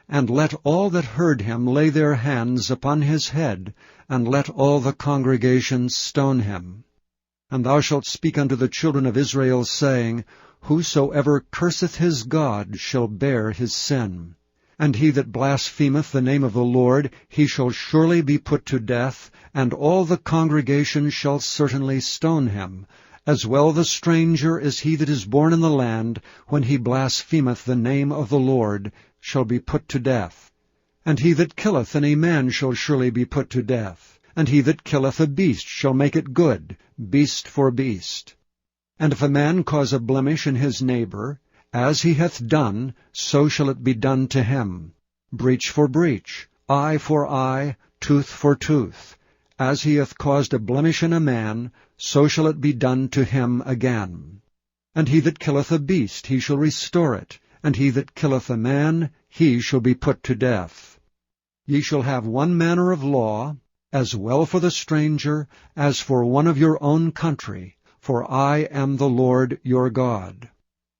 and let all that heard him lay their hands upon his head, and let all the congregation stone him. And thou shalt speak unto the children of Israel, saying, Whosoever curseth his God shall bear his sin. And he that blasphemeth the name of the Lord, he shall surely be put to death, and all the congregation shall certainly stone him, as well the stranger as he that is born in the land, when he blasphemeth the name of the Lord, shall be put to death. And he that killeth any man shall surely be put to death. And he that killeth a beast shall make it good, beast for beast. And if a man cause a blemish in his neighbor, as he hath done, so shall it be done to him. Breach for breach, eye for eye, tooth for tooth. As he hath caused a blemish in a man, so shall it be done to him again. And he that killeth a beast, he shall restore it. And he that killeth a man, he shall be put to death. Ye shall have one manner of law, as well for the stranger as for one of your own country, for I am the Lord your God.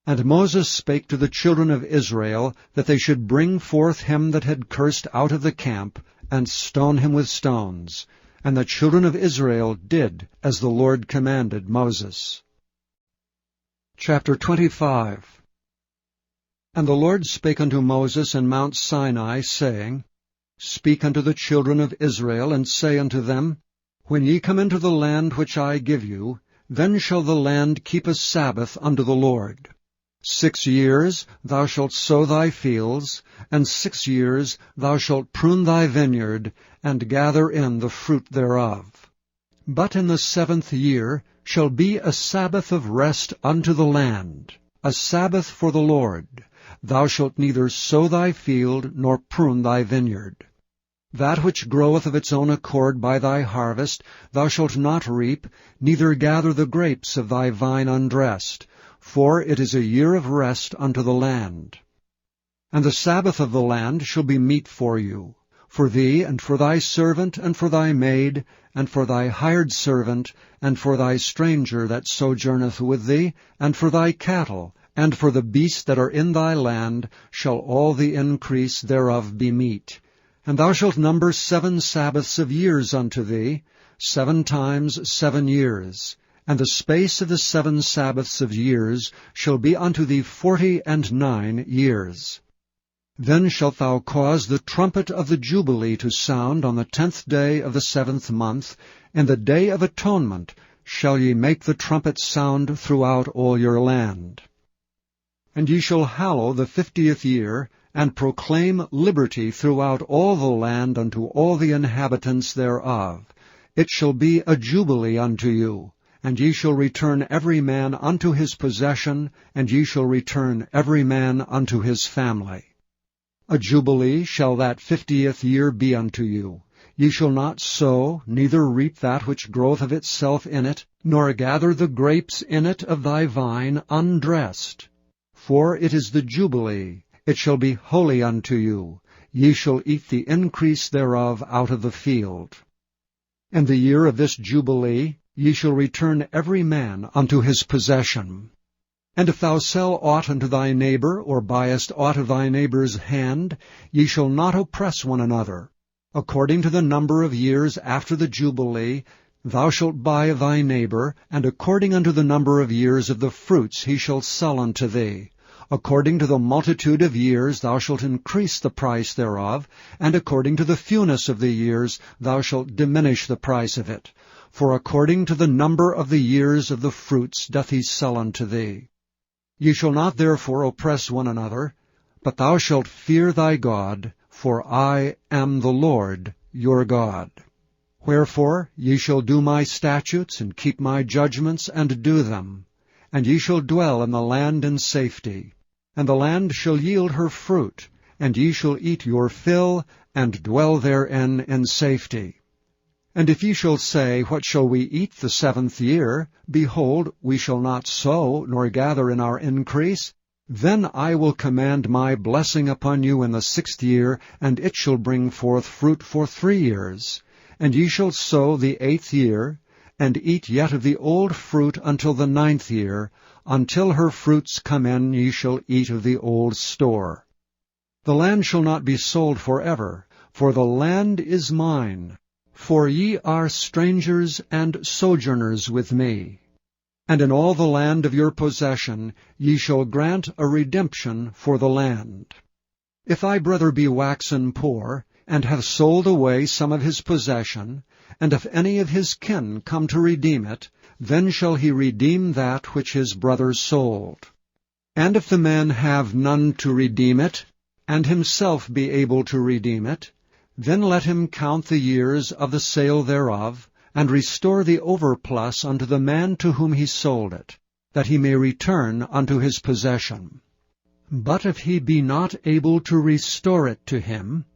And Moses spake to the children of Israel, that they should bring forth him that had cursed out of the camp, and stone him with stones. And the children of Israel did as the Lord commanded Moses. Chapter 25. And the Lord spake unto Moses in Mount Sinai, saying, Speak unto the children of Israel, and say unto them, When ye come into the land which I give you, then shall the land keep a Sabbath unto the Lord. 6 years thou shalt sow thy fields, and 6 years thou shalt prune thy vineyard, and gather in the fruit thereof. But in the 7th year shall be a Sabbath of rest unto the land, a Sabbath for the Lord. Thou shalt neither sow thy field, nor prune thy vineyard. That which groweth of its own accord by thy harvest thou shalt not reap, neither gather the grapes of thy vine undressed, for it is a year of rest unto the land. And the Sabbath of the land shall be meat for you, for thee, and for thy servant, and for thy maid, and for thy hired servant, and for thy stranger that sojourneth with thee, and for thy cattle, and for the beasts that are in thy land, shall all the increase thereof be meat. And thou shalt number 7 Sabbaths of years unto thee, 7 times 7 years. And the space of the 7 Sabbaths of years shall be unto thee 49 years. Then shalt thou cause the trumpet of the Jubilee to sound on the 10th day of the 7th month. In the day of atonement shall ye make the trumpet sound throughout all your land. And ye shall hallow the 50th year, and proclaim liberty throughout all the land unto all the inhabitants thereof. It shall be a jubilee unto you, and ye shall return every man unto his possession, and ye shall return every man unto his family. A jubilee shall that 50th year be unto you. Ye shall not sow, neither reap that which groweth of itself in it, nor gather the grapes in it of thy vine undressed. For it is the jubilee. It shall be holy unto you. Ye shall eat the increase thereof out of the field. In the year of this jubilee ye shall return every man unto his possession. And if thou sell aught unto thy neighbor, or buyest aught of thy neighbor's hand, ye shall not oppress one another. According to the number of years after the jubilee thou shalt buy of thy neighbor, and according unto the number of years of the fruits he shall sell unto thee. According to the multitude of years thou shalt increase the price thereof, and according to the fewness of the years thou shalt diminish the price of it. For according to the number of the years of the fruits doth he sell unto thee. Ye shall not therefore oppress one another, but thou shalt fear thy God, for I am the Lord your God. Wherefore ye shall do my statutes, and keep my judgments, and do them. And ye shall dwell in the land in safety. And the land shall yield her fruit, and ye shall eat your fill, and dwell therein in safety. And if ye shall say, What shall we eat the 7th year? Behold, we shall not sow, nor gather in our increase. Then I will command my blessing upon you in the 6th year, and it shall bring forth fruit for 3 years. And ye shall sow the 8th year, and eat yet of the old fruit until the 9th year. Until her fruits come in ye shall eat of the old store. The land shall not be sold forever, for the land is mine. For ye are strangers and sojourners with me. And in all the land of your possession ye shall grant a redemption for the land. If thy brother be waxen poor, and hath sold away some of his possession, and if any of his kin come to redeem it, then shall he redeem that which his brother sold. And if the man have none to redeem it, and himself be able to redeem it, then let him count the years of the sale thereof, and restore the overplus unto the man to whom he sold it, that he may return unto his possession. But if he be not able to restore it to him,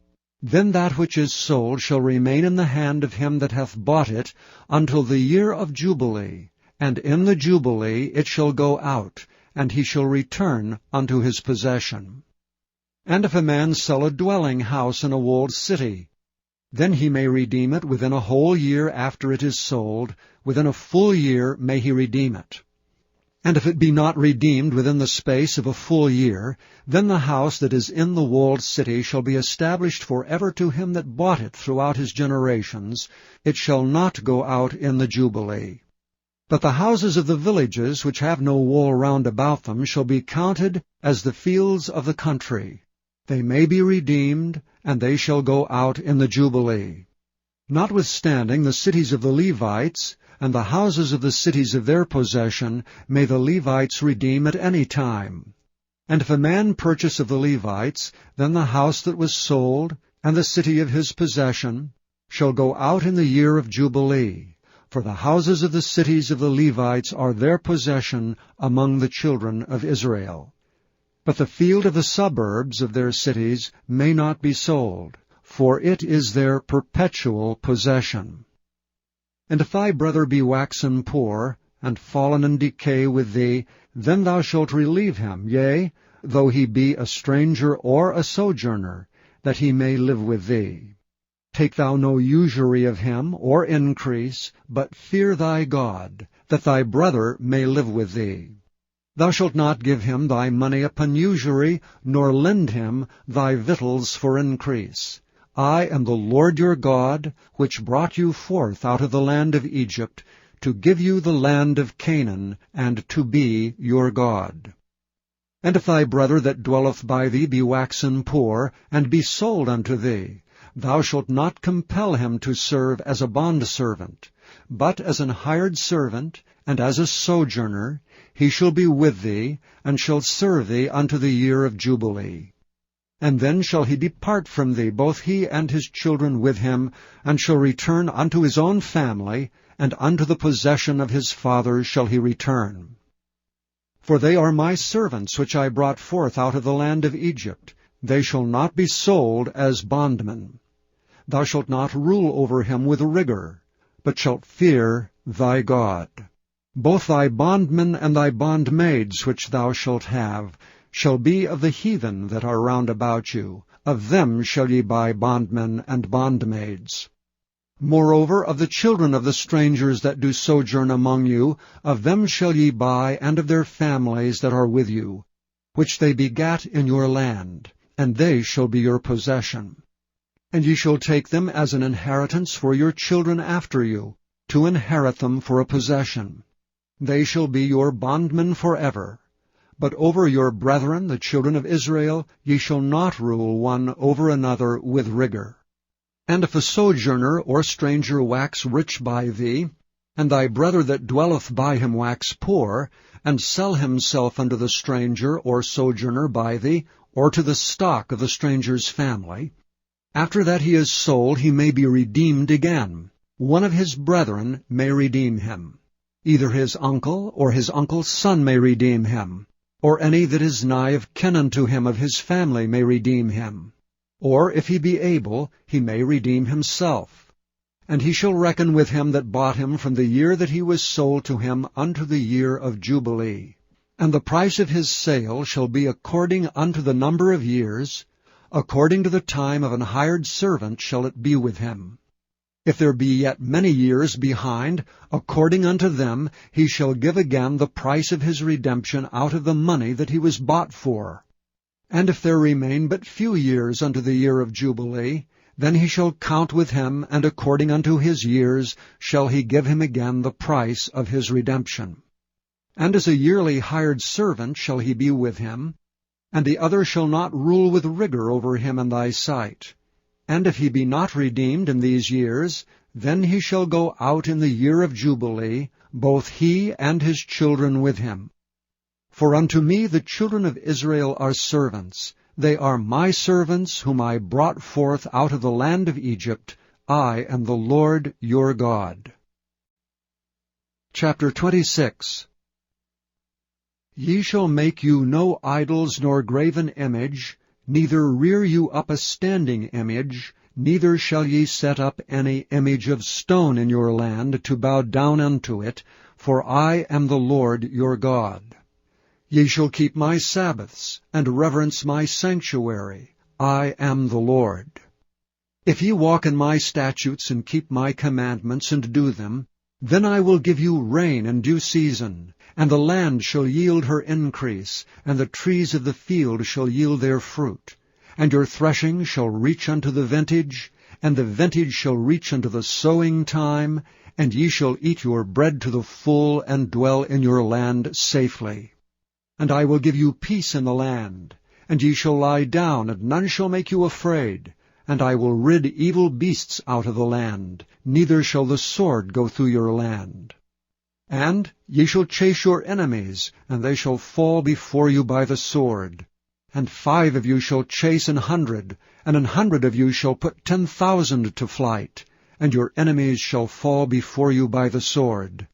then that which is sold shall remain in the hand of him that hath bought it until the year of Jubilee, and in the Jubilee it shall go out, and he shall return unto his possession. And if a man sell a dwelling house in a walled city, then he may redeem it within a whole year after it is sold. Within a full year may he redeem it. And if it be not redeemed within the space of a full year, then the house that is in the walled city shall be established forever to him that bought it throughout his generations. It shall not go out in the Jubilee. But the houses of the villages which have no wall round about them shall be counted as the fields of the country. They may be redeemed, and they shall go out in the Jubilee. Notwithstanding the cities of the Levites, and the houses of the cities of their possession, may the Levites redeem at any time. And if a man purchase of the Levites, then the house that was sold, and the city of his possession, shall go out in the year of Jubilee. For the houses of the cities of the Levites are their possession among the children of Israel. But the field of the suburbs of their cities may not be sold, for it is their perpetual possession. And if thy brother be waxen poor, and fallen in decay with thee, then thou shalt relieve him, yea, though he be a stranger or a sojourner, that he may live with thee. Take thou no usury of him, or increase, but fear thy God, that thy brother may live with thee. Thou shalt not give him thy money upon usury, nor lend him thy victuals for increase. I am the Lord your God, which brought you forth out of the land of Egypt, to give you the land of Canaan, and to be your God. And if thy brother that dwelleth by thee be waxen poor, and be sold unto thee, thou shalt not compel him to serve as a bondservant, but as an hired servant, and as a sojourner, he shall be with thee, and shall serve thee unto the year of Jubilee. And then shall he depart from thee, both he and his children with him, and shall return unto his own family, and unto the possession of his fathers shall he return. For they are my servants which I brought forth out of the land of Egypt. They shall not be sold as bondmen. Thou shalt not rule over him with rigor, but shalt fear thy God. Both thy bondmen and thy bondmaids which thou shalt have shall be of the heathen that are round about you. Of them shall ye buy bondmen and bondmaids. Moreover, of the children of the strangers that do sojourn among you, of them shall ye buy, and of their families that are with you, which they begat in your land, and they shall be your possession. And ye shall take them as an inheritance for your children after you, to inherit them for a possession. They shall be your bondmen forever. But over your brethren, the children of Israel, ye shall not rule one over another with rigor. And if a sojourner or stranger wax rich by thee, and thy brother that dwelleth by him wax poor, and sell himself unto the stranger or sojourner by thee, or to the stock of the stranger's family, after that he is sold he may be redeemed again. One of his brethren may redeem him. Either his uncle or his uncle's son may redeem him, or any that is nigh of kin unto him of his family may redeem him. Or, if he be able, he may redeem himself. And he shall reckon with him that bought him from the year that he was sold to him unto the year of Jubilee. And the price of his sale shall be according unto the number of years, according to the time of an hired servant shall it be with him. If there be yet many years behind, according unto them he shall give again the price of his redemption out of the money that he was bought for. And if there remain but few years unto the year of Jubilee, then he shall count with him, and according unto his years shall he give him again the price of his redemption. And as a yearly hired servant shall he be with him, and the other shall not rule with rigor over him in thy sight. And if he be not redeemed in these years, then he shall go out in the year of Jubilee, both he and his children with him. For unto me the children of Israel are servants. They are my servants, whom I brought forth out of the land of Egypt. I am the Lord your God. Chapter 26. Ye shall make you no idols nor graven image, neither rear you up a standing image, neither shall ye set up any image of stone in your land to bow down unto it, for I am the Lord your God. Ye shall keep my Sabbaths, and reverence my sanctuary. I am the Lord. If ye walk in my statutes, and keep my commandments, and do them, then I will give you rain in due season, and the land shall yield her increase, and the trees of the field shall yield their fruit. And your threshing shall reach unto the vintage, and the vintage shall reach unto the sowing time, and ye shall eat your bread to the full, and dwell in your land safely. And I will give you peace in the land, and ye shall lie down, and none shall make you afraid. And I will rid evil beasts out of the land, neither shall the sword go through your land. And ye shall chase your enemies, and they shall fall before you by the sword. And 5 of you shall chase 100, and 100 of you shall put 10,000 to flight, and your enemies shall fall before you by the sword.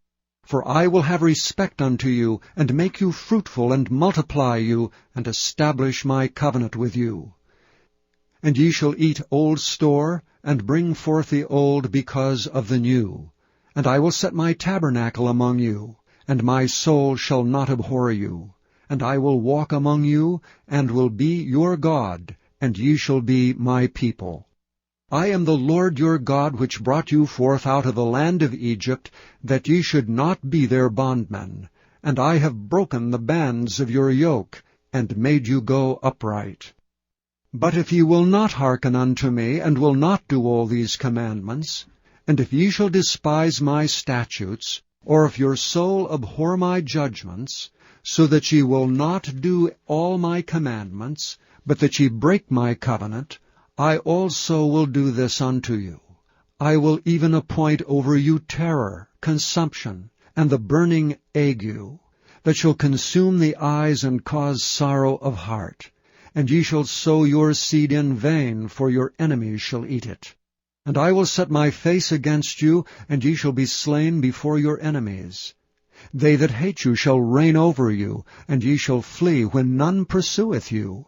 For I will have respect unto you, and make you fruitful, and multiply you, and establish my covenant with you. And ye shall eat old store, and bring forth the old because of the new. And I will set my tabernacle among you, and my soul shall not abhor you. And I will walk among you, and will be your God, and ye shall be my people. I am the Lord your God, which brought you forth out of the land of Egypt, that ye should not be their bondmen. And I have broken the bands of your yoke, and made you go upright. But if ye will not hearken unto me, and will not do all these commandments, and if ye shall despise my statutes, or if your soul abhor my judgments, so that ye will not do all my commandments, but that ye break my covenant, I also will do this unto you. I will even appoint over you terror, consumption, and the burning ague, that shall consume the eyes and cause sorrow of heart. And ye shall sow your seed in vain, for your enemies shall eat it. And I will set my face against you, and ye shall be slain before your enemies. They that hate you shall reign over you, and ye shall flee when none pursueth you.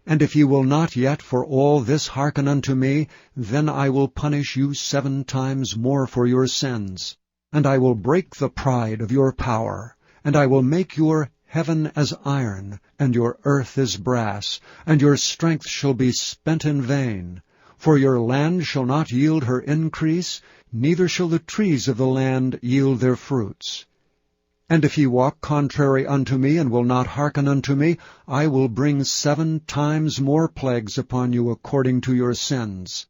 And if ye will not yet for all this hearken unto me, then I will punish you 7 times more for your sins. And I will break the pride of your power, and I will make your heaven as iron, and your earth as brass, and your strength shall be spent in vain. For your land shall not yield her increase, neither shall the trees of the land yield their fruits. And if ye walk contrary unto me, and will not hearken unto me, I will bring 7 times more plagues upon you according to your sins.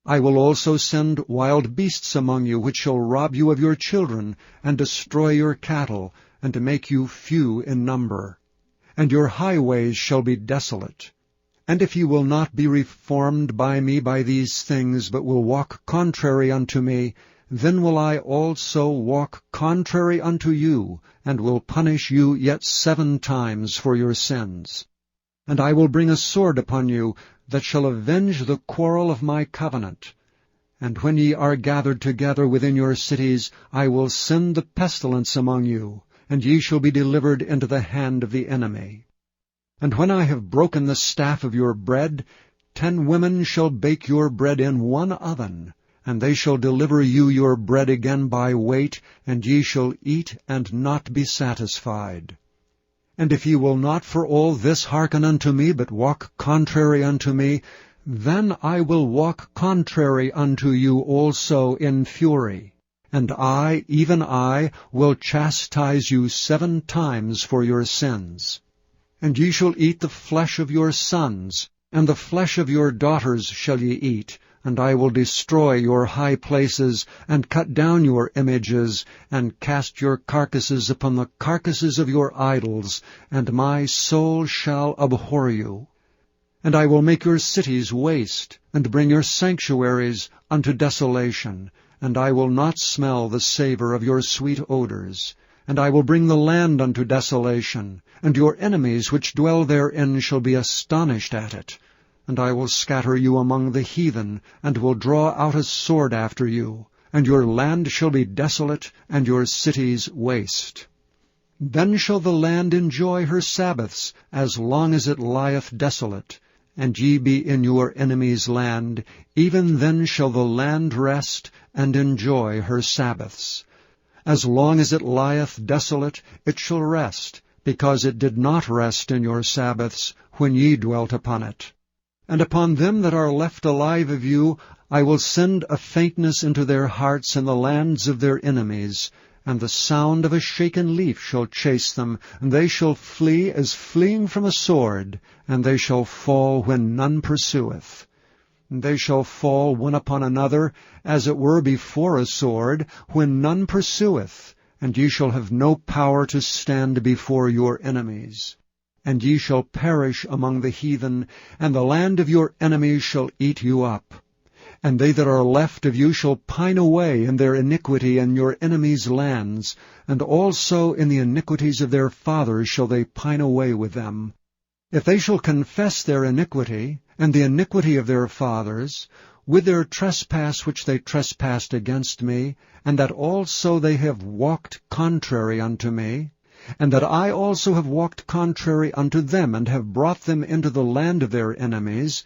I will also send wild beasts among you, which shall rob you of your children, and destroy your cattle, and to make you few in number. And your highways shall be desolate. And if ye will not be reformed by me by these things, but will walk contrary unto me, then will I also walk contrary unto you, and will punish you yet 7 times for your sins. And I will bring a sword upon you, that shall avenge the quarrel of my covenant. And when ye are gathered together within your cities, I will send the pestilence among you, and ye shall be delivered into the hand of the enemy. And when I have broken the staff of your bread, 10 women shall bake your bread in 1 oven, and they shall deliver you your bread again by weight, and ye shall eat and not be satisfied. And if ye will not for all this hearken unto me, but walk contrary unto me, then I will walk contrary unto you also in fury. And I, even I, will chastise you 7 times for your sins. And ye shall eat the flesh of your sons, and the flesh of your daughters shall ye eat, and I will destroy your high places, and cut down your images, and cast your carcasses upon the carcasses of your idols, and my soul shall abhor you. And I will make your cities waste, and bring your sanctuaries unto desolation, and I will not smell the savor of your sweet odors. And I will bring the land unto desolation, and your enemies which dwell therein shall be astonished at it. And I will scatter you among the heathen, and will draw out a sword after you, and your land shall be desolate, and your cities waste. Then shall the land enjoy her Sabbaths, as long as it lieth desolate, and ye be in your enemy's land, even then shall the land rest, and enjoy her Sabbaths. As long as it lieth desolate, it shall rest, because it did not rest in your Sabbaths, when ye dwelt upon it. And upon them that are left alive of you I will send a faintness into their hearts in the lands of their enemies, and the sound of a shaken leaf shall chase them, and they shall flee as fleeing from a sword, and they shall fall when none pursueth. And they shall fall one upon another, as it were before a sword, when none pursueth, and ye shall have no power to stand before your enemies. And ye shall perish among the heathen, and the land of your enemies shall eat you up. And they that are left of you shall pine away in their iniquity in your enemies' lands, and also in the iniquities of their fathers shall they pine away with them. If they shall confess their iniquity, and the iniquity of their fathers, with their trespass which they trespassed against me, and that also they have walked contrary unto me, and that I also have walked contrary unto them, and have brought them into the land of their enemies,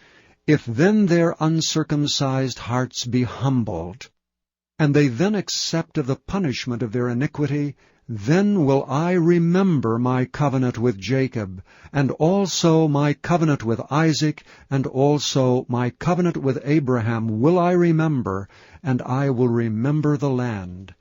if then their uncircumcised hearts be humbled, and they then accept of the punishment of their iniquity, then will I remember my covenant with Jacob, and also my covenant with Isaac, and also my covenant with Abraham will I remember, and I will remember the land.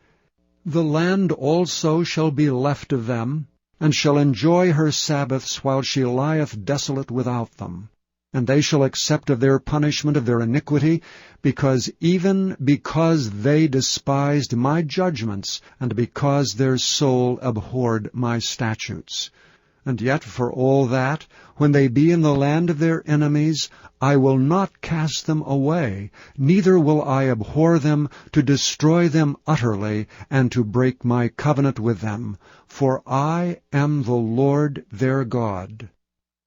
The land also shall be left of them, and shall enjoy her Sabbaths while she lieth desolate without them. And they shall accept of their punishment of their iniquity, because they despised my judgments, and because their soul abhorred my statutes. And yet for all that, when they be in the land of their enemies, I will not cast them away, neither will I abhor them, to destroy them utterly, and to break my covenant with them. For I am the Lord their God.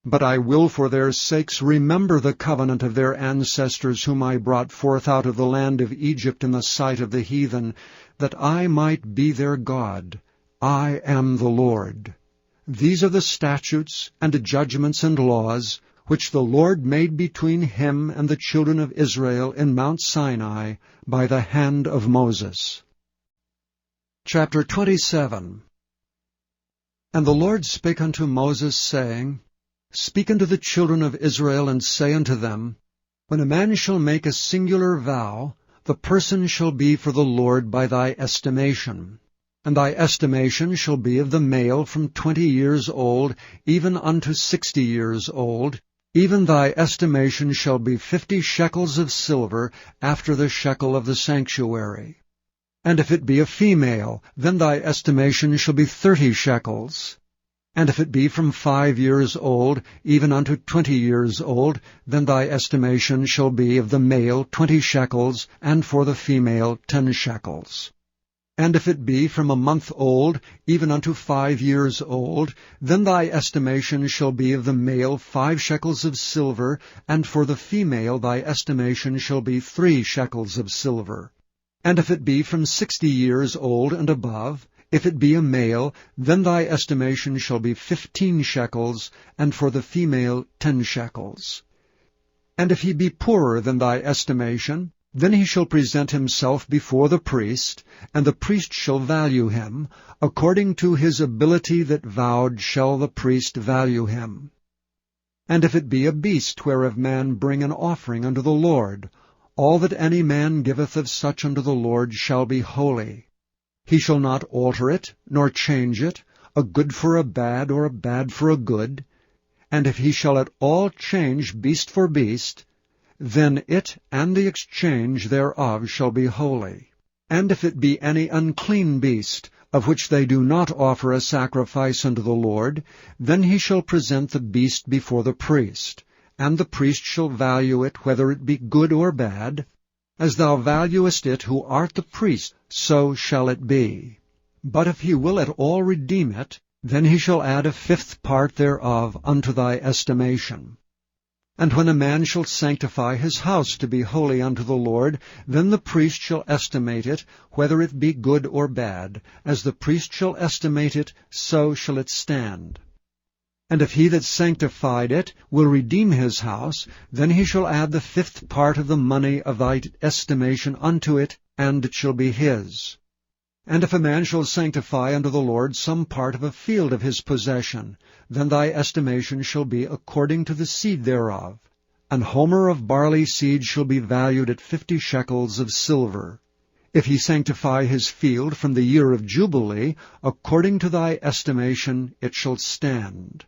But I will for their sakes remember the covenant of their ancestors, whom I brought forth out of the land of Egypt in the sight of the heathen, that I might be their God. I am the Lord. These are the statutes and judgments and laws, which the Lord made between him and the children of Israel in Mount Sinai by the hand of Moses. Chapter 27. And the Lord spake unto Moses, saying, Speak unto the children of Israel, and say unto them, When a man shall make a singular vow, the person shall be for the Lord by thy estimation. And thy estimation shall be of the male from 20 years old, even unto 60 years old. Even thy estimation shall be 50 shekels of silver, after the shekel of the sanctuary. And if it be a female, then thy estimation shall be 30 shekels. And if it be from 5 years old, even unto 20 years old, then thy estimation shall be of the male 20 shekels, and for the female 10 shekels. And if it be from a month old, even unto 5 years old, then thy estimation shall be of the male 5 shekels of silver, and for the female thy estimation shall be 3 shekels of silver. And if it be from 60 years old and above, if it be a male, then thy estimation shall be 15 shekels, and for the female 10 shekels. And if he be poorer than thy estimation, then he shall present himself before the priest, and the priest shall value him. According to his ability that vowed shall the priest value him. And if it be a beast whereof man bring an offering unto the Lord, all that any man giveth of such unto the Lord shall be holy. He shall not alter it, nor change it, a good for a bad, or a bad for a good. And if he shall at all change beast for beast, then it and the exchange thereof shall be holy. And if it be any unclean beast, of which they do not offer a sacrifice unto the Lord, then he shall present the beast before the priest, and the priest shall value it, whether it be good or bad. As thou valuest it who art the priest, so shall it be. But if he will at all redeem it, then he shall add 1/5 part thereof unto thy estimation. And when a man shall sanctify his house to be holy unto the Lord, then the priest shall estimate it, whether it be good or bad. As the priest shall estimate it, so shall it stand. And if he that sanctified it will redeem his house, then he shall add the 1/5 part of the money of thy estimation unto it, and it shall be his. And if a man shall sanctify unto the Lord some part of a field of his possession, then thy estimation shall be according to the seed thereof. An homer of barley seed shall be valued at 50 shekels of silver. If he sanctify his field from the year of Jubilee, according to thy estimation it shall stand.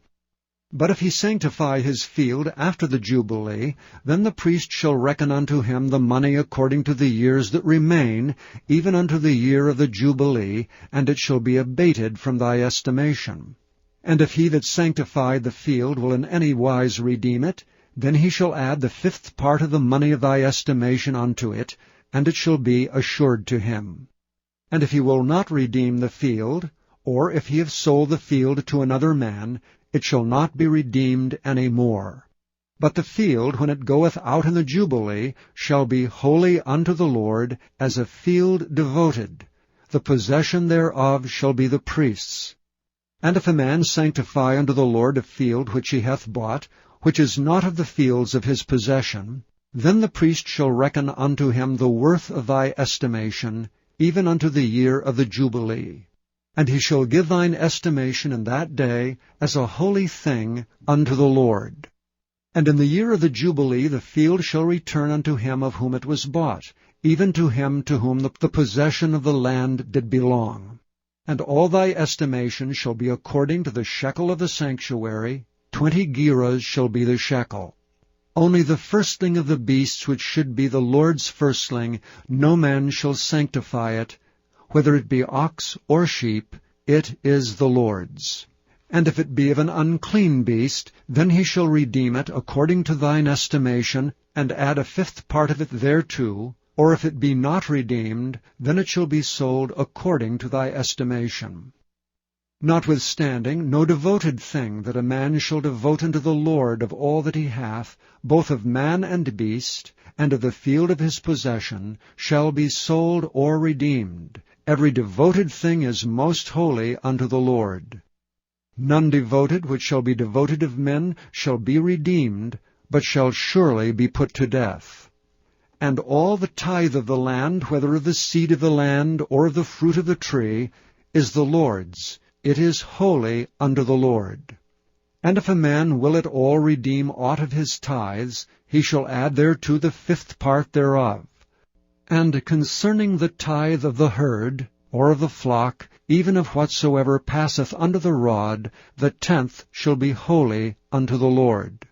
But if he sanctify his field after the Jubilee, then the priest shall reckon unto him the money according to the years that remain, even unto the year of the Jubilee, and it shall be abated from thy estimation. And if he that sanctified the field will in any wise redeem it, then he shall add the 5th part of the money of thy estimation unto it, and it shall be assured to him. And if he will not redeem the field, or if he have sold the field to another man, it shall not be redeemed any more. But the field, when it goeth out in the Jubilee, shall be holy unto the Lord, as a field devoted. The possession thereof shall be the priest's. And if a man sanctify unto the Lord a field which he hath bought, which is not of the fields of his possession, then the priest shall reckon unto him the worth of thy estimation, even unto the year of the Jubilee. And he shall give thine estimation in that day as a holy thing unto the Lord. And in the year of the Jubilee the field shall return unto him of whom it was bought, even to him to whom the possession of the land did belong. And all thy estimation shall be according to the shekel of the sanctuary, 20 gerahs shall be the shekel. Only the firstling of the beasts which should be the Lord's firstling, no man shall sanctify it, whether it be ox or sheep, it is the Lord's. And if it be of an unclean beast, then he shall redeem it according to thine estimation, and add a 5th part of it thereto, or if it be not redeemed, then it shall be sold according to thy estimation. Notwithstanding, no devoted thing that a man shall devote unto the Lord of all that he hath, both of man and beast, and of the field of his possession, shall be sold or redeemed. Every devoted thing is most holy unto the Lord. None devoted which shall be devoted of men shall be redeemed, but shall surely be put to death. And all the tithe of the land, whether of the seed of the land or of the fruit of the tree, is the Lord's. It is holy unto the Lord. And if a man will at all redeem aught of his tithes, he shall add thereto the 5th part thereof. And concerning the tithe of the herd, or of the flock, even of whatsoever passeth under the rod, the 10th shall be holy unto the Lord.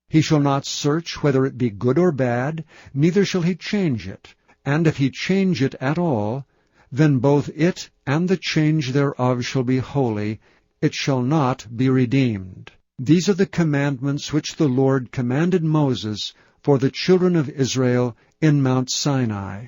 He shall not search whether it be good or bad, neither shall he change it. And if he change it at all, then both it and the change thereof shall be holy, it shall not be redeemed. These are the commandments which the Lord commanded Moses for the children of Israel in Mount Sinai.